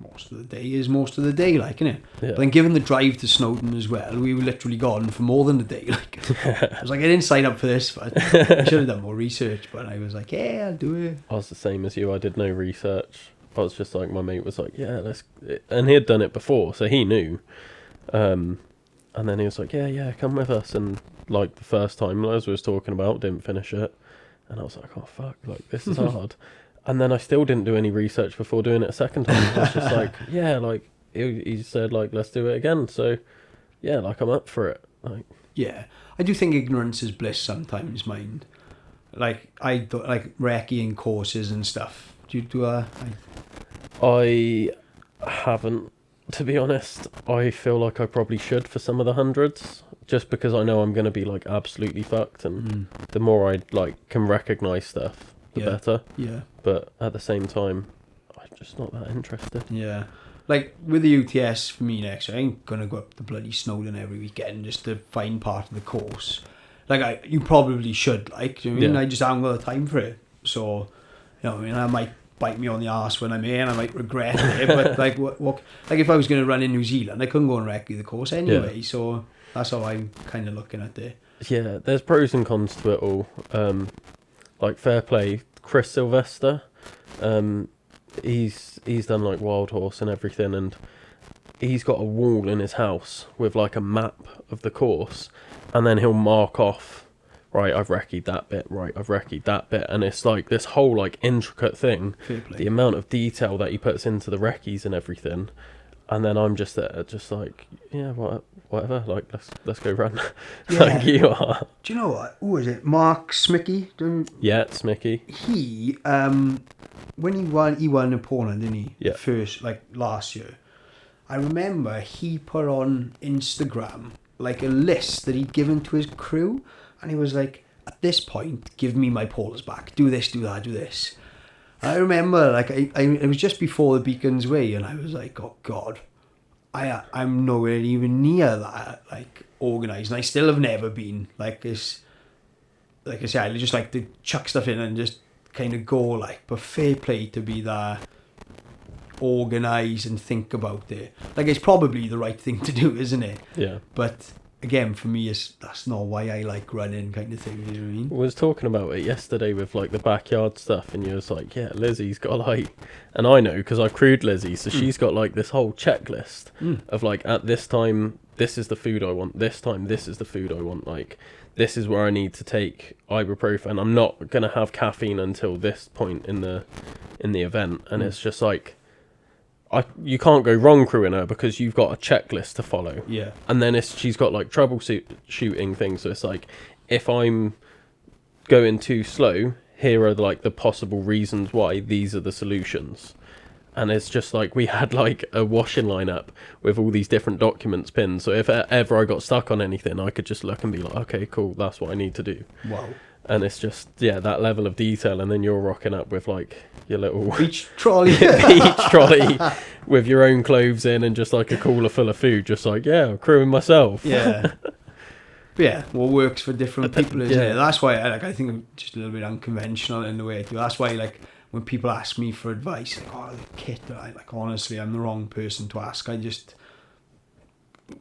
most of the day is most of the day, like, innit? Yeah. But then given the drive to Snowdon as well, we were literally gone for more than a day. Like, I was like, I didn't sign up for this, but I should have done more research. But I was like, I'll do it. I was the same as you. I did no research. I was just like, my mate was like, let's, and he had done it before, so he knew. And then he was like, yeah, come with us. And like the first time, as we was talking about, didn't finish it. And I was like, oh, fuck, like, this is hard. And then I still didn't do any research before doing it a second time. I was just like, yeah, like, he said, like, let's do it again. So, yeah, like, I'm up for it. Like, Yeah. I do think ignorance is bliss sometimes, mind. Like, I do, like, recceing courses and stuff. Do you do that? I haven't, to be honest. I feel like I probably should for some of the hundreds, just because I know I'm going to be, like, absolutely fucked. And the more I, like, can recognise stuff, the better. Yeah. But at the same time, I'm just not that interested. Yeah. Like, with the UTS, for me next year, I ain't going to go up to bloody Snowdon every weekend just to find part of the course. Like, you probably should, like, do you know what I mean? I just haven't got the time for it. So, you know what I mean? I might bite me on the arse when I'm here and I might regret it. But, like, what like, if I was going to run in New Zealand, I couldn't go and recce the course anyway. Yeah. So, that's how I'm kind of looking at it. Yeah, there's pros and cons to it all. Like, fair play, Chris Sylvester, he's done like Wild Horse and everything, and he's got a wall in his house with like a map of the course, and then he'll mark off, right, I've recceed that bit, right, I've recceed that bit, and it's like this whole like intricate thing, the amount of detail that he puts into the recce's and everything. And then I'm just there, just like, yeah, whatever, like, let's go run. Yeah. Like you are. Do you know what? Who is it? Mark Smicky? Yeah, Smicky. He, when he won in Poland, didn't he? Yeah. First, like, last year. I remember he put on Instagram, like, a list that he'd given to his crew. And he was like, at this point, give me my poles back. Do this, do that, do this. I remember, like, it was just before the Beacons Way, and I was like, oh, God, I'm nowhere even near that, like, organised, and I still have never been, like, this, like I say, I just like to chuck stuff in and just kind of go, like, but fair play to be that organised and think about it. Like, it's probably the right thing to do, isn't it? Yeah. But again, for me, that's not why I like running, kind of thing, you know what I mean? We was talking about it yesterday with like the backyard stuff, and you was like, yeah, Lizzie's got like, and I know because I crewed Lizzie, so she's got like this whole checklist of like, at this time, this is the food I want, this time, this is the food I want, like, this is where I need to take ibuprofen, I'm not going to have caffeine until this point in the event, and it's just like, you can't go wrong crewing her because you've got a checklist to follow. Yeah. And then she's got like troubleshooting things. So it's like, if I'm going too slow, here are like the possible reasons why, these are the solutions. And it's just like, we had like a washing line up with all these different documents pinned. So if ever I got stuck on anything, I could just look and be like, okay, cool, that's what I need to do. Wow. And it's just, yeah, that level of detail. And then you're rocking up with like your little beach trolley with your own clothes in and just like a cooler full of food. Just like, yeah, I'm crewing myself. Yeah. But yeah, what works for different people, isn't it? That's why I think I'm just a little bit unconventional in the way I do. That's why, like, when people ask me for advice, like, oh, the kit, like, honestly, I'm the wrong person to ask. I just,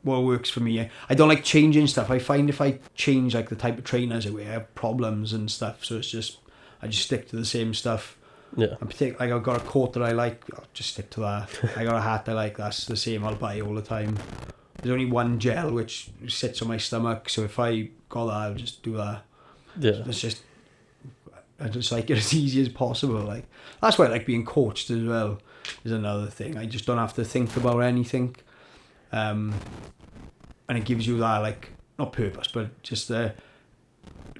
what works for me. I don't like changing stuff. I find if I change like the type of trainers I wear, I have problems and stuff. So it's just, I just stick to the same stuff. Yeah. I'm like, I've got a coat that I like, I'll just stick to that. I got a hat I like, that's the same I'll buy all the time. There's only one gel which sits on my stomach, so if I got that, I'll just do that. Yeah. It's just, I just like it as easy as possible. Like, that's why I like being coached as well, is another thing. I just don't have to think about anything. And it gives you that, like, not purpose, but just a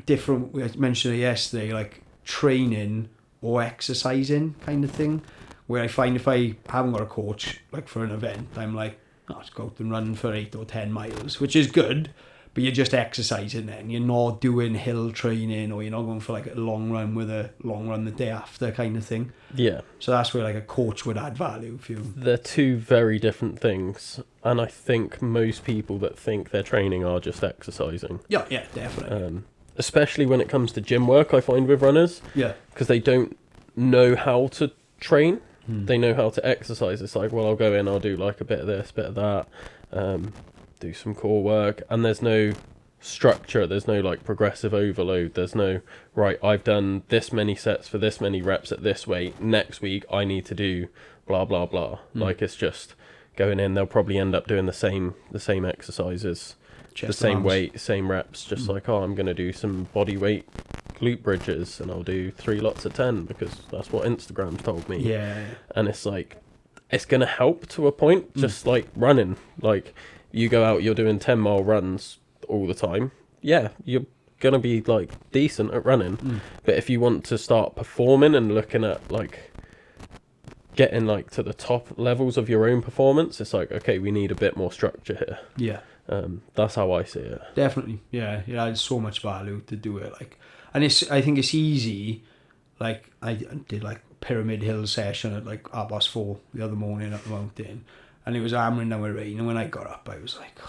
different, we mentioned it yesterday, like training or exercising kind of thing, where I find if I haven't got a coach, like for an event, I'm like, oh, let's go out and run for 8 or 10 miles, which is good, but you're just exercising then. You're not doing hill training, or you're not going for like a long run with a long run the day after kind of thing. Yeah. So that's where like a coach would add value for you. They're two very different things, and I think most people that think they're training are just exercising. Yeah, definitely. Especially when it comes to gym work, I find with runners. Yeah. Because they don't know how to train. They know how to exercise. It's like, well, I'll go in, I'll do like a bit of this, bit of that, do some core work, and there's no structure, there's no like progressive overload, there's no, right, I've done this many sets for this many reps at this weight, next week I need to do blah blah blah. Like, it's just going in, they'll probably end up doing the same exercises, Chest the same arms. weight, same reps, just like, oh, I'm going to do some body weight glute bridges and I'll do 3 lots of 10 because that's what Instagram's told me. Yeah. And it's like, it's going to help to a point, just like running. Like, you go out, you're doing 10-mile runs all the time. Yeah, you're going to be like decent at running. But if you want to start performing and looking at like getting like to the top levels of your own performance, it's like, okay, we need a bit more structure here. Yeah. That's how I see it. Definitely. Yeah. Yeah. There's so much value to do it. Like, and I think it's easy. Like, I did like Pyramid Hill session at like 4:30 the other morning up the mountain, and it was hammering down with rain. And when I got up, I was like,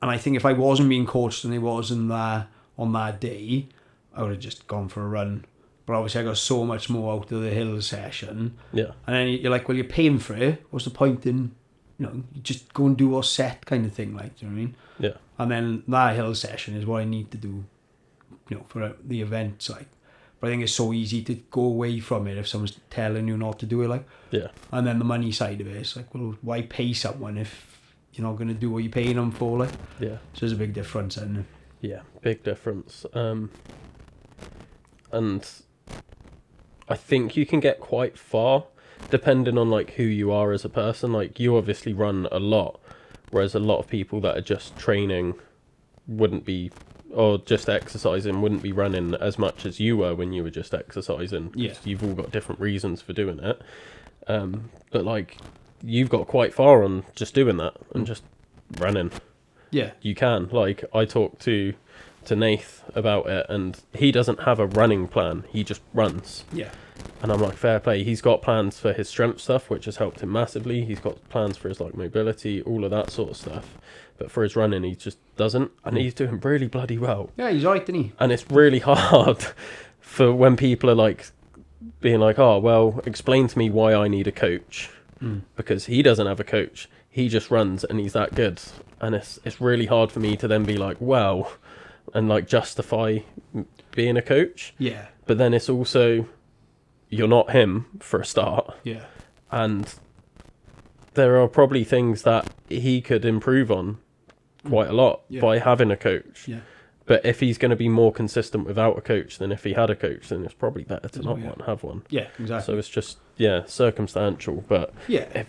and I think if I wasn't being coached and it wasn't there on that day, I would have just gone for a run. But obviously, I got so much more out of the hill session. Yeah. And then you're like, well, you're paying for it. What's the point in, you just go and do what's set kind of thing, like, do you know what I mean? Yeah. And then that hill session is what I need to do, for the events, like. But I think it's so easy to go away from it if someone's telling you not to do it, like. Yeah. And then the money side of it, it's like, well, why pay someone if you're not going to do what you're paying them for, like? Yeah. So there's a big difference, isn't it? Yeah, big difference. And I think you can get quite far depending on like who you are as a person. Like, you obviously run a lot, whereas a lot of people that are just training wouldn't be, or just exercising wouldn't be running as much as you were when you were just exercising. Yeah. You've all got different reasons for doing it. But like, you've got quite far on just doing that and just running. Yeah. You can. Like, I talked to Nath about it, and he doesn't have a running plan. He just runs. Yeah. And I'm like, fair play. He's got plans for his strength stuff, which has helped him massively. He's got plans for his like mobility, all of that sort of stuff. But for his running, he just doesn't. And he's doing really bloody well. Yeah, he's right, isn't he? And it's really hard for when people are like being like, oh, well, explain to me why I need a coach. Because he doesn't have a coach. He just runs and he's that good. And it's really hard for me to then be like, well, and like justify being a coach. Yeah. But then it's also, you're not him for a start. Yeah. And there are probably things that he could improve on quite a lot by having a coach. Yeah. But if he's going to be more consistent without a coach than if he had a coach, then it's probably better to not have one. Yeah, exactly. So it's just, circumstantial. But Yeah.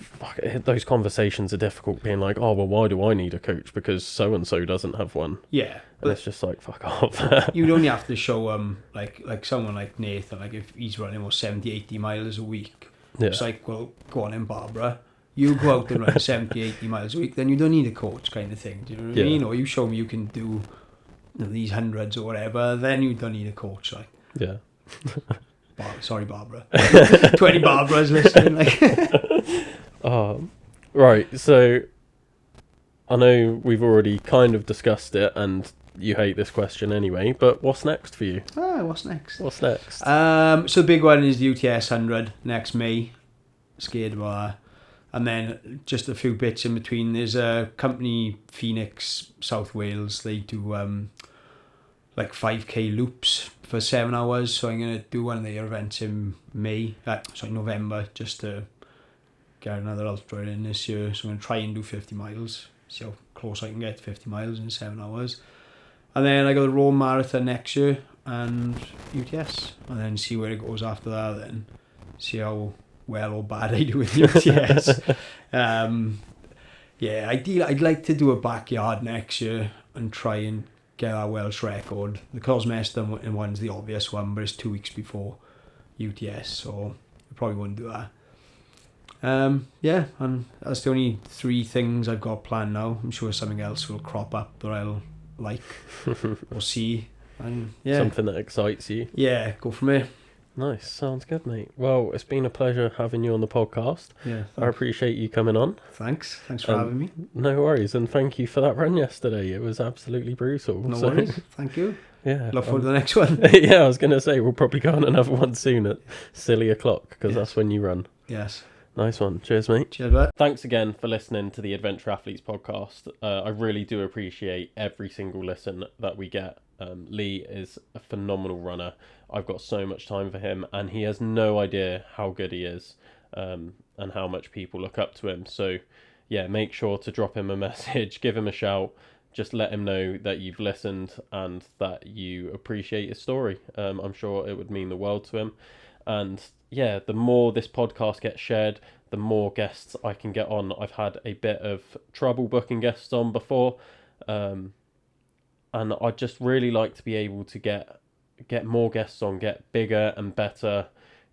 those conversations are difficult, being like, oh, well, why do I need a coach? Because so-and-so doesn't have one. Yeah. And it's just like, fuck off. You'd only have to show like someone like Nathan, like if he's running 70, 80 miles a week, it's like, well, go on in, Barbara. You go out and run 70, 80 miles a week, then you don't need a coach kind of thing. Do you know what I mean? Or you show me you can do these hundreds or whatever, then you don't need a coach. Like, yeah. Sorry, Barbara. 20 Barbaras listening. Like. Right, so I know we've already kind of discussed it, and you hate this question anyway, but what's next for you? What's next? What's next? So the big one is the UTS 100 next May. Scared about that. And then just a few bits in between. There's a company, Phoenix, South Wales. They do like 5k loops for 7 hours. So I'm going to do one of their events in November, just to get another ultra in this year. So I'm going to try and do 50 miles. See how close I can get to 50 miles in 7 hours. And then I got the Rome Marathon next year and UTS. And then see where it goes after that then. See how well or bad I do with UTS. Ideally I'd like to do a backyard next year and try and get that Welsh record. The Cosmeston one's the obvious one, but it's 2 weeks before UTS, so I probably wouldn't do that. And that's the only 3 things I've got planned now. I'm sure something else will crop up that I'll like or see. And something that excites you. Yeah, go from there. Nice, sounds good, mate. Well, it's been a pleasure having you on the podcast. Yeah, I appreciate you coming on. Thanks for having me. No worries, and thank you for that run yesterday. It was absolutely brutal. No worries, thank you. Yeah, look forward to the next one. Yeah, I was going to say we'll probably go on another one soon at silly o'clock, because that's when you run. Yes. Nice one. Cheers, mate. Cheers, mate. Thanks again for listening to the Adventure Athletes podcast. I really do appreciate every single listen that we get. Lee is a phenomenal runner. I've got so much time for him, and he has no idea how good he is. and how much people look up to him. So yeah, make sure to drop him a message, give him a shout, just let him know that you've listened and that you appreciate his story. I'm sure it would mean the world to him. And yeah, the more this podcast gets shared, the more guests I can get on. I've had a bit of trouble booking guests on before, and I'd just really like to be able to get more guests on, get bigger and better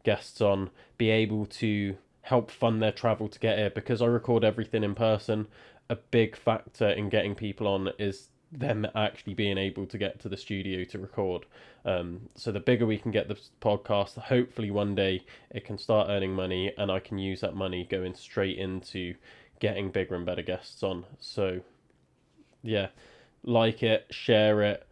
guests on, be able to help fund their travel to get here, because I record everything in person. A big factor in getting people on is them actually being able to get to the studio to record. So the bigger we can get the podcast, hopefully one day it can start earning money and I can use that money going straight into getting bigger and better guests on. So yeah, like it, share it,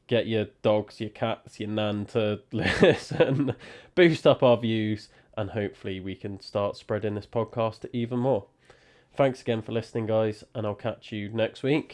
get your dogs, your cats, your nan to listen, boost up our views, and hopefully we can start spreading this podcast even more. Thanks again for listening, guys, and I'll catch you next week.